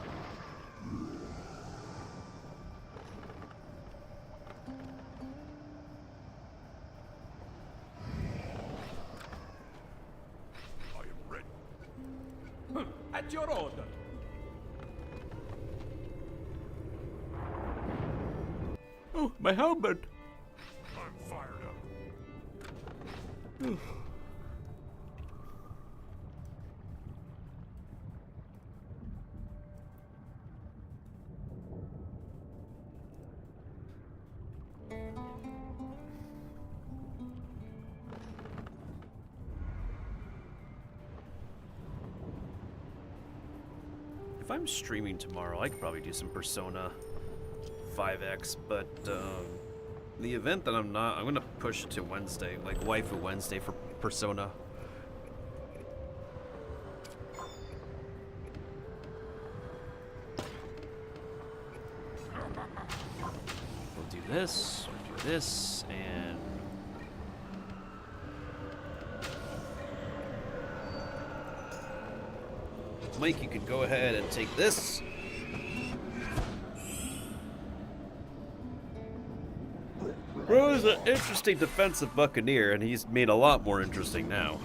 At your order. Oh, my helmet. I'm fired up. If I'm streaming tomorrow, I could probably do some Persona 5X, but the event that I'm not, I'm gonna push it to Wednesday, like Waifu Wednesday for Persona. We'll do this, and Mike, you can go ahead and take this. Bro is an interesting defensive buccaneer, and he's made a lot more interesting now.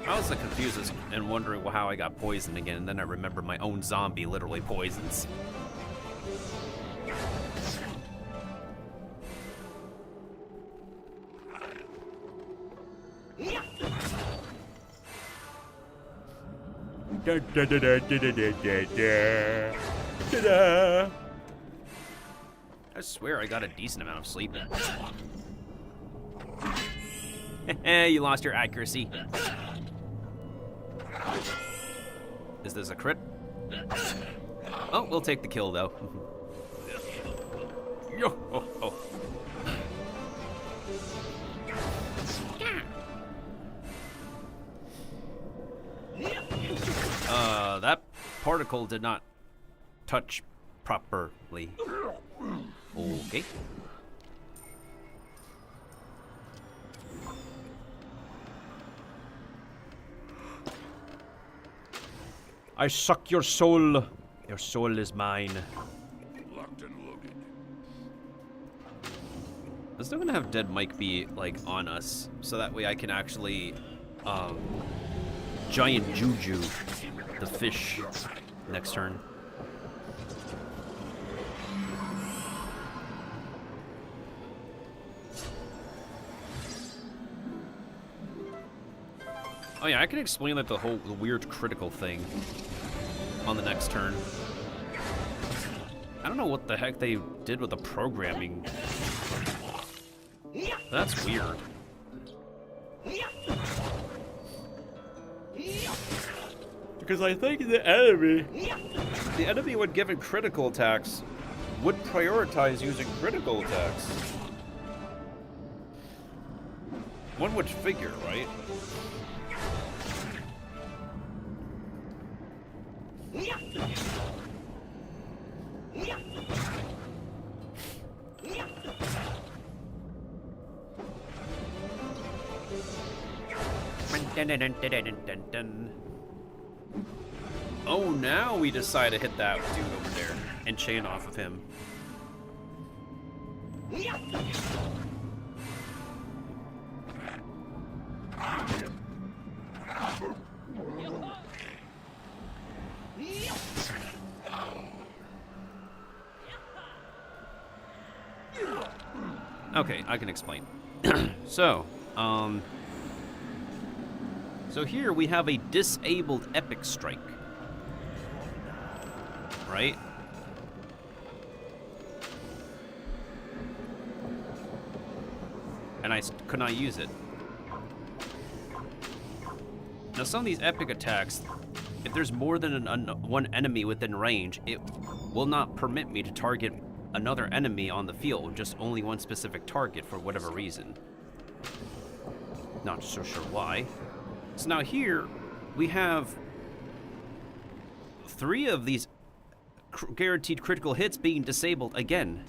I was confused and wondering how I got poisoned again, and then I remember my own zombie literally poisons. Da, da, da, da, da, da, da, da, da, da. I swear I got a decent amount of sleep. You lost your accuracy. Is this a crit? Oh, we'll take the kill though. Yo, oh, oh. That particle did not touch properly. Okay. I suck your soul. Your soul is mine. Locked and loaded. I'm still gonna have Dead Mike be like on us, so that way I can actually giant Juju the fish next turn. Oh yeah, I can explain like the weird critical thing on the next turn. I don't know what the heck they did with the programming. That's weird. Because I think the enemy when given critical attacks would prioritize using critical attacks. One would figure, right? Oh, now we decide to hit that dude over there and chain off of him. Okay, I can explain. So So here we have a disabled epic strike. Right? And I could not use it. Now some of these epic attacks, if there's more than one enemy within range, it will not permit me to target another enemy on the field, just only one specific target for whatever reason. Not so sure why. So now here, we have 3 of these guaranteed critical hits being disabled again.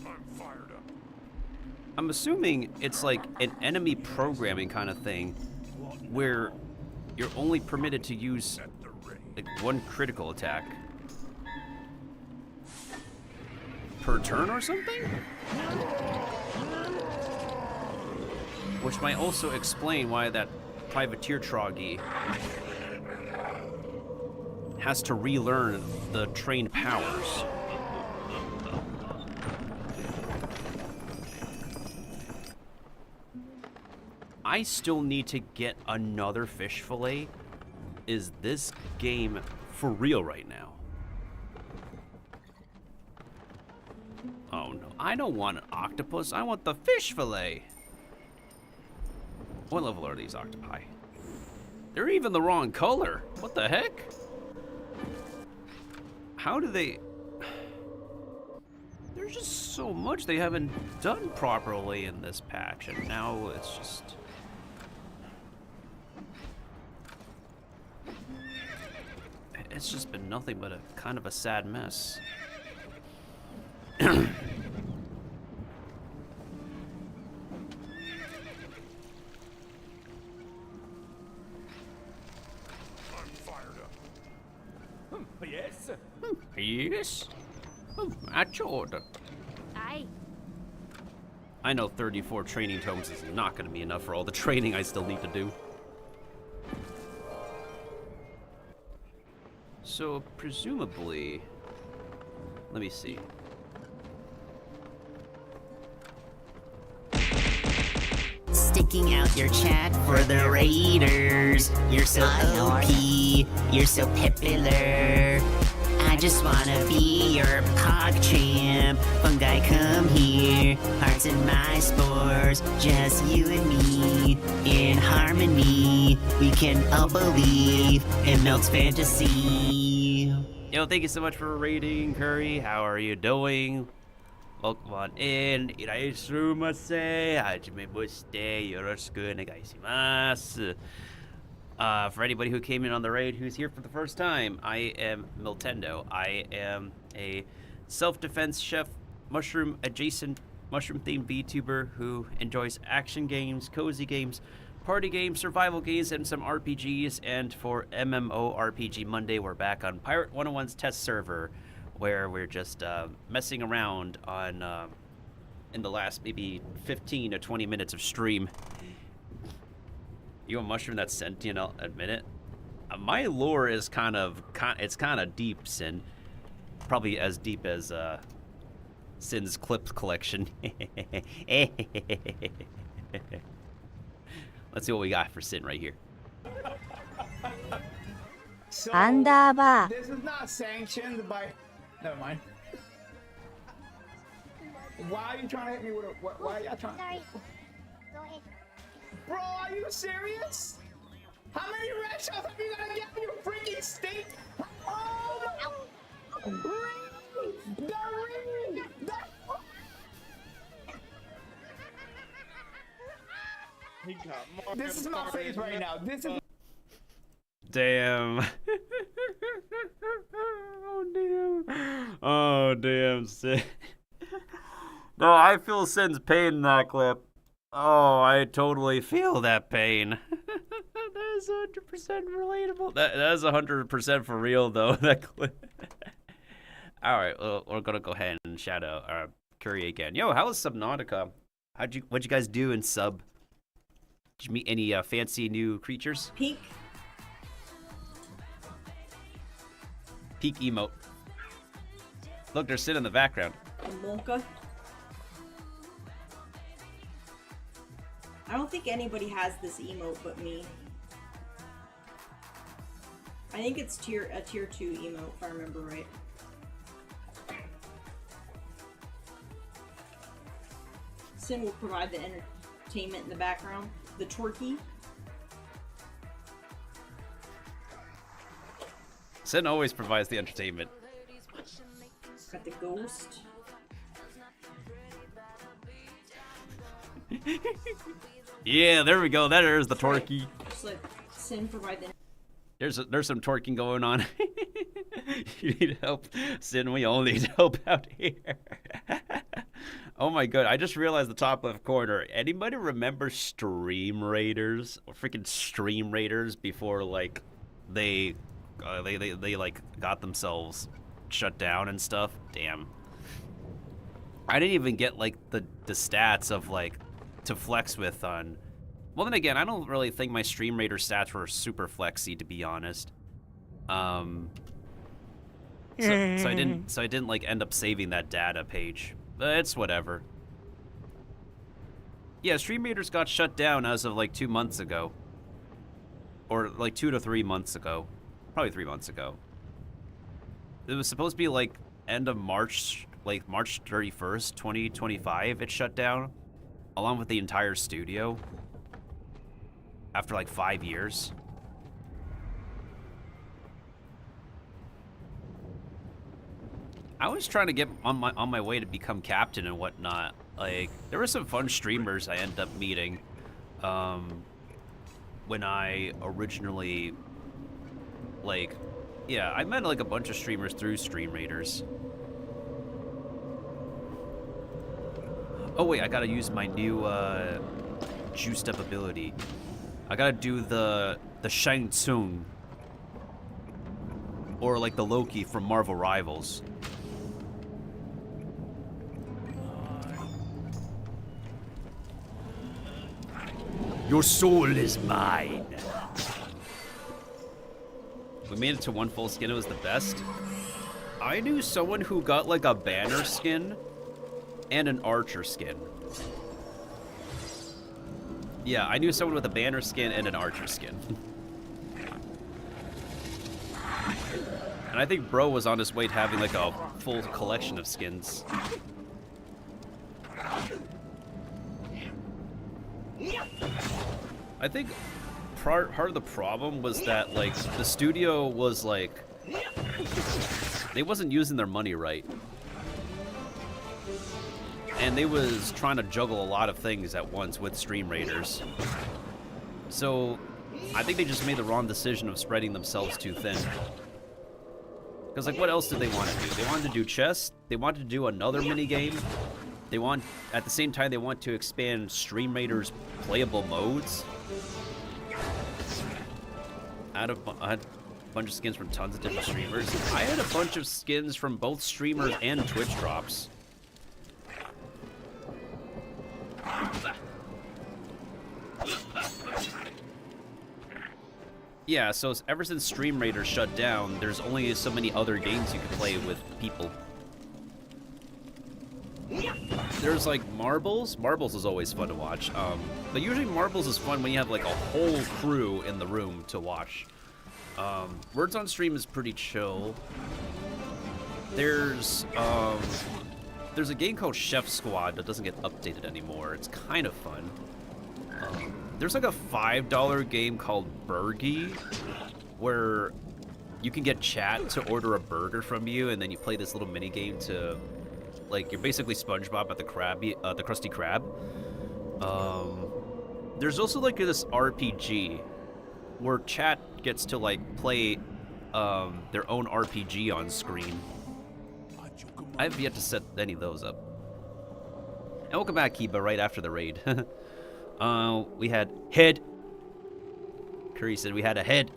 I'm assuming it's like an enemy programming kind of thing, where you're only permitted to use like 1 critical attack per turn or something? Which might also explain why that privateer troggy has to relearn the trained powers. I still need to get another fish fillet. Is this game for real right now? Oh no, I don't want an octopus, I want the fish fillet. What level are these octopi? They're even the wrong color. What the heck? How do they... There's just so much they haven't done properly in this patch, and now it's just... It's just been nothing but a kind of a sad mess. Yes? Yes? At your order. Aye. I know 34 training tomes is not going to be enough for all the training I still need to do. So, presumably... Let me see. Sticking out your chat for the raiders. You're so OP, you're so popular. I just wanna be your pog champ. Fungi, come here. Hearts in my spores. Just you and me. In harmony. We can all believe in Milt's fantasy. Yo, thank you so much for raiding, Curry. How are you doing? Welcome on in. Iraisumase. Hajime bushite. Yoroshiku onegaishimasu. For anybody who came in on the raid who's here for the first time, I am Miltendo. I am a self-defense chef, mushroom-adjacent, mushroom-themed VTuber who enjoys action games, cozy games, party games, survival games, and some RPGs. And for MMORPG Monday, we're back on Pirate 101's test server, where we're just messing around on in the last maybe 15 to 20 minutes of stream. You a mushroom that's sentient, I'll admit it. My lore is kind of deep, Sin. Probably as deep as Sin's clip collection. Let's see what we got for Sin right here. So, Underbar. this is not sanctioned by... Never mind. Why are you trying to hit me with a... Why are you trying... Sorry. Go ahead. Bro, are you serious? How many red shots have you gotta get you freaking stink? Oh my... Ring! The ring! This is my face right now. This is... Damn. Oh, damn. Oh, damn, Sin. No, I feel Sin's pain in that clip. Oh, I totally feel that pain. That is 100% relatable. That is 100% for real, though, that clip. All right, well, we're going to go ahead and shout out Curry again. Yo, how was Subnautica? What'd you guys do in Sub? Did you meet any fancy new creatures? Peak. Peak emote. Look, they're sitting in the background. Monka. I don't think anybody has this emote but me. I think it's a tier 2 emote, if I remember right. Sin will provide the entertainment in the background. The twerky. Sin always provides the entertainment. Got the ghost. Yeah, there we go. There's the twerky. Just let Sin provide the. There's some twerking going on. You need help, Sin. We all need help out here. Oh my god! I just realized the top left corner. Anybody remember Stream Raiders or freaking Stream Raiders before like they like got themselves shut down and stuff? Damn. I didn't even get like the stats of like to flex with on. Well, then again, I don't really think my Stream Raider stats were super flexy, to be honest. So I didn't like end up saving that data page. But it's whatever. Yeah, Stream Raiders got shut down as of like 2 months ago, or like 2 to 3 months ago, probably 3 months ago. It was supposed to be like end of March, like March 31st, 2025. It shut down, along with the entire studio. After like 5 years. I was trying to get on my way to become captain and whatnot. Like, there were some fun streamers I ended up meeting when I originally, like, yeah, I met like a bunch of streamers through Stream Raiders. Oh wait, I gotta use my new juiced up ability. I gotta do the Shang Tsung, or like the Loki from Marvel Rivals. Your soul is mine. We made it to 1 full skin. It was the best. I knew someone who got like a banner skin and an archer skin. Yeah, I knew someone with a banner skin and an archer skin. And I think bro was on his way to having like a full collection of skins. I think part of the problem was that like the studio was like, they wasn't using their money right. And they was trying to juggle a lot of things at once with Stream Raiders. So I think they just made the wrong decision of spreading themselves too thin. Because like what else did they want to do? They wanted to do chess, they wanted to do another minigame. They want, at the same time, they want to expand Stream Raiders' playable modes. I had a bunch of skins from tons of different streamers. I had a bunch of skins from both streamers and Twitch drops. Yeah, so ever since Stream Raiders shut down, there's only so many other games you can play with people. There's like Marbles. Marbles is always fun to watch. But usually Marbles is fun when you have like a whole crew in the room to watch. Words on Stream is pretty chill. There's a game called Chef Squad that doesn't get updated anymore. It's kind of fun. There's like a $5 game called Burgie, where you can get chat to order a burger from you, and then you play this little mini game to, like, you're basically SpongeBob at the Krusty Krab. There's also like this RPG where chat gets to like play their own RPG on screen. I have yet to set any of those up. And welcome back, Kiba, right after the raid. We had head. Curry said we had a head.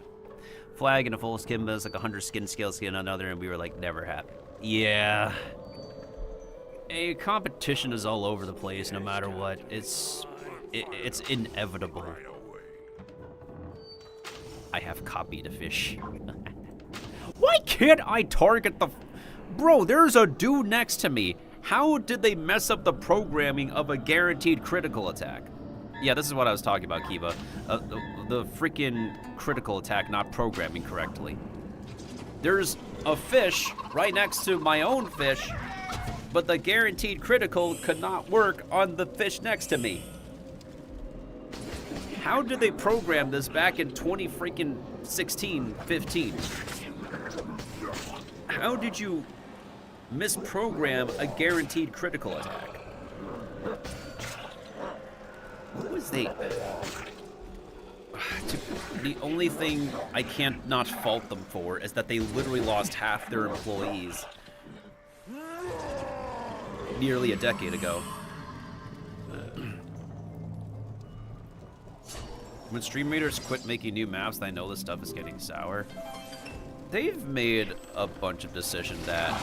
Flag and a full skin, but it's like 100 skin, scale skin, another, and we were like, never happen. Yeah. A competition is all over the place, no matter what. It's inevitable. I have copied a fish. Why can't I target the... Bro, there's a dude next to me. How did they mess up the programming of a guaranteed critical attack? Yeah, this is what I was talking about, Kiba. The freaking critical attack not programming correctly. There's a fish right next to my own fish, but the guaranteed critical could not work on the fish next to me. How did they program this back in 2016, 15? How did you misprogram a guaranteed critical attack? What was they? The only thing I can't not fault them for is that they literally lost half their employees nearly a decade ago. When stream raiders quit making new maps, I know this stuff is getting sour. They've made a bunch of decisions that,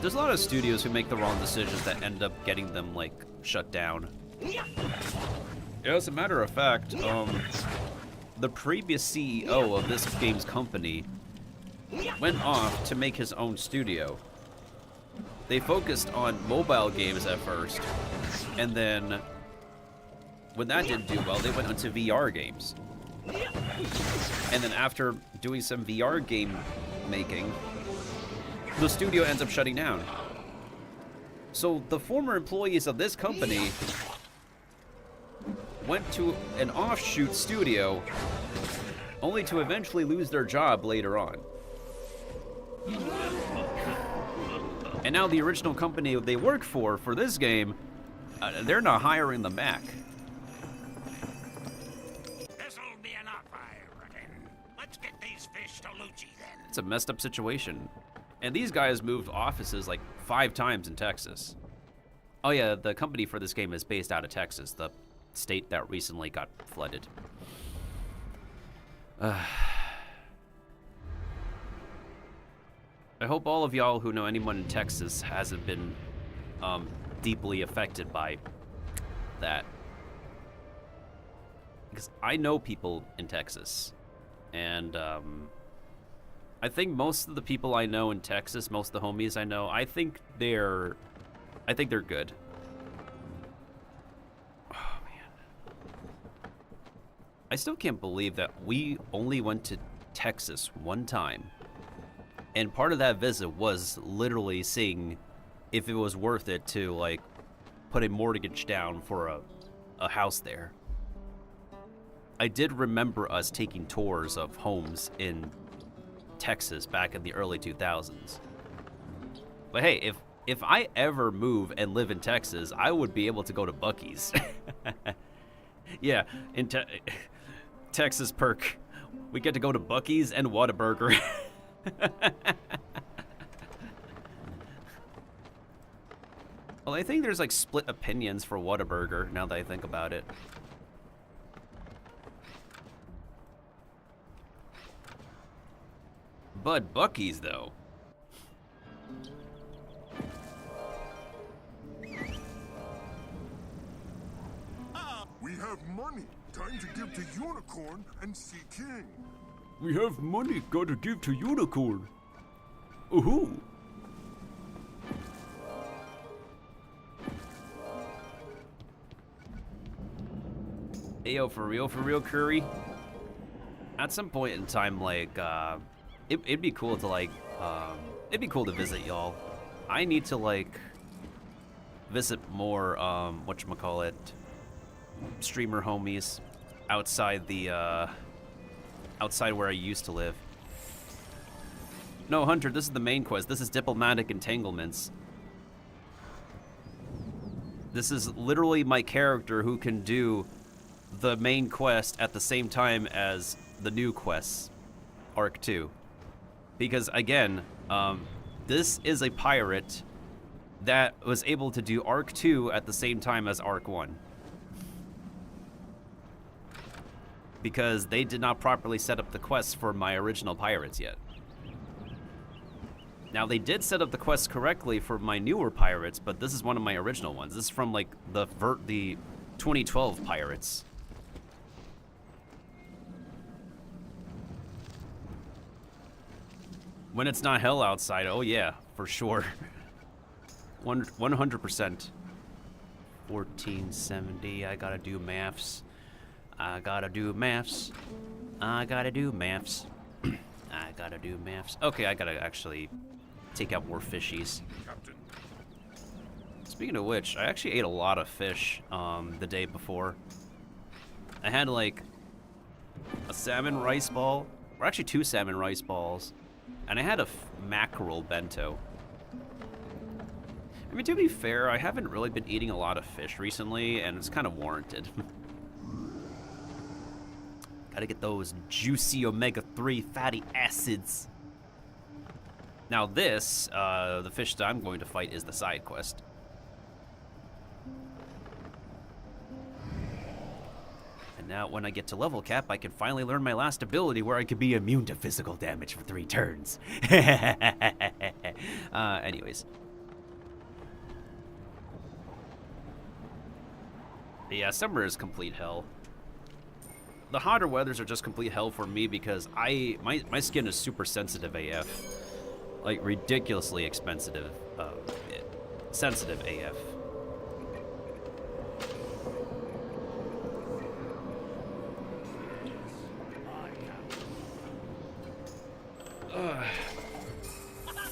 there's a lot of studios who make the wrong decisions that end up getting them, like, shut down. As a matter of fact, the previous CEO of this game's company went off to make his own studio. They focused on mobile games at first, and then when that didn't do well, they went into VR games. And then after doing some VR game making, the studio ends up shutting down. So the former employees of this company went to an offshoot studio only to eventually lose their job later on. And now the original company they work for this game, they're not hiring them back. This'll be enough, I reckon. Let's get these fish to Lucci then. It's a messed up situation. And these guys moved offices like 5 times in Texas. Oh yeah, the company for this game is based out of Texas, the state that recently got flooded. I hope all of y'all who know anyone in Texas hasn't been deeply affected by that. Because I know people in Texas, and I think most of the people I know in Texas, most of the homies I know, I think they're good. Oh man. I still can't believe that we only went to Texas one time. And part of that visit was literally seeing if it was worth it to, like, put a mortgage down for a house there. I did remember us taking tours of homes in Texas back in the early 2000s. But hey, if I ever move and live in Texas, I would be able to go to Buc-ee's. Yeah, in Texas perk. We get to go to Buc-ee's and Whataburger. Well, I think there's like split opinions for Whataburger now that I think about it. But Buc-ee's though. We have money. Time to give to Unicorn and see King. We have money, gotta give to Unicorn. Ooh. Ayo, for real, Curry? At some point in time, like, it'd be cool to, like, it'd be cool to visit y'all. I need to, like, visit more, whatchamacallit, streamer homies outside the, outside where I used to live. No, Hunter, this is the main quest. This is Diplomatic Entanglements. This is literally my character who can do the main quest at the same time as the new quests, Arc 2. Because, again, this is a pirate that was able to do Arc 2 at the same time as Arc 1. Because they did not properly set up the quests for my original pirates yet. Now, they did set up the quests correctly for my newer pirates, but this is one of my original ones. This is from, like, the 2012 pirates. When it's not hell outside, oh yeah, for sure. 100%. 1470. I gotta do maths. I gotta do maths. I gotta do maths. I gotta do maths. Okay, I gotta actually take out more fishies. Captain. Speaking of which, I actually ate a lot of fish the day before. I had like a salmon rice ball, or actually 2 salmon rice balls, and I had a mackerel bento. I mean, to be fair, I haven't really been eating a lot of fish recently, and it's kind of warranted. Gotta get those juicy omega-3 fatty acids. Now this, the fish that I'm going to fight is the side quest. And now when I get to level cap, I can finally learn my last ability where I can be immune to physical damage for 3 turns. Anyways. Yeah, summer is complete hell. The hotter weathers are just complete hell for me because my skin is super sensitive AF. Like ridiculously sensitive AF.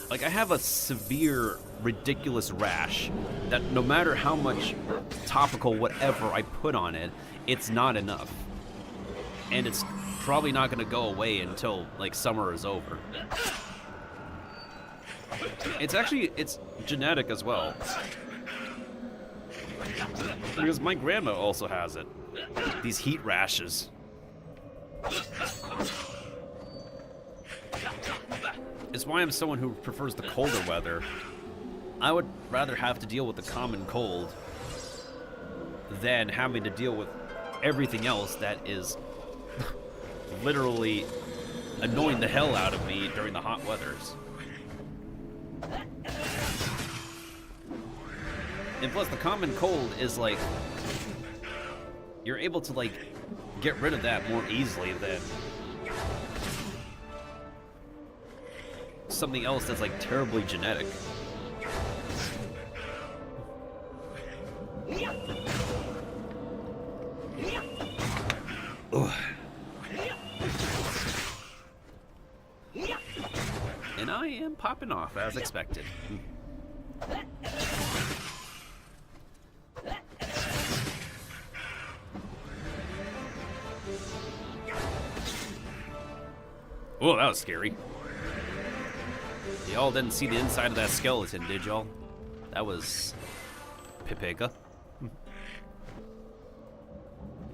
Like I have a severe, ridiculous rash that no matter how much topical whatever I put on it, it's not enough. And it's probably not gonna go away until like summer is over. It's genetic as well. Because my grandma also has it. These heat rashes. It's why I'm someone who prefers the colder weather. I would rather have to deal with the common cold than having to deal with everything else that is literally annoying the hell out of me during the hot weathers. And plus the common cold is like, you're able to like get rid of that more easily than something else that's like terribly genetic. Ugh. And I am popping off as expected. Oh, that was scary. Y'all didn't see the inside of that skeleton, did y'all? That was Pipega.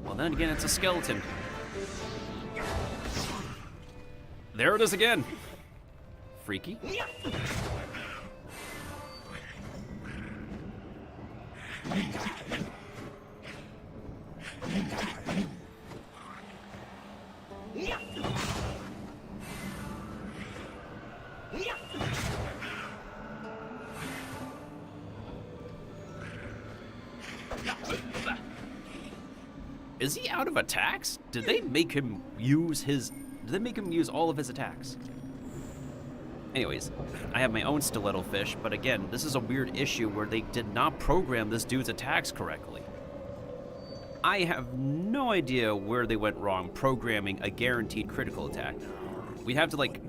Well, then again, it's a skeleton. There it is again. Freaky. Is he out of attacks? Did they make him use all of his attacks? Anyways, I have my own stiletto fish, but again, this is a weird issue where they did not program this dude's attacks correctly. I have no idea where they went wrong programming a guaranteed critical attack. We have to like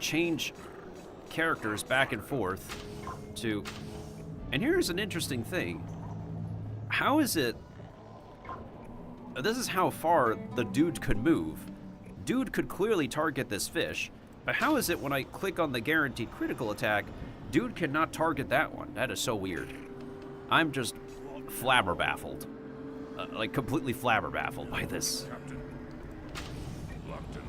change characters back and forth to... And here's an interesting thing. How is it... This is how far the dude could move. Dude could clearly target this fish, but how is it when I click on the guaranteed critical attack, dude cannot target that one? That is so weird. I'm just flabberbaffled. Like completely flabberbaffled by this. Captain. Locked and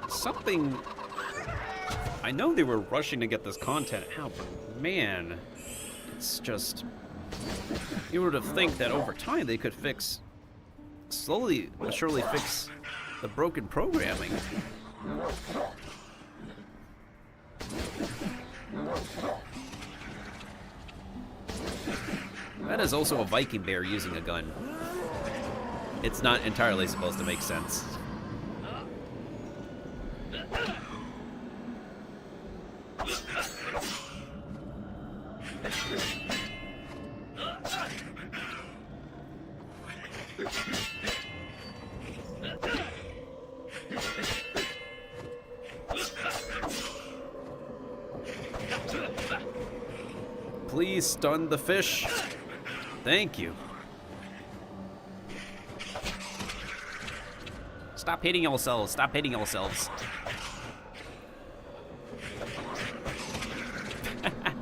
loaded. Something... I know they were rushing to get this content out, but man... It's just, you would have think that over time they could slowly but surely fix the broken programming. That is also a Viking bear using a gun. It's not entirely supposed to make sense. Please stun the fish. Thank you. Stop hitting yourselves. Stop hitting yourselves.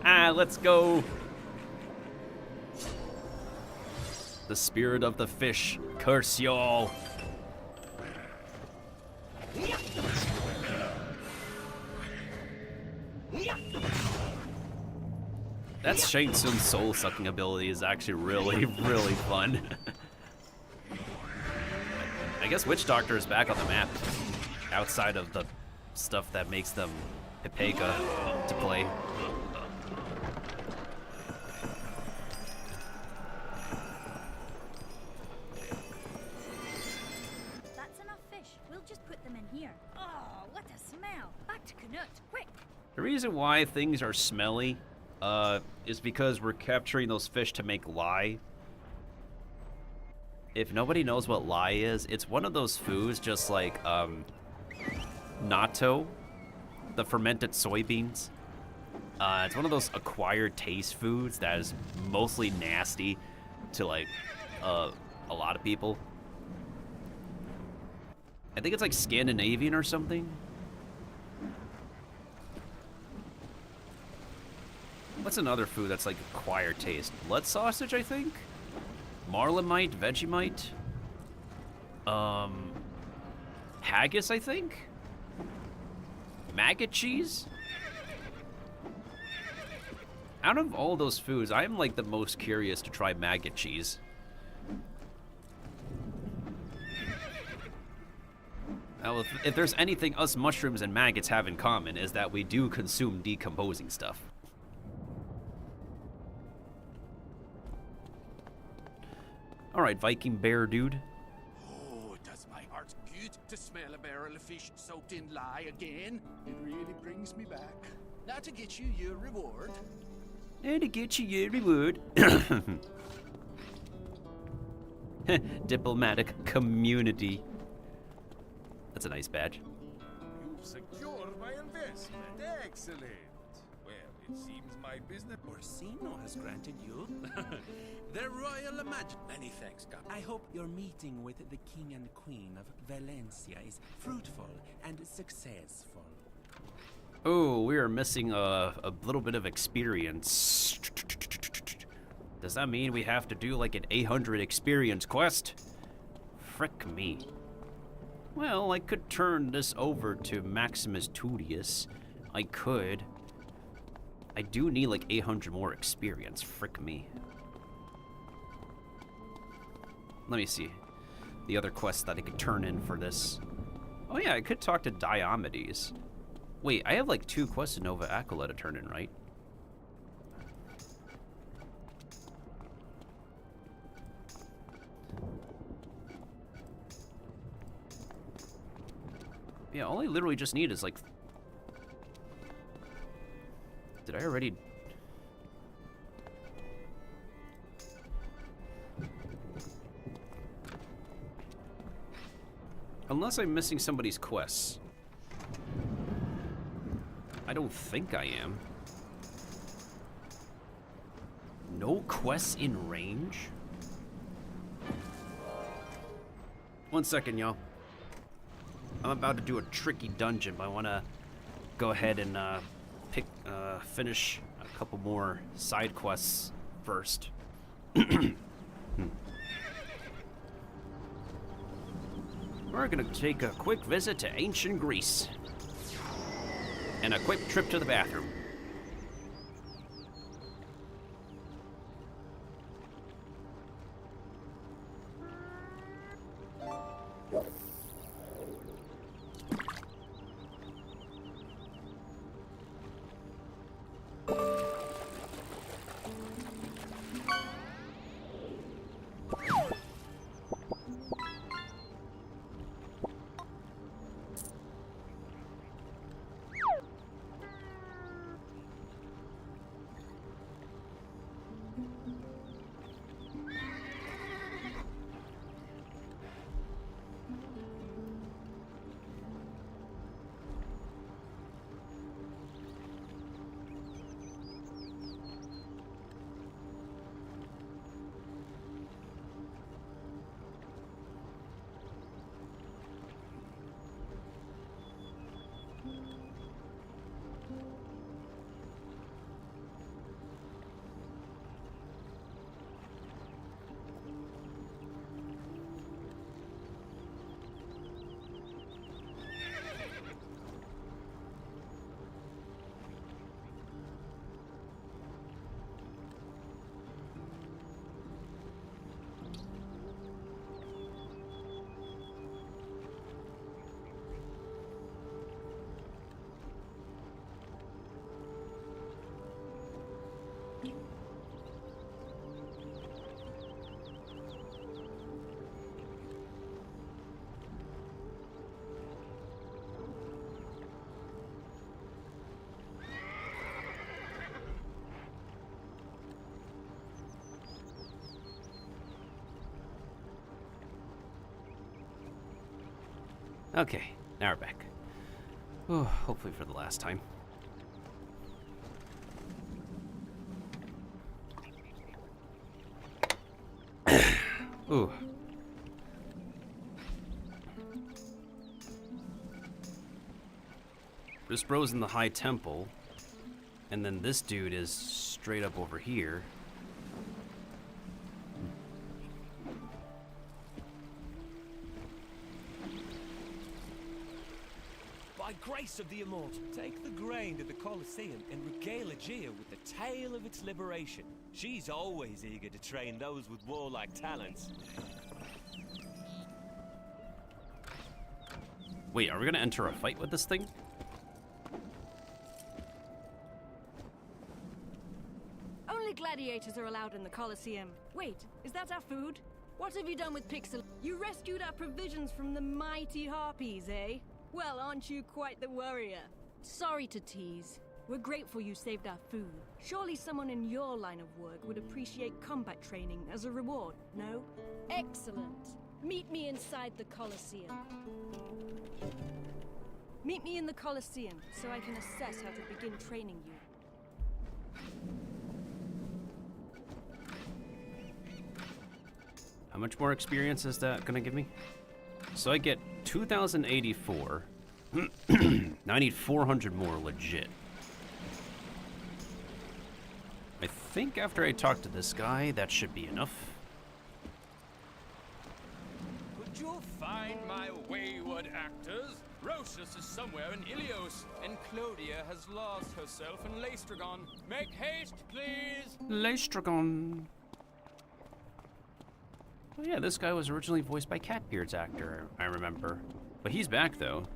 Let's go. The spirit of the fish. Curse y'all. That Shang Tsung's soul-sucking ability is actually really, really fun. I guess Witch Doctor is back on the map, outside of the stuff that makes them Hipeka to play. That's enough fish. We'll just put them in here. Oh, what a smell. Back to Canute, quick. The reason why things are smelly is because we're capturing those fish to make lye. If nobody knows what lye is, it's one of those foods just like natto, the fermented soybeans. It's one of those acquired taste foods that is mostly nasty to like a lot of people. I think it's like Scandinavian or something. What's another food that's like acquired taste? Blood sausage, I think? Marlamite, Vegemite? Haggis, I think? Maggot cheese? Out of all those foods, I am like the most curious to try maggot cheese. Now, if there's anything us mushrooms and maggots have in common, is that we do consume decomposing stuff. Alright, Viking bear dude. Oh, does my heart good to smell a barrel of fish soaked in lye again? It really brings me back. Now to get you your reward. And to get you your reward. Diplomatic community. That's a nice badge. You've secured my investment. Excellent. Well, it seems my business... Orsino has granted you the royal majesty. Many thanks, Cap. I hope your meeting with the king and queen of Valencia is fruitful and successful. Oh, we are missing a little bit of experience. Does that mean we have to do like an 800 experience quest? Frick me. Well, I could turn this over to Maximus Tudius. I could. I do need like 800 more experience. Frick me. Let me see. The other quests that I could turn in for this. Oh yeah, I could talk to Diomedes. Wait, I have like 2 quests in Nova Acolyte to turn in, right? Yeah, all I literally just need is like... Did I already... Unless I'm missing somebody's quests. I don't think I am. No quests in range? One second, y'all. I'm about to do a tricky dungeon, but I want to go ahead and finish a couple more side quests first. We're gonna take a quick visit to ancient Greece. And a quick trip to the bathroom. Okay, now we're back. Oh, hopefully for the last time. Ooh. This bro's in the High Temple, and then this dude is straight up over here. By grace of the immortal, take the grain to the Colosseum and regale Aegea with the tale of its liberation. She's always eager to train those with warlike talents. Wait, are we gonna enter a fight with this thing? Only gladiators are allowed in the Colosseum. Wait, is that our food? What have you done with Pixel? You rescued our provisions from the mighty harpies, eh? Well, aren't you quite the warrior? Sorry to tease. We're grateful you saved our food. Surely someone in your line of work would appreciate combat training as a reward, no? Excellent. Meet me inside the Colosseum. Meet me in the Colosseum so I can assess how to begin training you. How much more experience is that gonna give me? So I get 2,084. I need 400 more legit. I think after I talk to this guy, that should be enough. Could you find my wayward actors? Rocius is somewhere in Ilios, and Clodia has lost herself in Laestragon. Make haste, please! Laestragon. Oh yeah, this guy was originally voiced by Catbeard's actor, I remember. But he's back, though.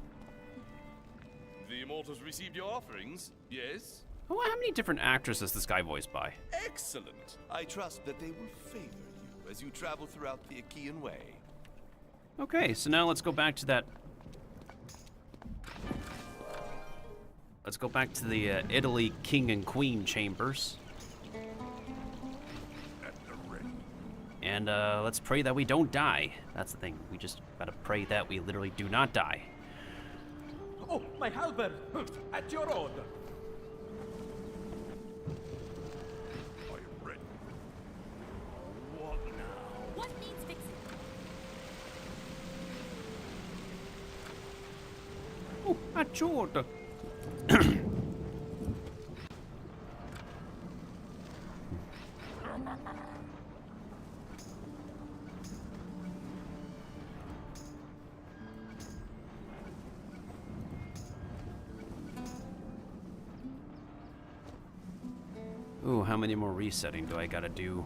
The immortals received your offerings, yes? Oh, how many different actors is this guy voiced by? Excellent. I trust that they will favor you as you travel throughout the Achaean Way. Okay, so now let's go back to that... Let's go back to the Italy King and Queen chambers. And let's pray that we don't die. That's the thing. We just gotta pray that we literally do not die. Oh, my halberd! At your order! Are you ready? What now? What needs fixing? Oh, at your order. Ooh, how many more resetting do I gotta do?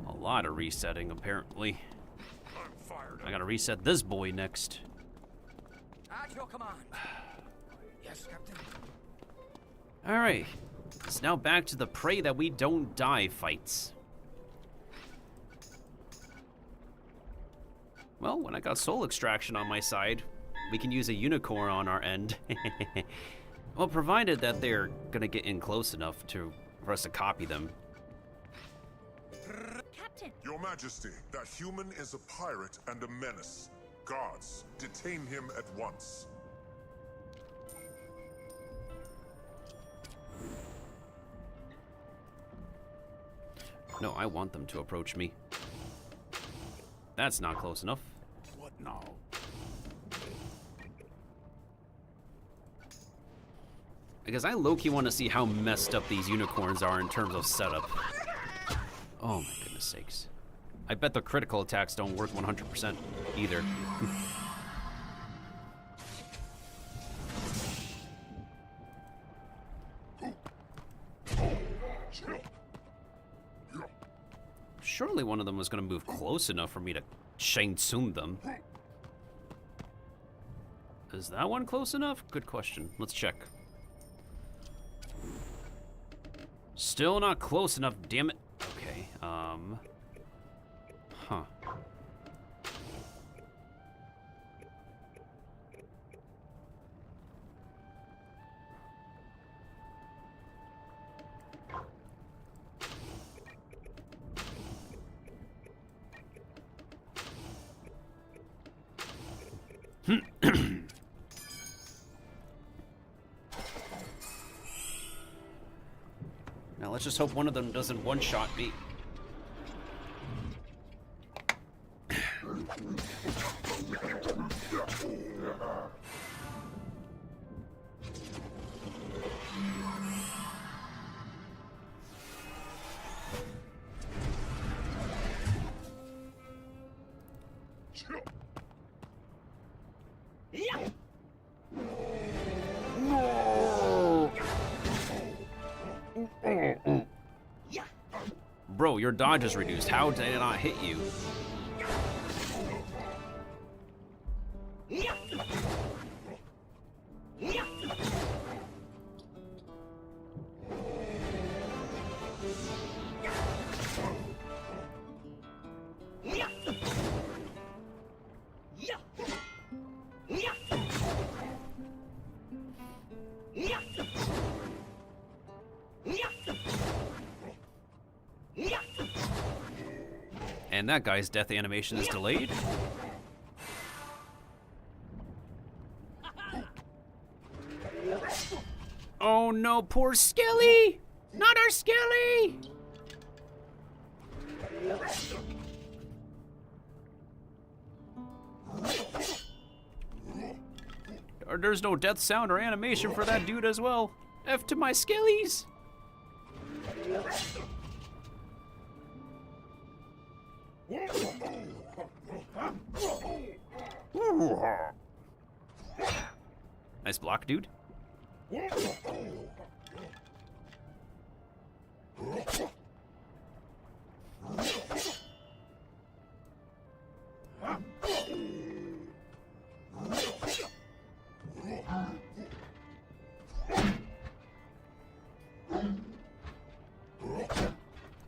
A lot of resetting, apparently. I gotta reset this boy next. At your command. Yes, Captain. Alright, it's now back to the pray that we don't die fights. Well, when I got soul extraction on my side, we can use a unicorn on our end. Well, provided that they're gonna get in close enough for us to copy them. Captain! Your Majesty, that human is a pirate and a menace. Guards, detain him at once. No, I want them to approach me. That's not close enough. What now? Because I low-key want to see how messed up these unicorns are in terms of setup. Oh my goodness sakes. I bet the critical attacks don't work 100% either. Surely one of them was going to move close enough for me to Shang Tsung them. Is that one close enough? Good question. Let's check. Still not close enough, damn it. Okay, huh. Now let's just hope one of them doesn't one-shot me. Bro, your dodge is reduced. How did it not hit you? And that guy's death animation is delayed. Oh no, poor Skilly! Not our Skilly! There's no death sound or animation for that dude as well. F to my Skillies! Nice block, dude.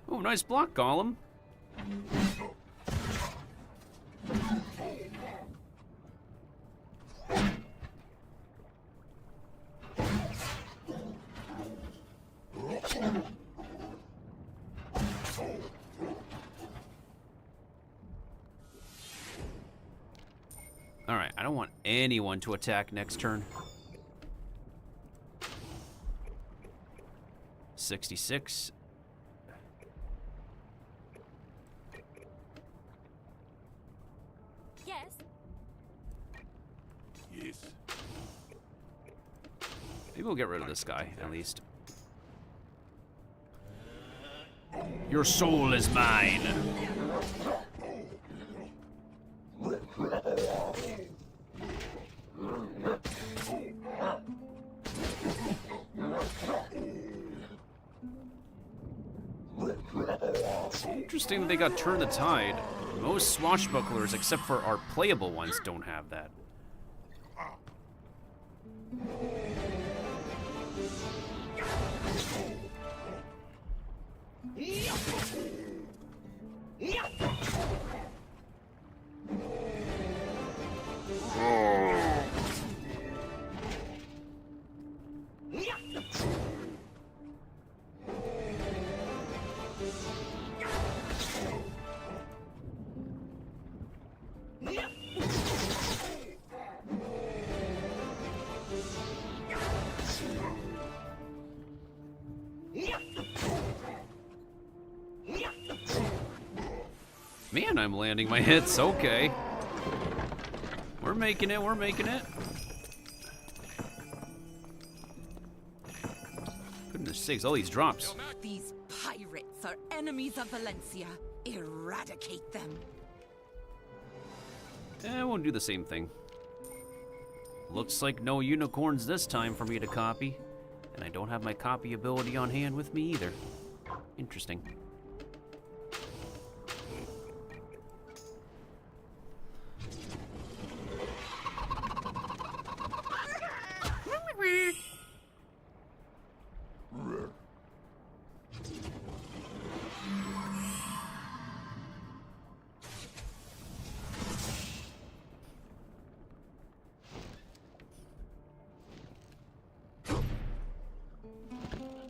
Oh, nice block, Golem. Alright, I don't want anyone to attack next turn. 66. Yes. Yes. Maybe we'll get rid of this guy, at least. Your soul is mine. Interesting that they got Turn the Tide. Most swashbucklers, except for our playable ones, don't have that. Man, I'm landing my hits. Okay. We're making it. We're making it. Goodness sakes, all these drops. These pirates are enemies of Valencia. Eradicate them. I won't do the same thing. Looks like no unicorns this time for me to copy. And I don't have my copy ability on hand with me either. Interesting.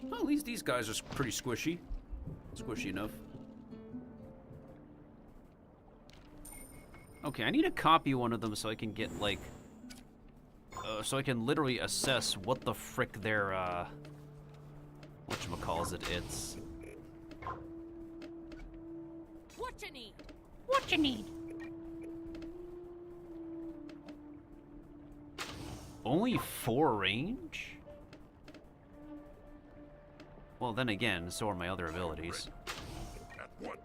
Well, at least these guys are pretty squishy. Squishy enough. Okay, I need to copy one of them so I can get, like, so I can literally assess what the frick their, whatchamacallit it's. What you need? What you need? Only 4 range? Well, then again, so are my other abilities. At once.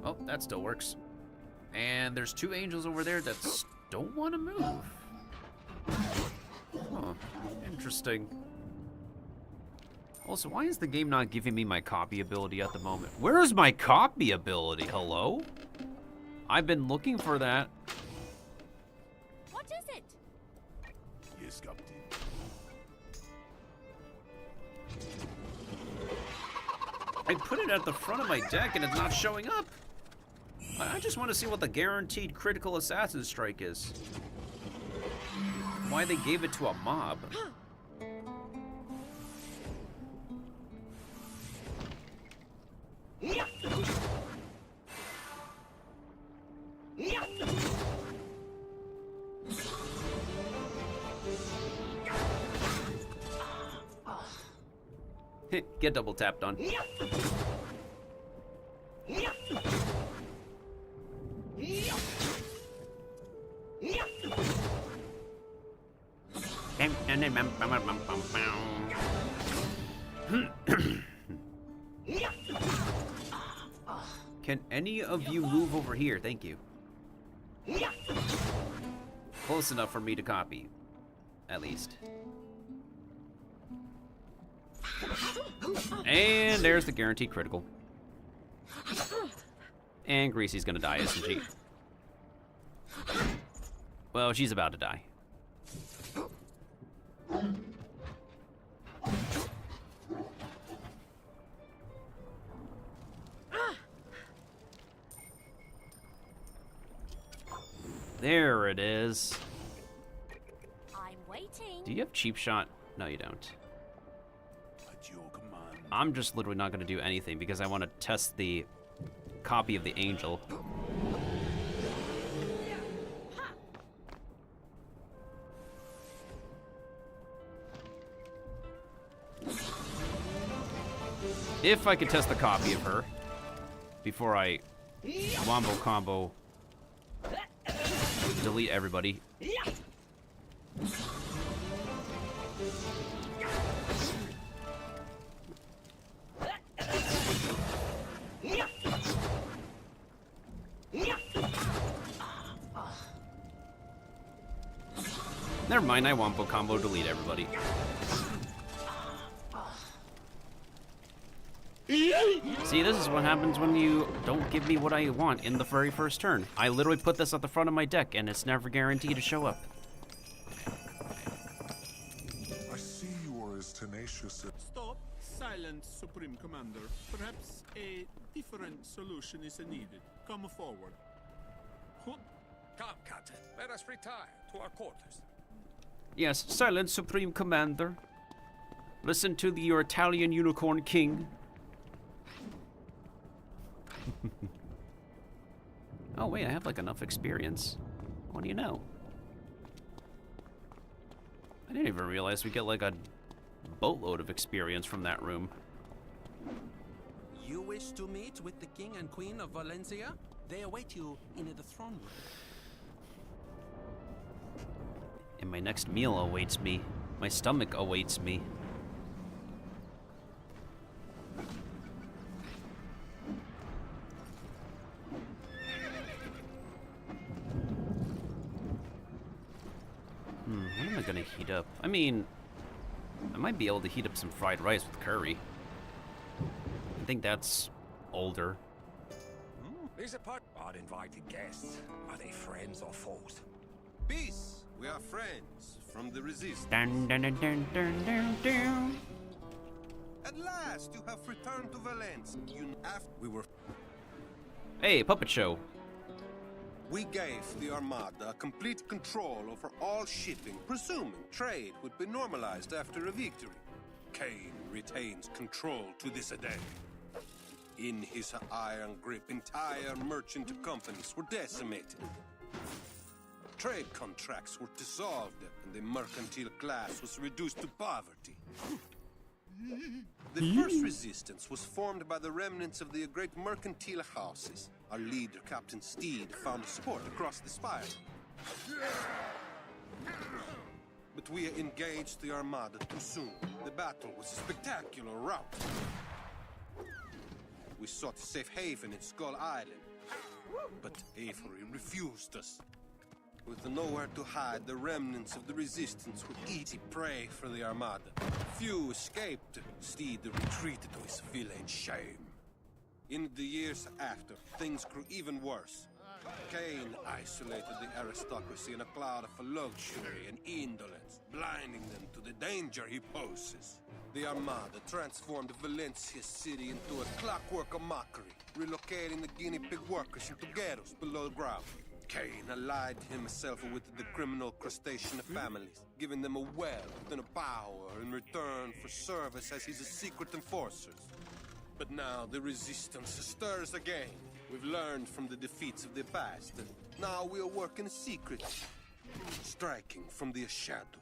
Oh, that still works. And there's 2 angels over there that don't want to move. Huh, interesting. Also, why is the game not giving me my copy ability at the moment? Where is my copy ability? Hello? I've been looking for that. What is it? Yes, Captain. I put it at the front of my deck and it's not showing up. I just want to see what the guaranteed critical assassin strike is. Why they gave it to a mob. Get double tapped on. Can any of you move over here? Thank you. Close enough for me to copy, at least. And there's the guaranteed critical. And Greasy's gonna die, isn't she? Well, she's about to die. There it is. I'm waiting. Do you have cheap shot? No, you don't. At your command. I'm just literally not going to do anything because I want to test the copy of the angel. If I could test the copy of her before I wombo combo delete everybody. Never mind, I wombo combo delete everybody. See, this is what happens when you don't give me what I want in the very first turn. I literally put this at the front of my deck, and it's never guaranteed to show up. I see you are as tenacious as... Stop. Silence, Supreme Commander. Perhaps a different solution is needed. Come forward. Come, Captain. Let us retire to our quarters. Yes, silence, Supreme Commander. Listen to your Italian Unicorn King. Oh wait, I have like enough experience. What do you know? I didn't even realize we get like a boatload of experience from that room. You wish to meet with the King and Queen of Valencia? They await you in the throne room. And my next meal awaits me. My stomach awaits me. What am I gonna heat up? I mean, I might be able to heat up some fried rice with curry. I think that's older. These are uninvited guests. Are they friends or foes? Peace. We are friends from the resistance. Dun, dun, dun, dun, dun, dun, dun. At last, you have returned to Valence. After we were. Hey, puppet show. We gave the Armada complete control over all shipping, presuming trade would be normalized after a victory. Cain retains control to this day. In his iron grip, entire merchant companies were decimated. Trade contracts were dissolved, and the mercantile class was reduced to poverty. The first resistance was formed by the remnants of the great mercantile houses. Our leader, Captain Steed, found support across the spire. But we engaged the Armada too soon. The battle was a spectacular rout. We sought safe haven in Skull Island, but Avery refused us. With nowhere to hide, the remnants of the resistance were easy prey for the Armada. Few escaped. Steed retreated to his villain shame. In the years after, things grew even worse. Cain isolated the aristocracy in a cloud of luxury and indolence, blinding them to the danger he poses. The Armada transformed Valencia City into a clockwork of mockery, relocating the guinea pig workers into ghettos below ground. Cain allied himself with the criminal crustacean families, giving them a wealth and a power in return for service as his secret enforcers. But now the resistance stirs again. We've learned from the defeats of the past, and now we'll work in secret, striking from the shadows.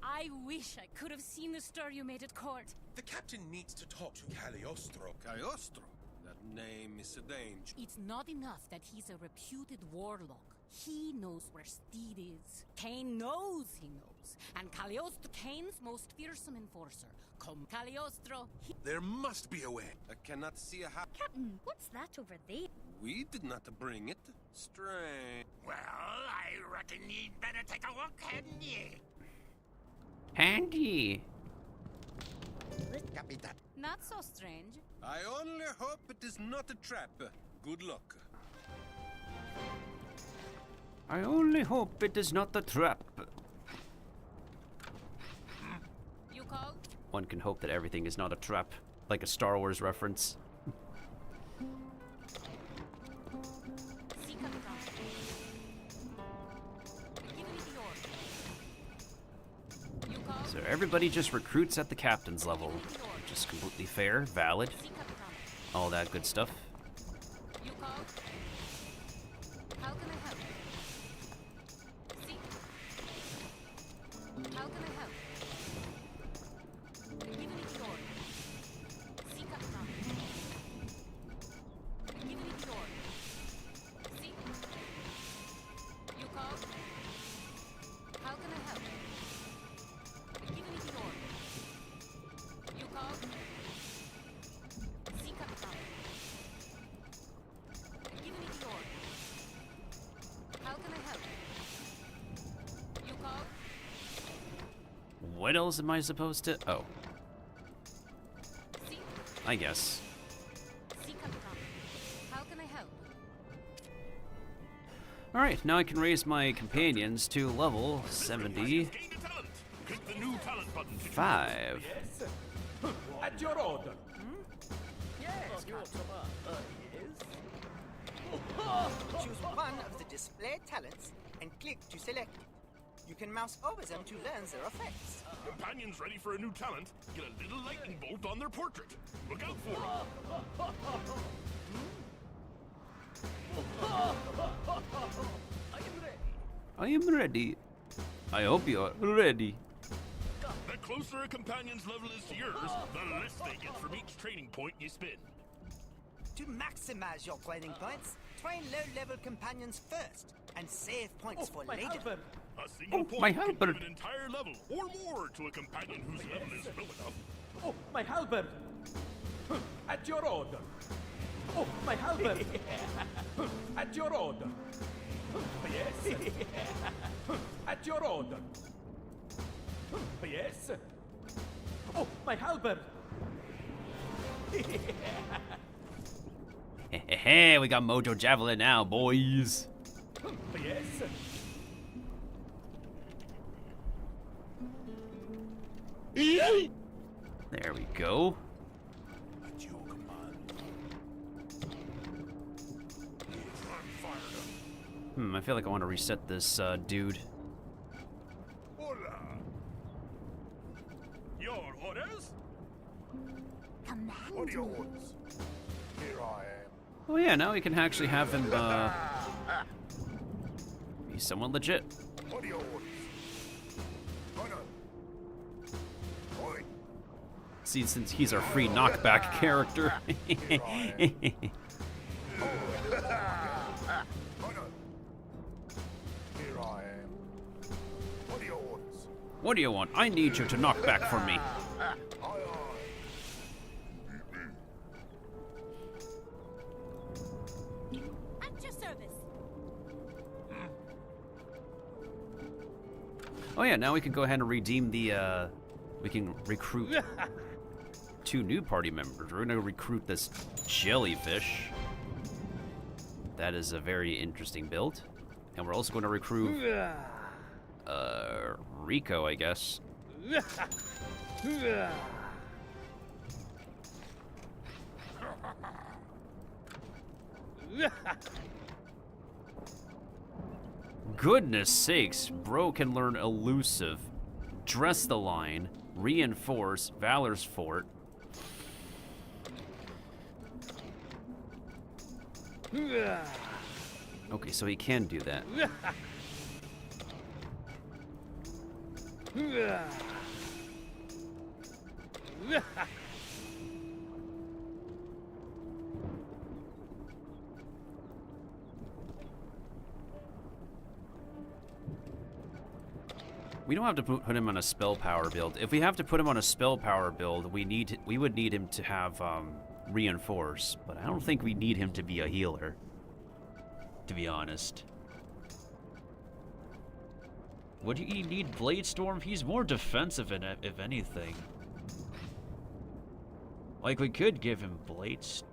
I wish I could have seen the stir you made at court. The captain needs to talk to Cagliostro. Cagliostro? That name is a danger. It's not enough that he's a reputed warlock. He knows where Steed is. Cain knows he knows. And Cagliostro, Cain's most fearsome enforcer. Come, Cagliostro. There must be a way. I cannot see a Captain, what's that over there? We did not bring it. Strange. Well, I reckon you'd better take a look, hadn't you? Handy. Not so strange. I only hope it is not a trap. Good luck. I only hope it is not a trap. You called? One can hope that everything is not a trap, like a Star Wars reference. So everybody just recruits at the captain's level, which is completely fair, valid, all that good stuff. You called? How can I help? See? How can I help? Give me the order. See, Captain. Give me the order. See? You called? How can I help? Give me the order. You called? See, Captain. Give me the order. How can I help? You called? What else am I supposed to? Oh. I guess. See, Captain. How can I help? Alright, now I can raise my companions to level 75. Click the new talent button to Yes. At your order. Yes, Choose one of the display talents and click to select. You can mouse over them to learn their effects. Companions ready for a new talent? Get a little lightning bolt on their portrait. Look out for it. I am ready. I hope you are ready. The closer a companion's level is to yours, the less they get from each training point you spend. To maximize your training points, train low-level companions first and save points for later. A single point my can halberd. give an entire level or more to a companion whose level is low enough. Oh, my halberd! At your order! Oh, my halberd! At your order! Yes! At your order! Yes! Oh, my halberd! Hey, we got Mojo Javelin now, boys. Yes! There we go. At your command. I'm fired up. I feel like I want to reset this dude. Hola. Your orders? What are your orders? Here I am. Oh yeah, now we can actually have him be someone legit. What are your orders? Oi. See, since he's our free knockback character. Here I am. What are your orders? What do you want? I need you to knock back for me. At your service. Oh yeah, now we can go ahead and redeem the, we can recruit 2 new party members. We're gonna recruit this jellyfish. That is a very interesting build. And we're also gonna recruit, Rico, I guess. Goodness sakes, bro can learn elusive, dress the line, reinforce, Valor's fort. Okay, so he can do that. We don't have to put him on a spell power build. If we have to put him on a spell power build, we would need him to have reinforce, but I don't think we need him to be a healer, to be honest. What do you need Blade Storm? He's more defensive in it, if anything. Like, we could give him Blades.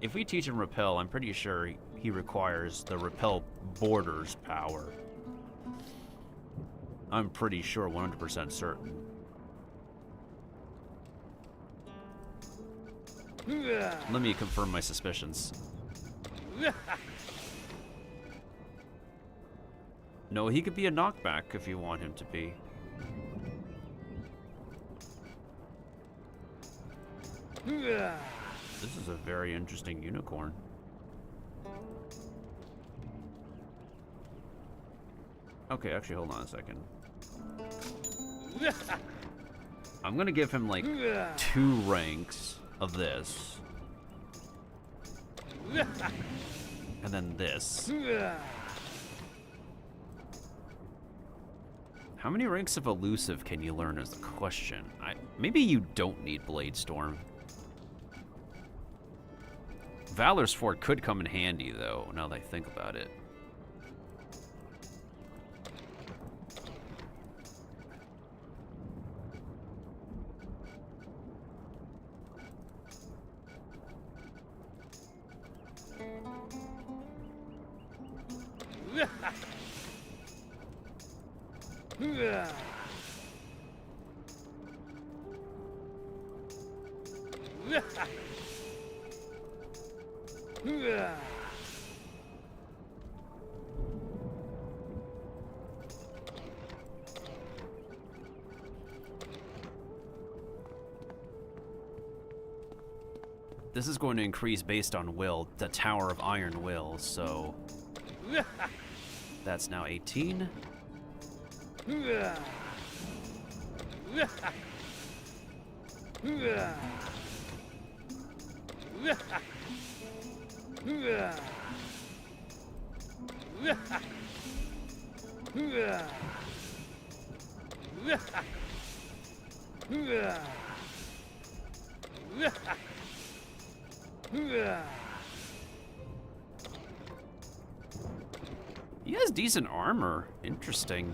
If we teach him Repel, I'm pretty sure he requires the Repel Borders power. I'm pretty sure, 100% certain. Let me confirm my suspicions. No, he could be a knockback if you want him to be. This is a very interesting unicorn. Okay, actually, hold on a second. I'm gonna give him like 2 ranks of this. And then this. How many ranks of elusive can you learn is the question. Maybe you don't need Blade Storm. Valor's Fort could come in handy though, now that I think about it. This is going to increase based on will, the Tower of Iron Will, so that's now 18. He has decent armor. Interesting.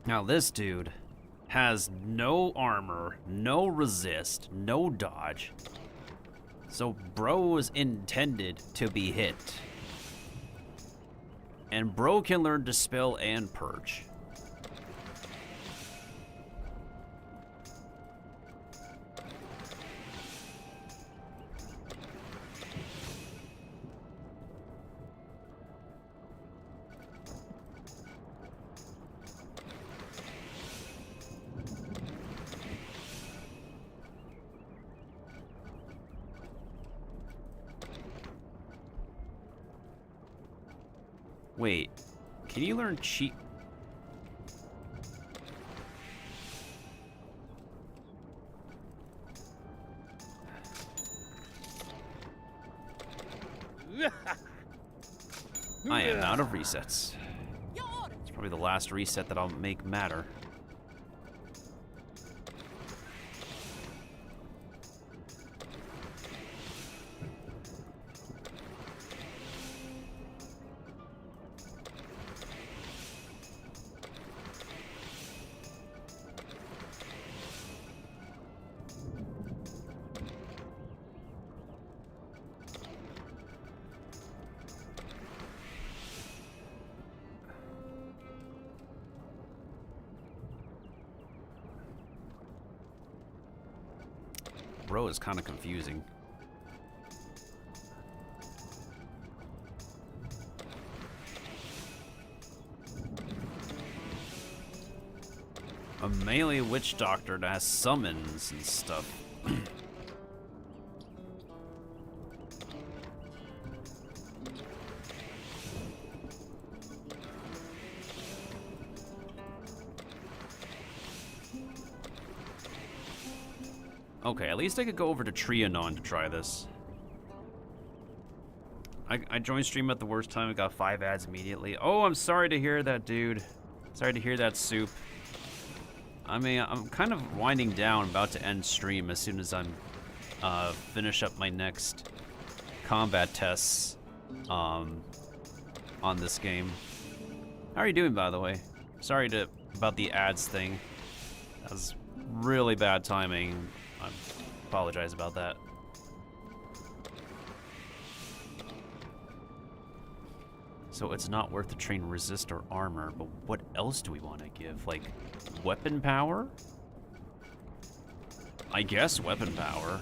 Now this dude has no armor, no resist, no dodge. So bro is intended to be hit. And bro can learn Dispel and Purge. Wait, can you learn cheat? I am out of resets. It's probably the last reset that I'll make matter. Bro is kind of confusing. A melee witch doctor that has summons and stuff. Okay, at least I could go over to Trianon to try this. I joined stream at the worst time and got 5 ads immediately. Oh, I'm sorry to hear that, dude. Sorry to hear that, Soup. I mean, I'm kind of winding down, about to end stream as soon as I'm finish up my next combat tests on this game. How are you doing, by the way? Sorry about the ads thing. That was really bad timing. I apologize about that. So it's not worth to train resist or armor, but what else do we want to give? Like, weapon power? I guess weapon power.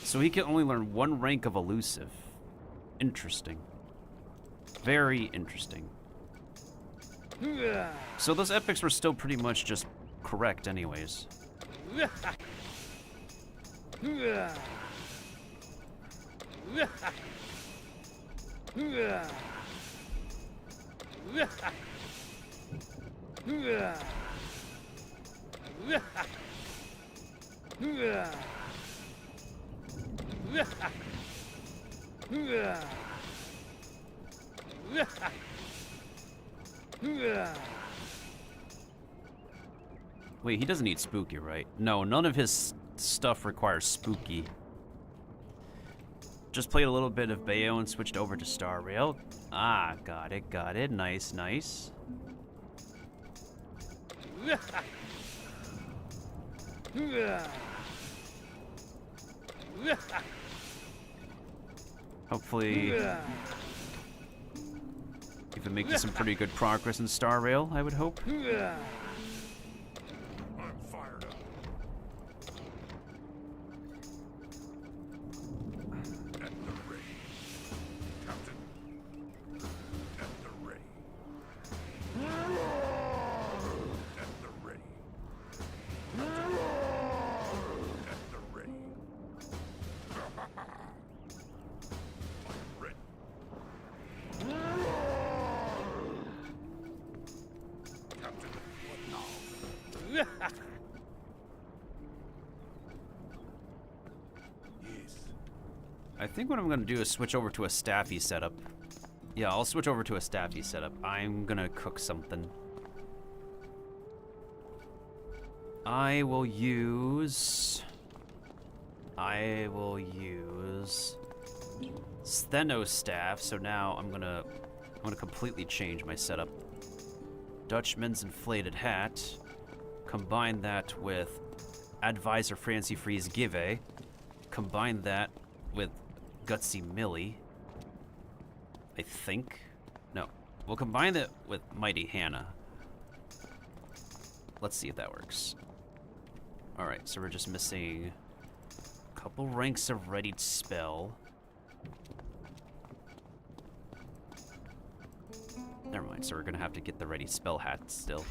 So he can only learn 1 rank of elusive. Interesting. Very interesting. So those epics were still pretty much just correct anyways. Wait, he doesn't need spooky, right? No, none of his stuff requires spooky. Just played a little bit of Bayo and switched over to Star Rail. Ah, got it, got it. Nice, nice. Hopefully, you've been making some pretty good progress in Star Rail, I would hope. I'm fired up. At the ready. Captain. At the ready. At the ready. Captain. At the ready. I'm ready. Captain, what now? Yes. I think what I'm gonna do is switch over to a staffy setup. Yeah, I'll switch over to a staffy setup. I'm gonna cook something. I will use Steno staff. So now I'm gonna completely change my setup. Dutchman's inflated hat. Combine that with Advisor Francie Freeze Give. Combine that with Gutsy Millie. I think. No. We'll combine that with Mighty Hannah. Let's see if that works. Alright, so we're just missing a couple ranks of readied spell. Never mind, so we're gonna have to get the ready spell hat still.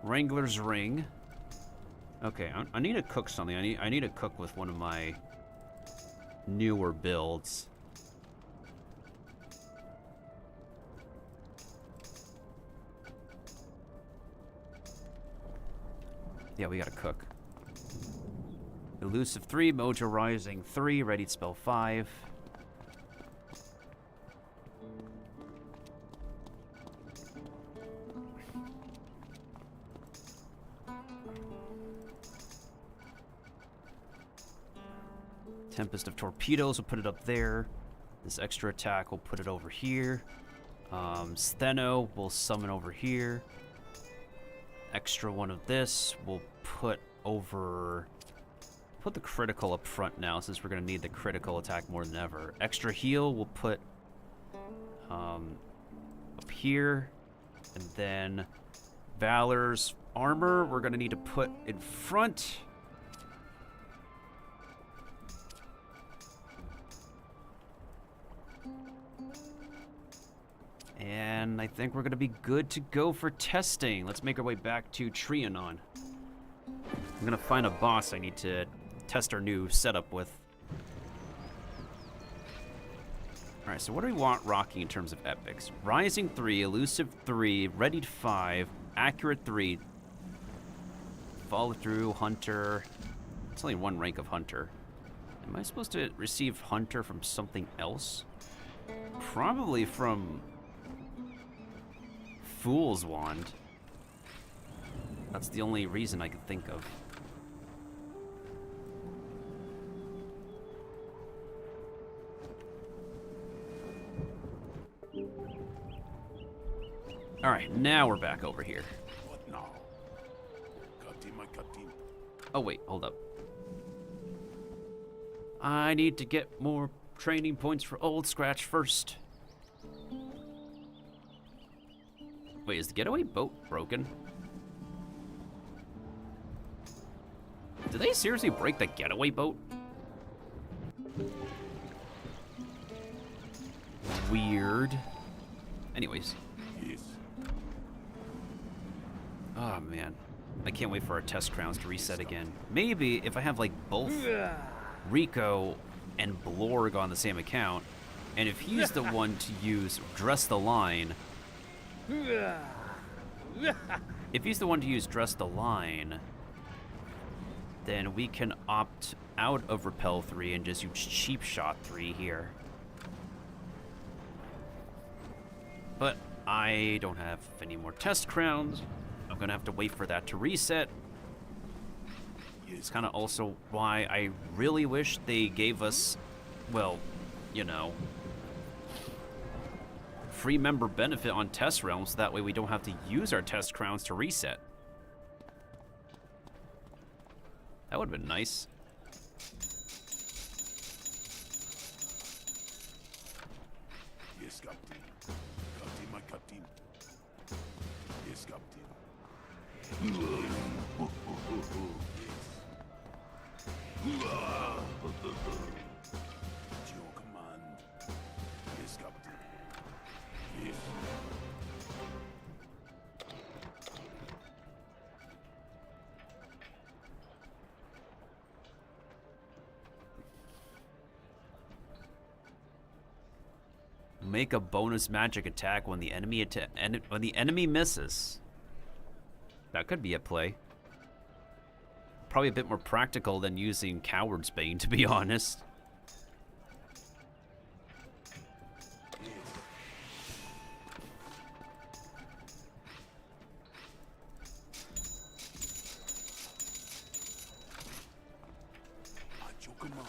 Wrangler's Ring. Okay, I need to cook something. I need to cook with one of my newer builds. Yeah, we gotta cook. Elusive 3, Mojo Rising 3, Ready Spell 5. Tempest of Torpedoes, we'll put it up there. This extra attack, we'll put it over here. Steno, we'll summon over here. Extra one of this, we'll put over... Put the critical up front now, since we're going to need the critical attack more than ever. Extra heal, we'll put up here. And then Valor's armor, we're going to need to put in front. And I think we're going to be good to go for testing. Let's make our way back to Trianon. I'm going to find a boss I need to test our new setup with. Alright, so what do we want rocking in terms of epics? Rising 3, Elusive 3, Readied 5, Accurate 3, Follow Through, Hunter. It's only one rank of Hunter. Am I supposed to receive Hunter from something else? Probably from Fool's Wand. That's the only reason I could think of. Alright, now we're back over here. What now? Oh wait, hold up. I need to get more training points for Old Scratch first. Wait, is the getaway boat broken? Did they seriously break the getaway boat? Weird. Anyways. Yes. Oh man. I can't wait for our test crowns to reset again. Maybe if I have like both Rico and Blorg on the same account, and if he's the one to use Dress the Line, if he's the one to use Dress the Line, then we can opt out of Repel 3 and just use Cheap Shot 3 here. But I don't have any more test crowns. I'm gonna have to wait for that to reset. It's kind of also why I really wish they gave us, well, you know, free member benefit on test realms, so that way we don't have to use our test crowns to reset. That would have been nice. Yes, Captain. Captain, my Captain. Yes, Captain. At your command. Yes, Captain. Yes. Make a bonus magic attack when the enemy misses. That could be at play. Probably a bit more practical than using Coward's Bane, to be honest. At your command.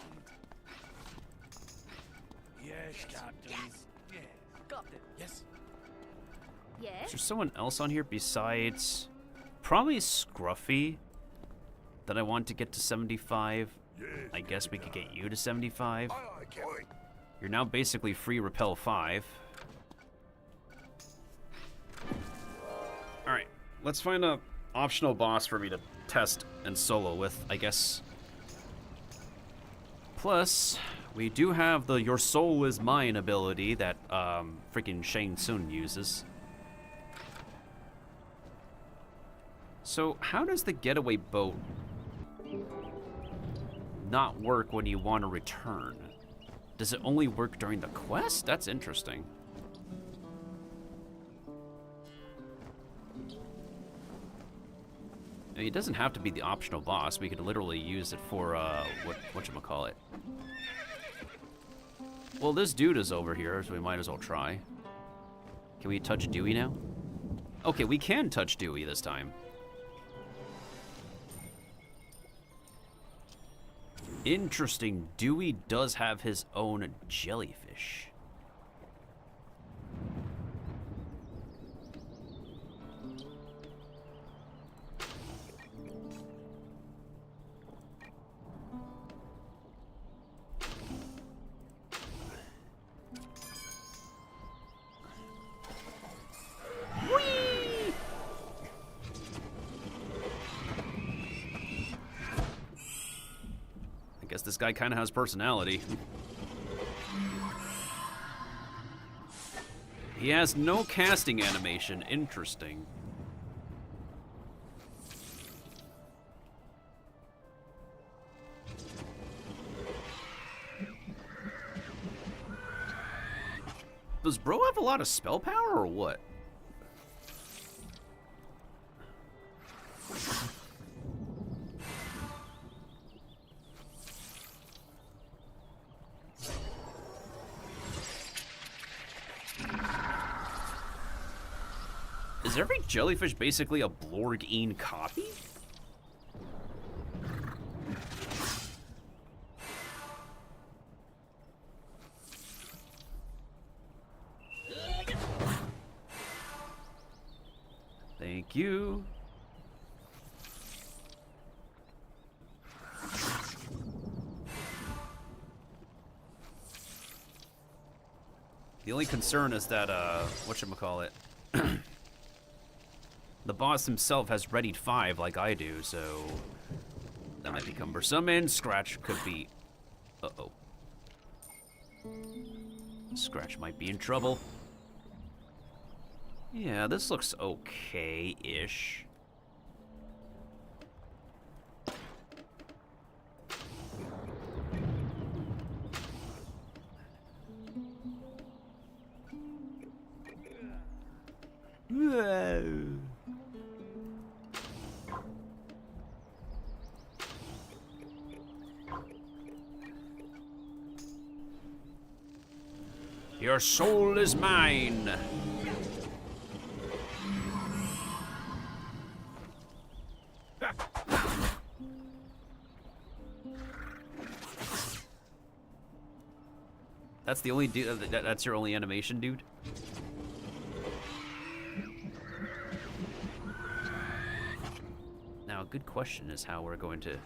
Yes, Captain. Yes. Yes. Got it. Yes. Yes? Is there someone else on here besides probably Scruffy that I want to get to 75? I guess we could get you to 75. You're now basically free Repel 5. Alright, let's find a optional boss for me to test and solo with, I guess. Plus, we do have the Your Soul Is Mine ability that freaking Shang Tsung uses. So, how does the getaway boat not work when you want to return? Does it only work during the quest? That's interesting. I mean, it doesn't have to be the optional boss. We could literally use it for, whatchamacallit. Well, this dude is over here, so we might as well try. Can we touch Dewey now? Okay, we can touch Dewey this time. Interesting. Dewey does have his own jellyfish. I guess this guy kind of has personality. He has no casting animation. Interesting. Does bro have a lot of spell power or what? Is every jellyfish basically a Blorgine copy? Thank you. The only concern is that, whatchamacallit, the boss himself has readied 5 like I do, so that might be cumbersome, and Scratch could be... Uh-oh. Scratch might be in trouble. Yeah, this looks okay-ish. Your soul is mine. That's the only dude. That's your only animation, dude. Now, a good question is how we're going to.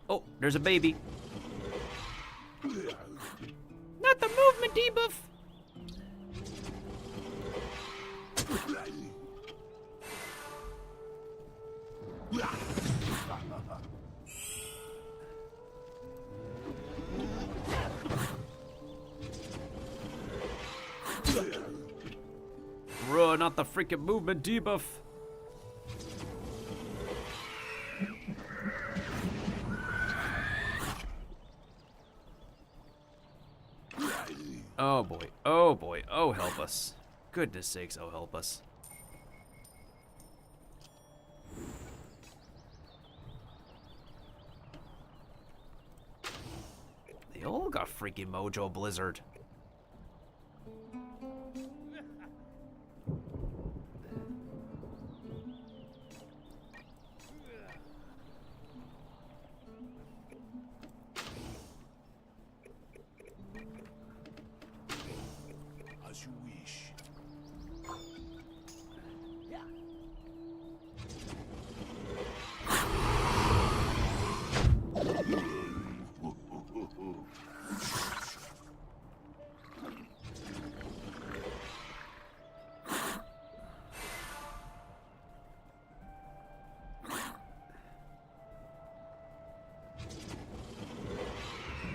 Oh, there's a baby. Not the movement debuff. Bruh, not the freaking movement debuff. Oh boy, oh boy, oh help us. Goodness sakes, oh help us. They all got freaking Mojo Blizzard. As you wish.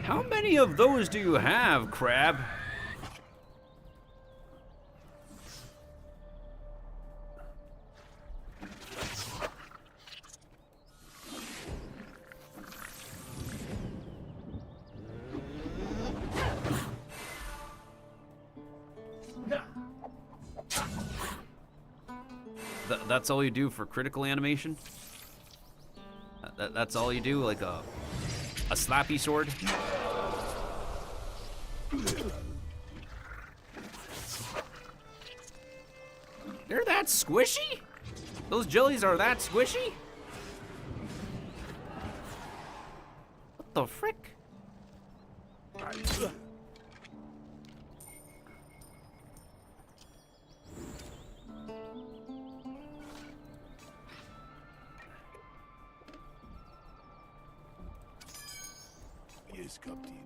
How many of those do you have, Crab? That's all you do for critical animation? That's all you do? Like a slappy sword? They're that squishy? Those jellies are that squishy? What the frick? Yes, Captain.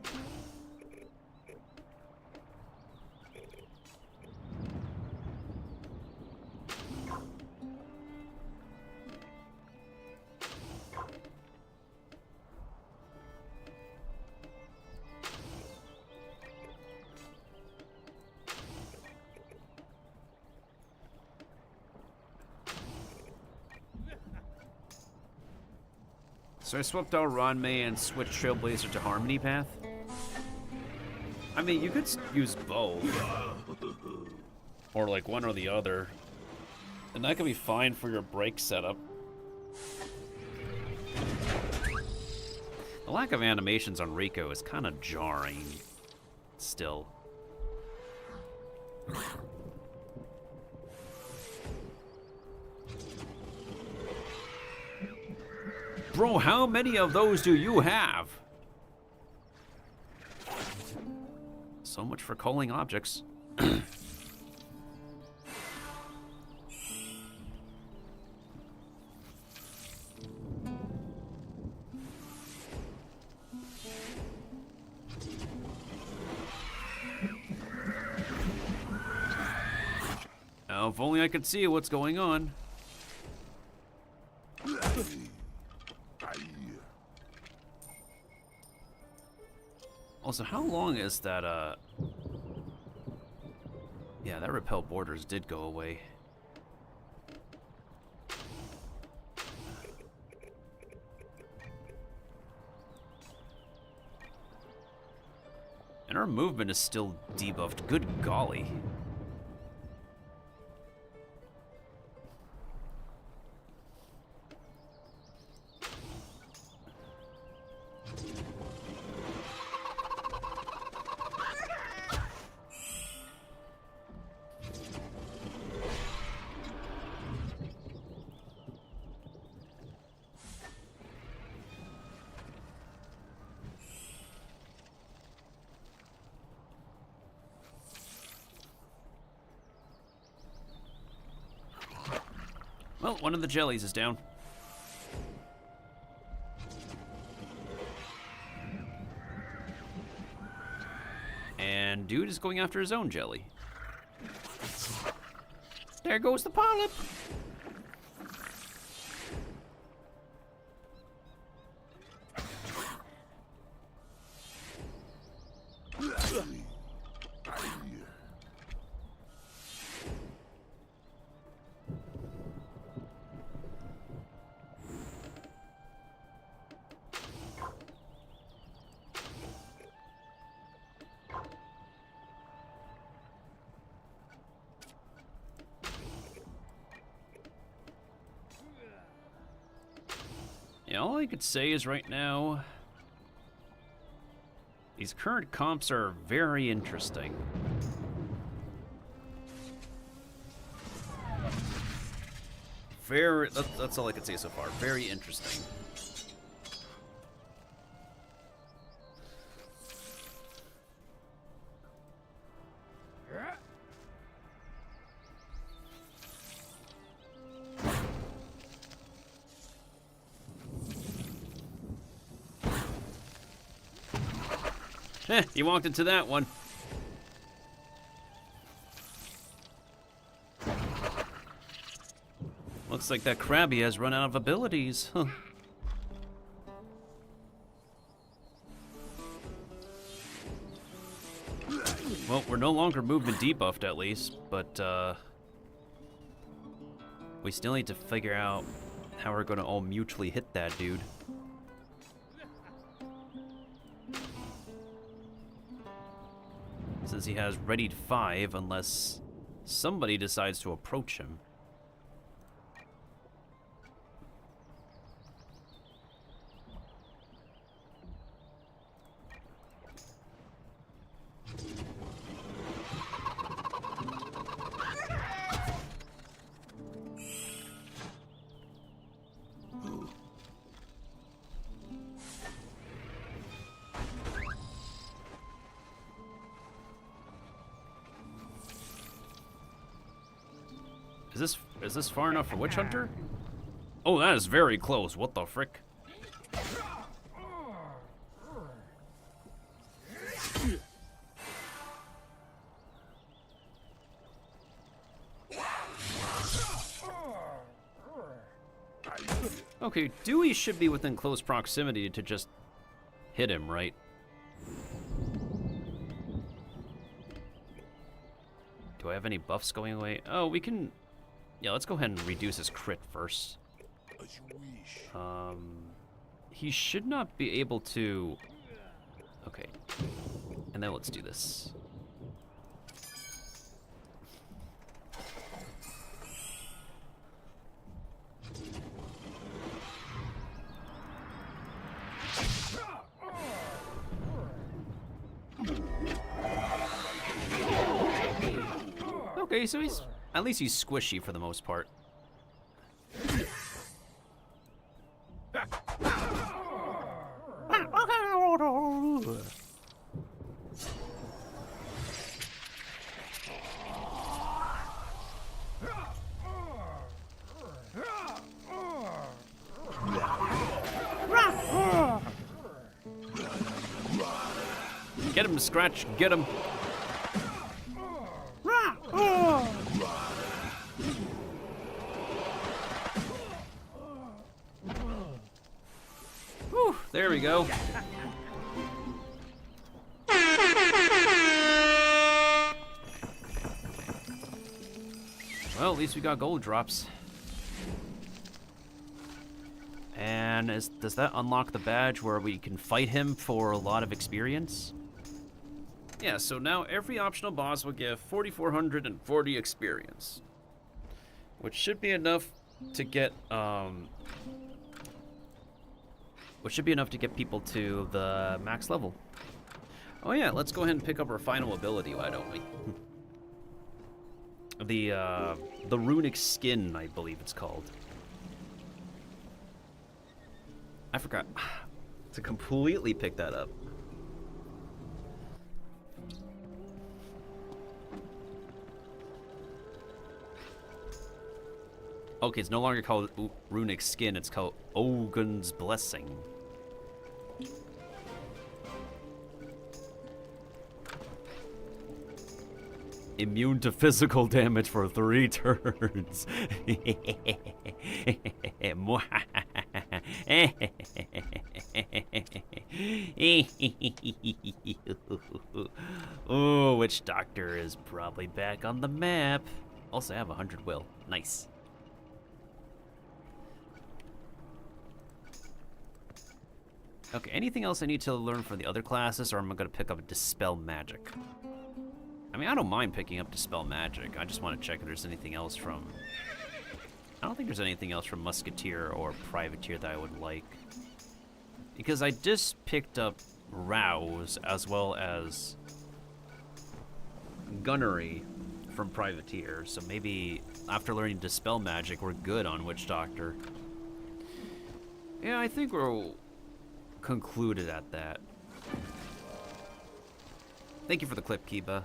So I swapped out Ranmei and switched Trailblazer to Harmony Path. I mean, you could use both. Or like one or the other. And that could be fine for your break setup. The lack of animations on Rico is kind of jarring. Still. Bro, how many of those do you have? So much for calling objects. Now, if only I could see what's going on. Also, how long is that, yeah, that repel borders did go away. And our movement is still debuffed. Good golly. Well, one of the jellies is down. And dude is going after his own jelly. There goes the polyp. Yeah, all I could say is right now, these current comps are very interesting. That's all I could say so far. Very interesting. You walked into that one. Looks like that Krabby has run out of abilities. Huh. Well, we're no longer movement debuffed at least, but we still need to figure out how we're gonna all mutually hit that dude. Since he has readied 5, unless somebody decides to approach him. Is this far enough for Witch Hunter? Oh, that is very close. What the frick? Okay, Dewey should be within close proximity to just hit him, right? Do I have any buffs going away? Oh, we can... Yeah, let's go ahead and reduce his crit first. He should not be able to... Okay. And then let's do this. Okay, so he's... At least he's squishy for the most part. Get him, Scratch, get him. Whew, there we go. Well, at least we got gold drops. And does that unlock the badge where we can fight him for a lot of experience? Yeah, so now every optional boss will give 4,440 experience. Which should be enough to get, people to the max level. Oh yeah, let's go ahead and pick up our final ability, why don't we? The runic skin, I believe it's called. I forgot to completely pick that up. Okay, it's no longer called Runic Skin, it's called Ogun's Blessing. Immune to physical damage for 3 turns. Oh, Witch Doctor is probably back on the map. Also, I have 100 will. Nice. Okay, anything else I need to learn for the other classes, or am I going to pick up Dispel Magic? I mean, I don't mind picking up Dispel Magic. I just want to check if there's anything else from... I don't think there's anything else from Musketeer or Privateer that I would like. Because I just picked up Rouse as well as Gunnery from Privateer. So maybe after learning Dispel Magic, we're good on Witch Doctor. Yeah, I think we're concluded at that. Thank you for the clip, Kiba.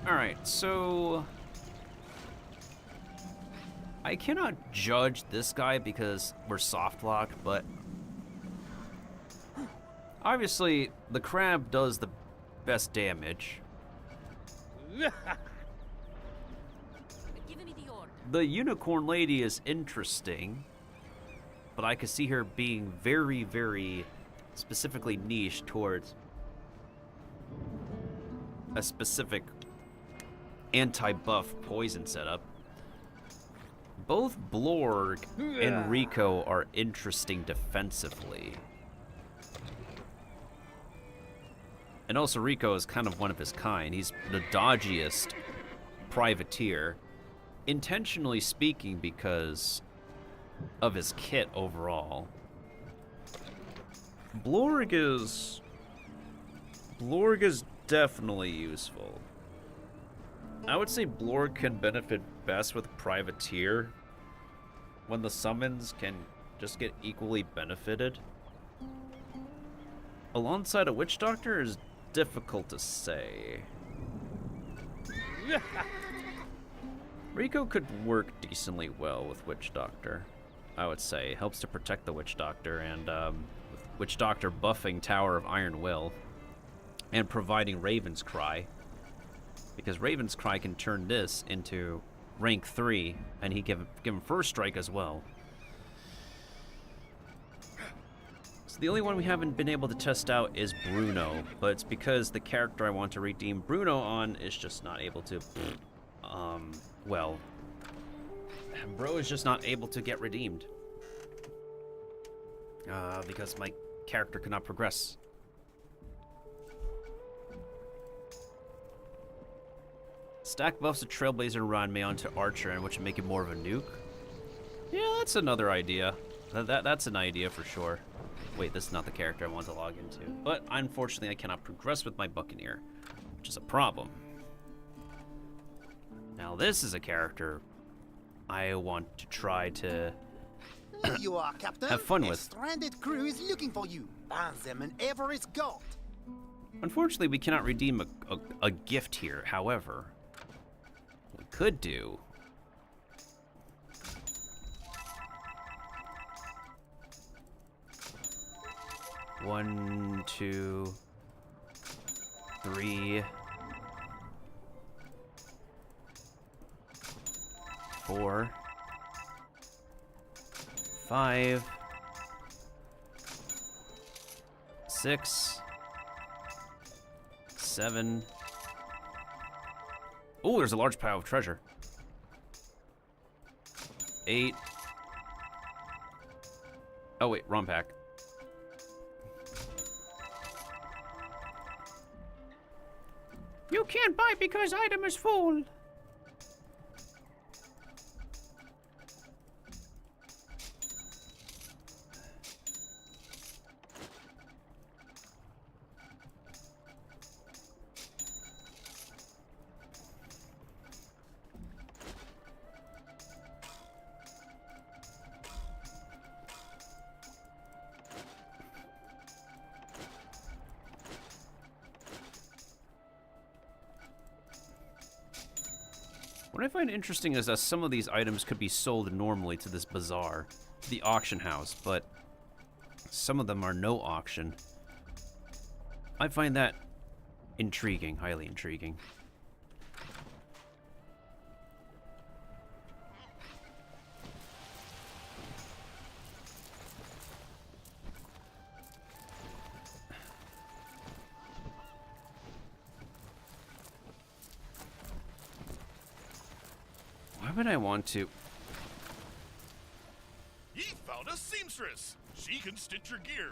Alright, so... I cannot judge this guy because we're soft locked, but... Obviously, the crab does the best damage. The unicorn lady is interesting, but I could see her being very, very specifically niche towards a specific anti-buff poison setup. Both Blorg and Rico are interesting defensively. And also Rico is kind of one of his kind. He's the dodgiest privateer, intentionally speaking, because of his kit overall. Blorg is definitely useful. I would say Blorg can benefit best with Privateer when the summons can just get equally benefited. Alongside a Witch Doctor is difficult to say. Rico could work decently well with Witch Doctor, I would say. Helps to protect the Witch Doctor, and with Witch Doctor buffing Tower of Iron Will and providing Raven's Cry, because Raven's Cry can turn this into rank 3, and he give him first strike as well. So the only one we haven't been able to test out is Bruno, but it's because the character I want to redeem Bruno on is just not able to, well, bro is just not able to get redeemed. Because my character could not progress. Stack buffs a Trailblazer run may onto Archer, and which would make it more of a nuke. Yeah, that's another idea. That's an idea for sure. Wait, this is not the character I want to log into. But unfortunately, I cannot progress with my Buccaneer, which is a problem. Now, this is a character I want to try to There you are, Captain. have fun A with. stranded crew is looking for you. Find them and Everest got. Unfortunately, we cannot redeem a gift here. However, we could do... One, two, three, 4, 5, 6, 7. Oh, there's a large pile of treasure. 8. Oh wait, wrong pack. You can't buy because item is full. What I find interesting is that some of these items could be sold normally to this bazaar, to the auction house, but some of them are no auction. I find that intriguing, highly intriguing. Why would I want to? Ye found a seamstress. She can stitch your gear,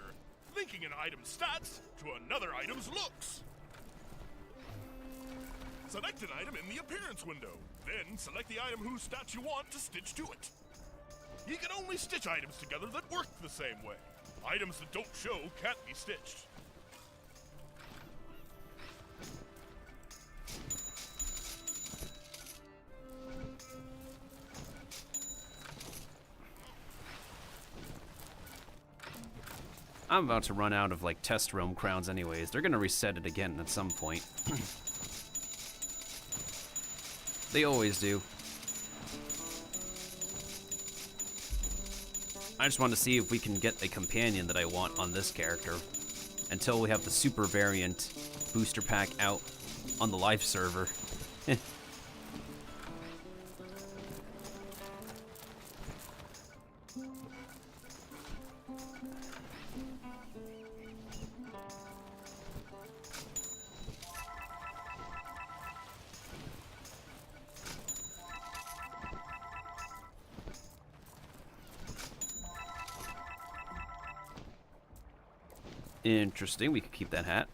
linking an item's stats to another item's looks. Select an item in the appearance window, then select the item whose stats you want to stitch to it. You can only stitch items together that work the same way. Items that don't show can't be stitched. I'm about to run out of, like, test realm crowns anyways. They're gonna reset it again at some point. They always do. I just want to see if we can get a companion that I want on this character until we have the super variant booster pack out on the live server. Interesting, we could keep that hat.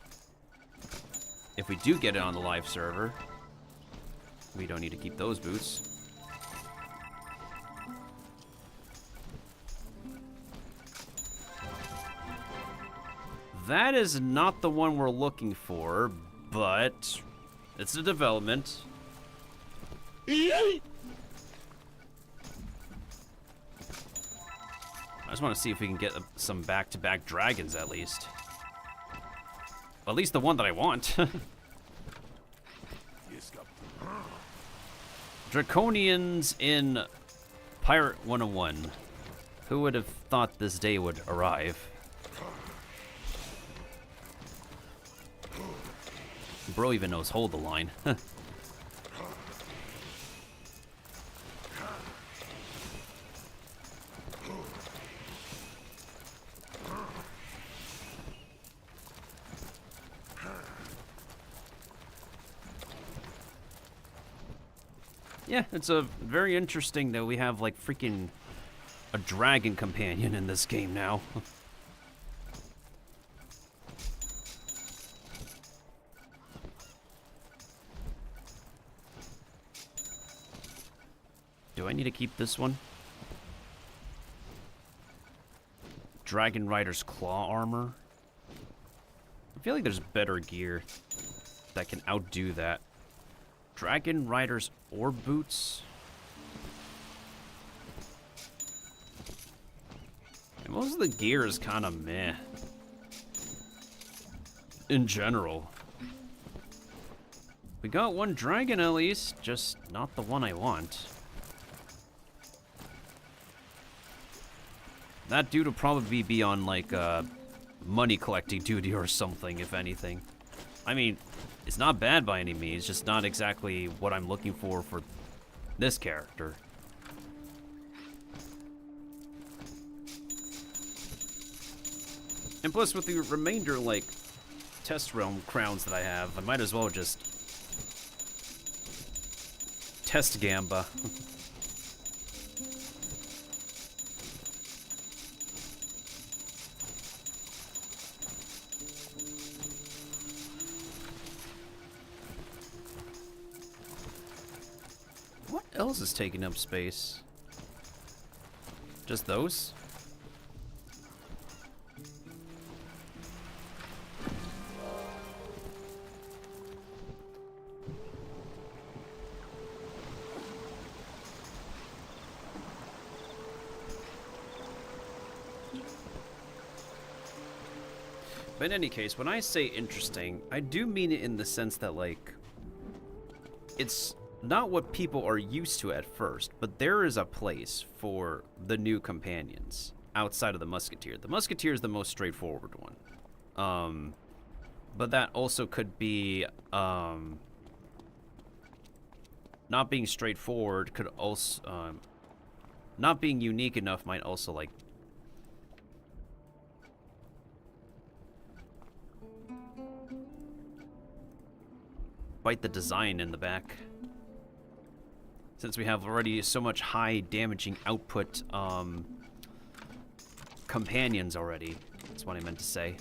If we do get it on the live server, we don't need to keep those boots. That is not the one we're looking for, but it's a development. I just want to see if we can get some back-to-back dragons, at least. At least the one that I want. Draconians in Pirate 101. Who would have thought this day would arrive? Bro even knows hold the line. Yeah, it's a very interesting that we have, like, freaking a dragon companion in this game now. Do I need to keep this one? Dragon Rider's claw armor. I feel like there's better gear that can outdo that. Dragon Rider's orb boots. And most of the gear is kind of meh. In general. We got one dragon at least, just not the one I want. That dude will probably be on, like, money collecting duty or something, if anything. I mean, it's not bad by any means, just not exactly what I'm looking for this character. And plus, with the remainder, like, test realm crowns that I have, I might as well just test Gamba. What else is taking up space? Just those? But in any case, when I say interesting, I do mean it in the sense that, like, it's not what people are used to at first, but there is a place for the new companions outside of the Musketeer. The Musketeer is the most straightforward one. But that also could be, not being straightforward could also, not being unique enough might also, like, bite the design in the back. Since we have already so much high damaging output, companions already. That's what I meant to say.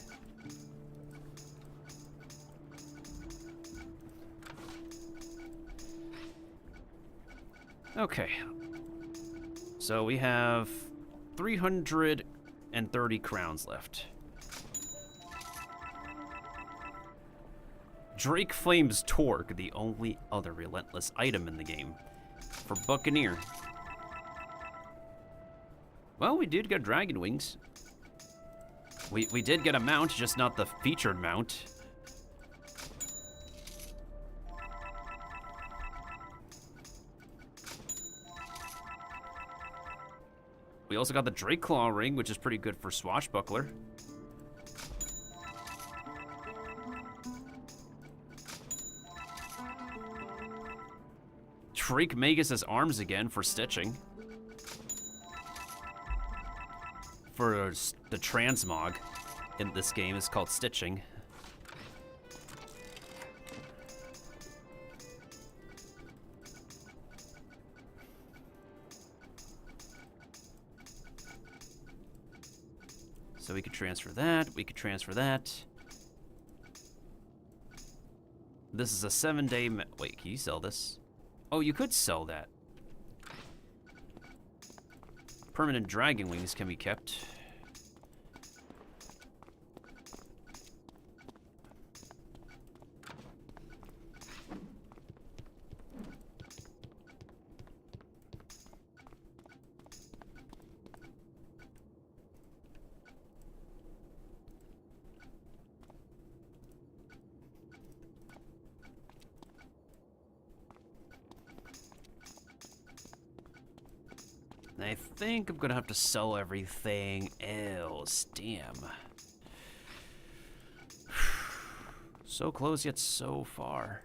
Okay. So we have 330 crowns left. Drake Flame's Torque, the only other relentless item in the game. For Buccaneer. Well, we did get Dragon Wings. We did get a mount, just not the featured mount. We also got the Drake Claw ring, which is pretty good for Swashbuckler. Drake Magus' arms again for stitching. For the transmog in this game is called stitching. So we could transfer that, we could transfer that. This is a 7-day, wait, can you sell this? Oh, you could sell that. Permanent Dragon Wings can be kept. I think I'm gonna have to sell everything else. Damn. So close yet so far.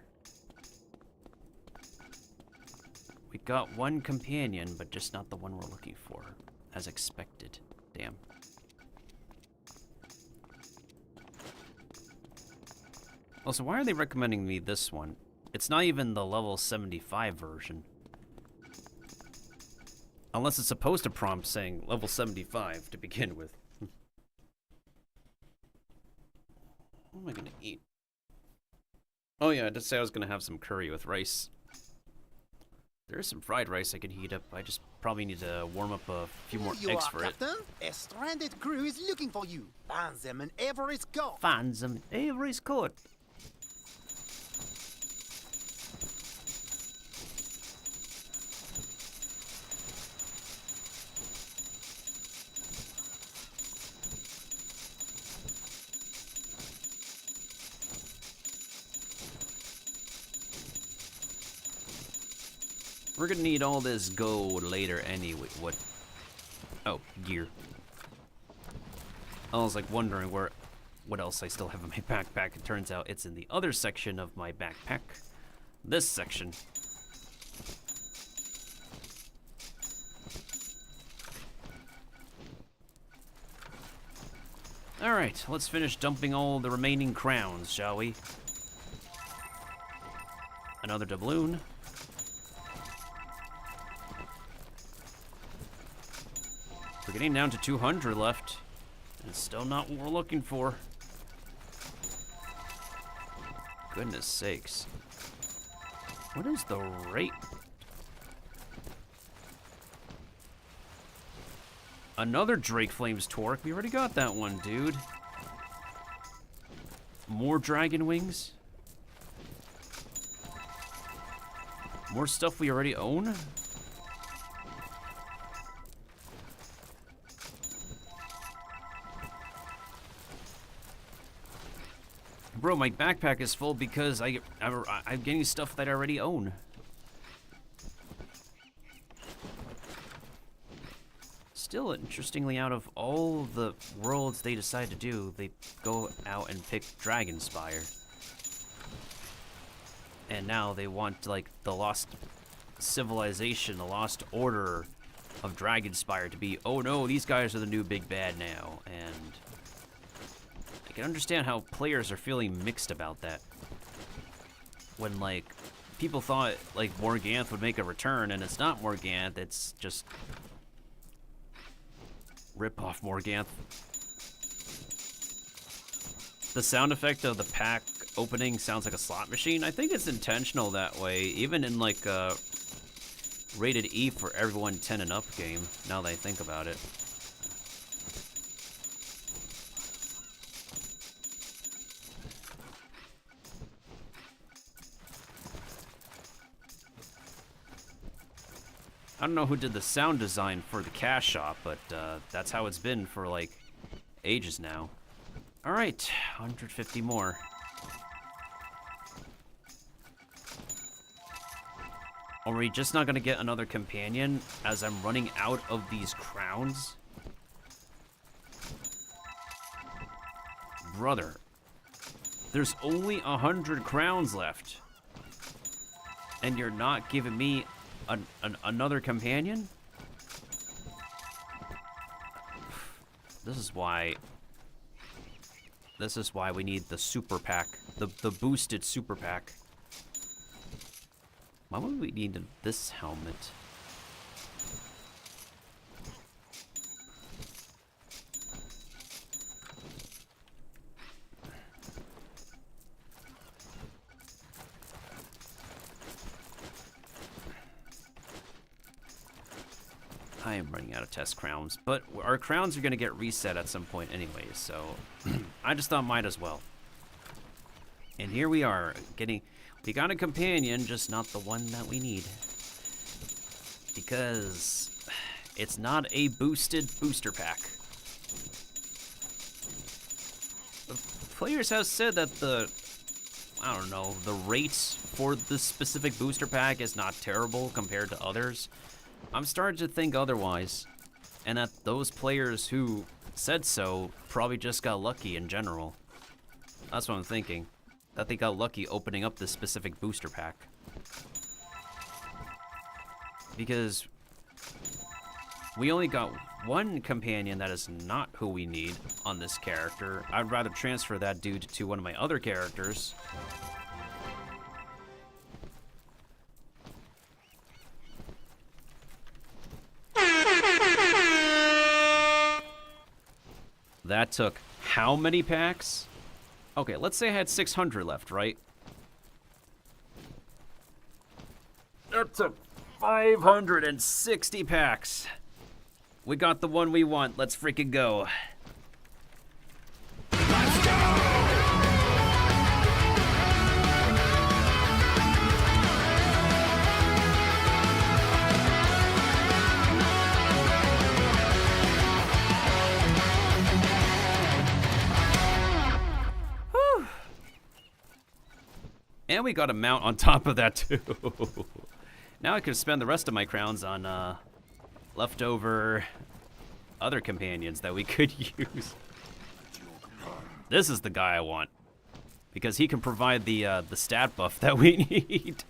We got one companion, but just not the one we're looking for, as expected. Damn. Also, why are they recommending me this one? It's not even the level 75 version. Unless it's supposed to prompt saying level 75 to begin with. What am I gonna eat? Oh yeah, I did say I was gonna have some curry with rice. There is some fried rice I can heat up. I just probably need to warm up a few more eggs for it. Captain. A stranded crew is looking for you. Find them in Avery's court. Find them in Avery's court. We're gonna need all this gold later anyway. What? Oh, gear. I was like wondering what else I still have in my backpack. It turns out it's in the other section of my backpack. This section. Alright, let's finish dumping all the remaining crowns, shall we? Another doubloon. We're getting down to 200 left. And it's still not what we're looking for. Goodness sakes. What is the rate? Another Drake Flames Torque. We already got that one, dude. More Dragon Wings. More stuff we already own. Bro, my backpack is full because I'm getting stuff that I already own. Still, interestingly, out of all the worlds they decide to do, they go out and pick Dragonspire. And now they want, like, the Lost Civilization, the Lost Order of Dragonspire to be, oh no, these guys are the new big bad now. And I can understand how players are feeling mixed about that. When, like, people thought, like, Morganth would make a return, and it's not Morganth, it's just rip off Morganth. The sound effect of the pack opening sounds like a slot machine. I think it's intentional that way, even in like a rated E for everyone 10 and up game, now that I think about it. I don't know who did the sound design for the cash shop, but that's how it's been for like ages now. All right, 150 more. Are we just not gonna get another companion as I'm running out of these crowns? Brother, there's only 100 crowns left. And you're not giving me another companion? This is why we need the super pack, the boosted super pack. Why would we need this helmet? I am running out of test crowns, but our crowns are going to get reset at some point anyway, so I just thought might as well. And here we are, we got a companion, just not the one that we need. Because it's not a boosted booster pack. The players have said that the rates for this specific booster pack is not terrible compared to others. I'm starting to think otherwise, and that those players who said so probably just got lucky in general. That's what I'm thinking. That they got lucky opening up this specific booster pack. Because we only got one companion that is not who we need on this character. I'd rather transfer that dude to one of my other characters. That took how many packs? Okay, let's say I had 600 left, right? That took 560 packs. We got the one we want. Let's freaking go. Let's go! And we got a mount on top of that too. Now I could spend the rest of my crowns on leftover other companions that we could use. This is the guy I want, because he can provide the stat buff that we need.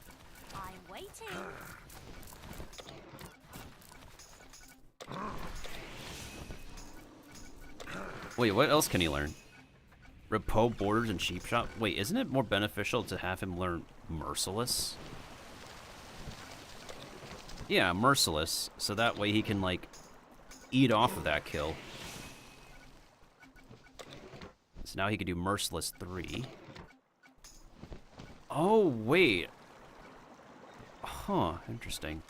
I'm waiting. Wait, what else can he learn? Repo, Borders, and Sheep Shop? Wait, isn't it more beneficial to have him learn Merciless? Yeah, Merciless, so that way he can, like, eat off of that kill. So now he can do Merciless 3. Oh, wait. Huh, interesting.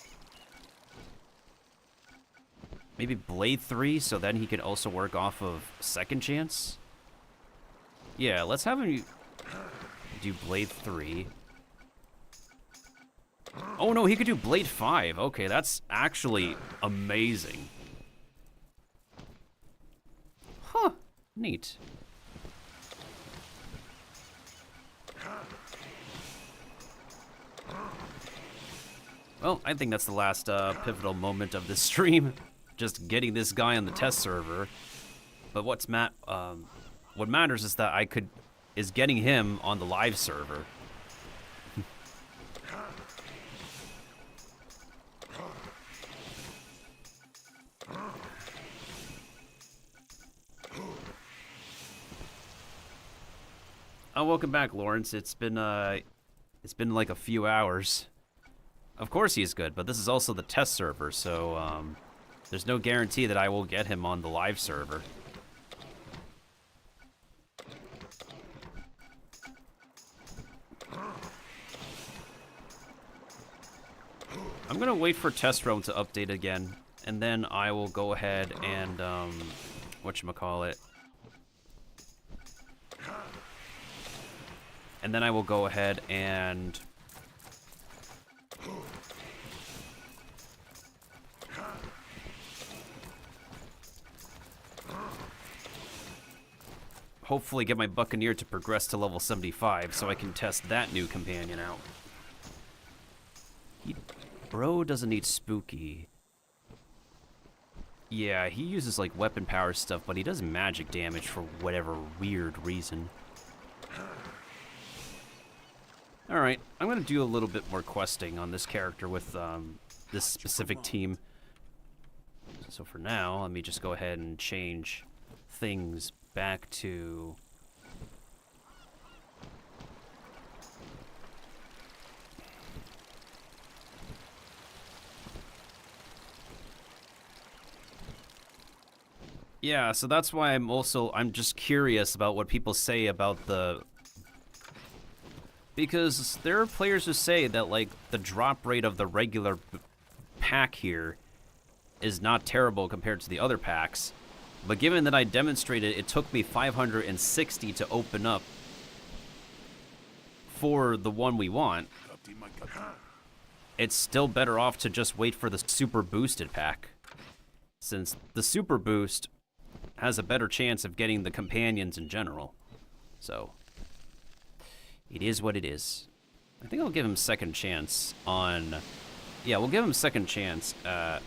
Maybe Blade 3, so then he could also work off of Second Chance? Yeah, let's have him do Blade 3. Oh no, he could do Blade 5. Okay, that's actually amazing. Huh, neat. Well, I think that's the last pivotal moment of this stream. just getting this guy on the test server. But what matters is that is getting him on the live server. Oh, welcome back, Lawrence. It's been like a few hours. Of course he's good, but this is also the test server, so there's no guarantee that I will get him on the live server. I'm gonna wait for Test Realm to update again, and then I will go ahead and whatchamacallit. And then I will go ahead and hopefully get my Buccaneer to progress to level 75 so I can test that new companion out. Bro doesn't need spooky. Yeah, he uses like weapon power stuff, but he does magic damage for whatever weird reason. Alright, I'm gonna do a little bit more questing on this character with this specific team. So for now, let me just go ahead and change things back to... Yeah, so that's why I'm just curious about what people say about the... Because there are players who say that, like, the drop rate of the regular pack here is not terrible compared to the other packs. But given that I demonstrated it took me 560 to open up for the one we want, it's still better off to just wait for the super boosted pack. Since the super boost has a better chance of getting the companions in general. So, it is what it is. I think I'll give him second chance on... Yeah, we'll give him second chance. The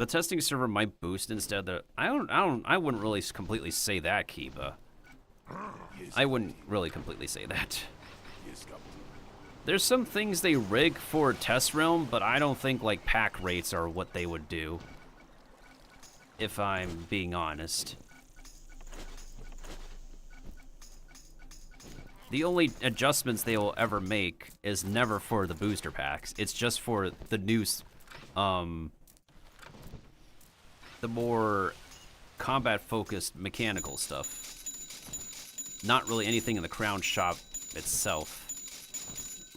testing server might boost instead. I wouldn't really completely say that, Kiba. I wouldn't really completely say that. There's some things they rig for Test Realm, but I don't think like pack rates are what they would do. If I'm being honest. The only adjustments they will ever make is never for the booster packs. It's just for the new, the more combat-focused mechanical stuff. Not really anything in the crown shop itself.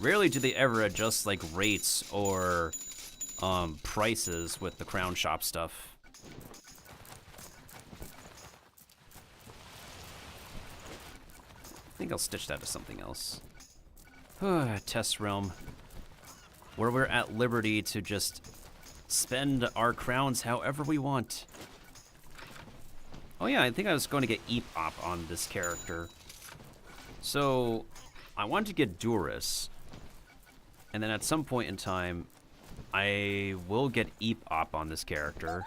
Rarely do they ever adjust like rates or prices with the crown shop stuff. I think I'll stitch that to something else. Test Realm. Where we're at liberty to just spend our crowns however we want. Oh yeah, I think I was going to get Eepop on this character. So, I want to get Duris. And then at some point in time, I will get Eepop on this character.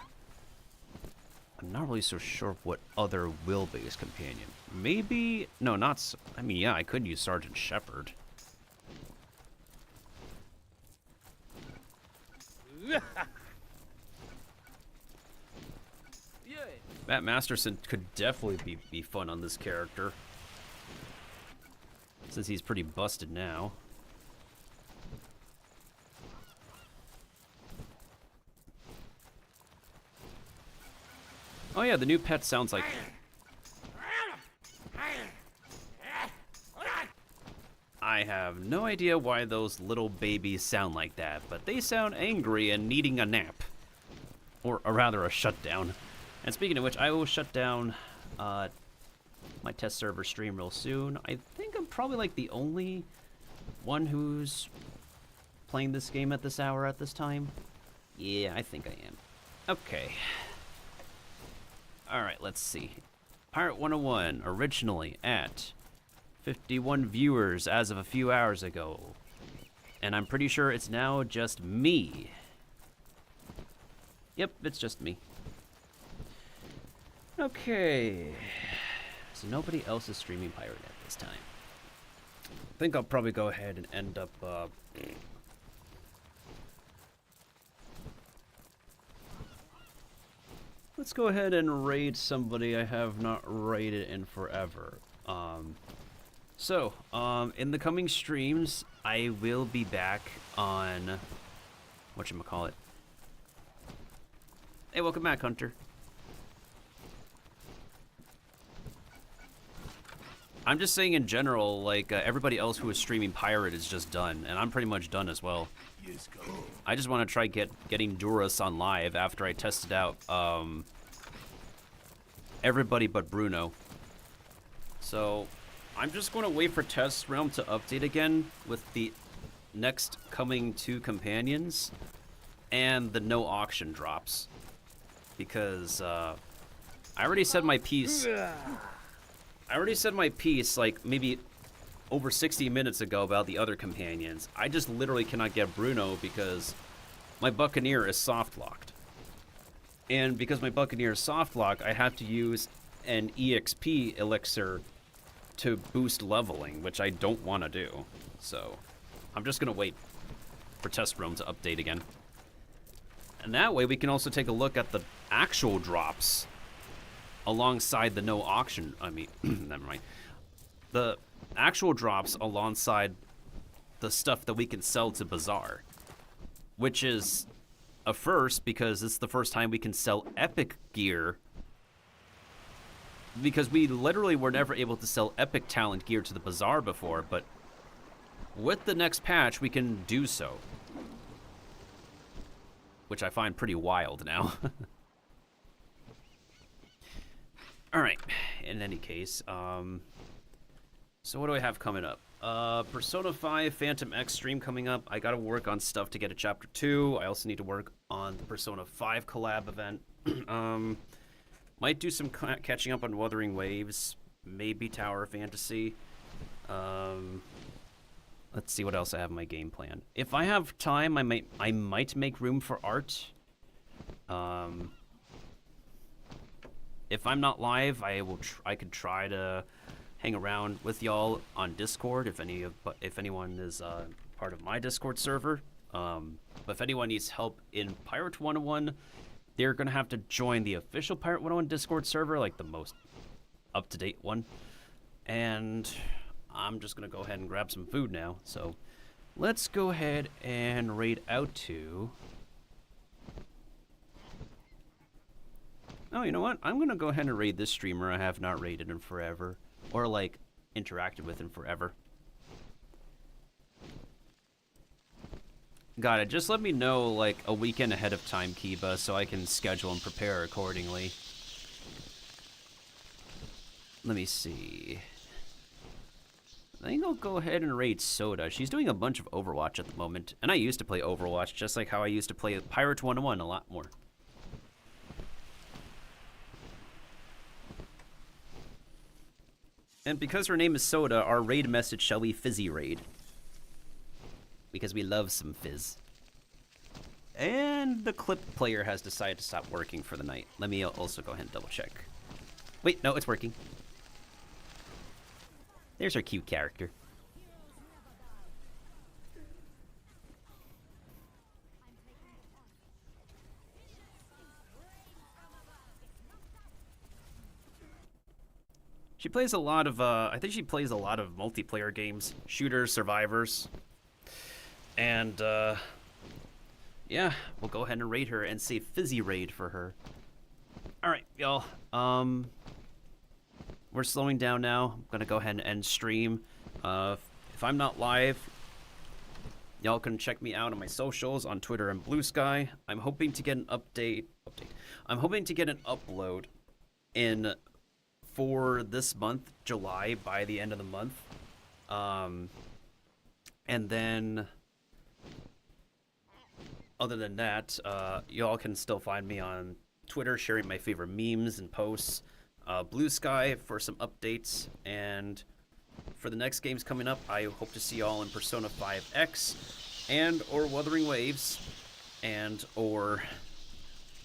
I'm not really so sure what other will-based companion. Maybe... No, not... I mean, yeah, I could use Sergeant Shepard. Matt Masterson could definitely be fun on this character. Since he's pretty busted now. Oh yeah, the new pet sounds like... I have no idea why those little babies sound like that, but they sound angry and needing a nap. Or rather, a shutdown. And speaking of which, I will shut down my test server stream real soon. I think I'm probably like the only one who's playing this game at this hour at this time. Yeah, I think I am. Okay. Alright, let's see. Pirate 101, originally at 51 viewers as of a few hours ago. And I'm pretty sure it's now just me. Yep, it's just me. Okay. So nobody else is streaming Pirate at this time. I think I'll probably go ahead and end up, let's go ahead and raid somebody I have not raided in forever. In the coming streams, I will be back on, whatchamacallit. Hey, welcome back, Hunter. I'm just saying in general, like, everybody else who is streaming Pirate is just done, and I'm pretty much done as well. I just want to try getting Duras on live after I tested out, everybody but Bruno. So, I'm just going to wait for Test Realm to update again with the next coming 2 companions and the no auction drops. Because, I already said my piece. I already said my piece, like, maybe over 60 minutes ago about the other companions. I just literally cannot get Bruno because my Buccaneer is soft-locked. And because my Buccaneer is soft-locked, I have to use an EXP elixir to boost leveling, which I don't want to do. So, I'm just going to wait for Test Realm to update again. And that way we can also take a look at the actual drops alongside the no auction, never mind. The actual drops alongside the stuff that we can sell to Bazaar, which is a first because it's the first time we can sell epic gear, because we literally were never able to sell epic talent gear to the Bazaar before, but with the next patch we can do so, which I find pretty wild now. Alright, in any case, so what do I have coming up? Persona 5 Phantom X stream coming up. I gotta work on stuff to get a Chapter 2. I also need to work on the Persona 5 collab event. Might do some catching up on Wuthering Waves, maybe Tower of Fantasy. Let's see what else I have in my game plan. If I have time, I might make room for art. If I'm not live, I could try to hang around with y'all on Discord if anyone is part of my Discord server. But if anyone needs help in Pirate 101, they're gonna have to join the official Pirate 101 Discord server, like the most up-to-date one. And I'm just gonna go ahead and grab some food now. So let's go ahead and raid out to. Oh, you know what? I'm gonna go ahead and raid this streamer I have not raided in forever, or like interacted with in forever. Got it. Just let me know like a weekend ahead of time, Kiba, so I can schedule and prepare accordingly. Let me see. I think I'll go ahead and raid Soda. She's doing a bunch of Overwatch at the moment, and I used to play Overwatch just like how I used to play Pirate 101 a lot more. And because her name is Soda, our raid message shall be Fizzy Raid. Because we love some fizz. And the clip player has decided to stop working for the night. Let me also go ahead and double check. Wait, no, it's working. There's our cute character. She plays a lot of, I think she plays a lot of multiplayer games, shooters, survivors. And, yeah, we'll go ahead and raid her and say Fizzy Raid for her. Alright, y'all, we're slowing down now. I'm gonna go ahead and end stream. If I'm not live, y'all can check me out on my socials on Twitter and Blue Sky. I'm hoping to get an I'm hoping to get an upload in for this month, July, by the end of the month. And then, other than that, y'all can still find me on Twitter, sharing my favorite memes and posts. Blue Sky for some updates, and for the next games coming up, I hope to see y'all in Persona 5X, and or Wuthering Waves, and or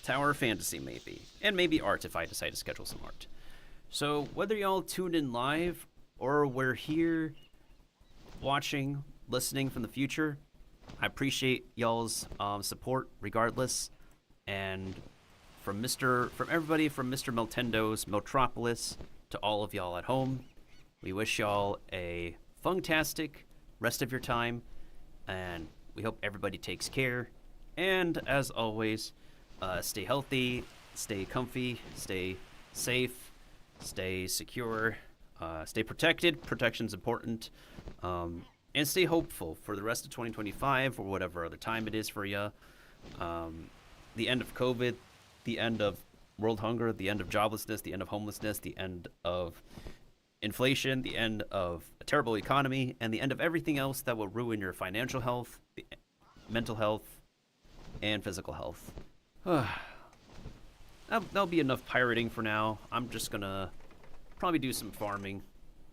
Tower Fantasy maybe, and maybe art if I decide to schedule some art. So whether y'all tuned in live or we're here watching, listening from the future, I appreciate y'all's support regardless. And from everybody from Mr. Miltendo's Miltropolis to all of y'all at home, we wish y'all a fantastic rest of your time, and we hope everybody takes care. And as always, stay healthy, stay comfy, stay safe, stay secure, stay protected. Protection's important. And stay hopeful for the rest of 2025 or whatever other time it is for you. The end of COVID, the end of world hunger, the end of joblessness, the end of homelessness, the end of inflation, the end of a terrible economy, and the end of everything else that will ruin your financial health, mental health, and physical health. That'll be enough pirating for now. I'm just gonna probably do some farming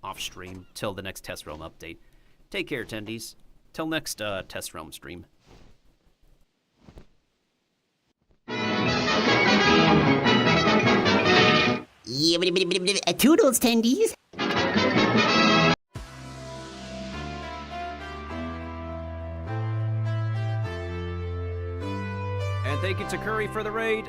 off stream till the next Test Realm update. Take care, attendees. Till next Test Realm stream. Toodles, tendies. And thank you to Curry for the raid.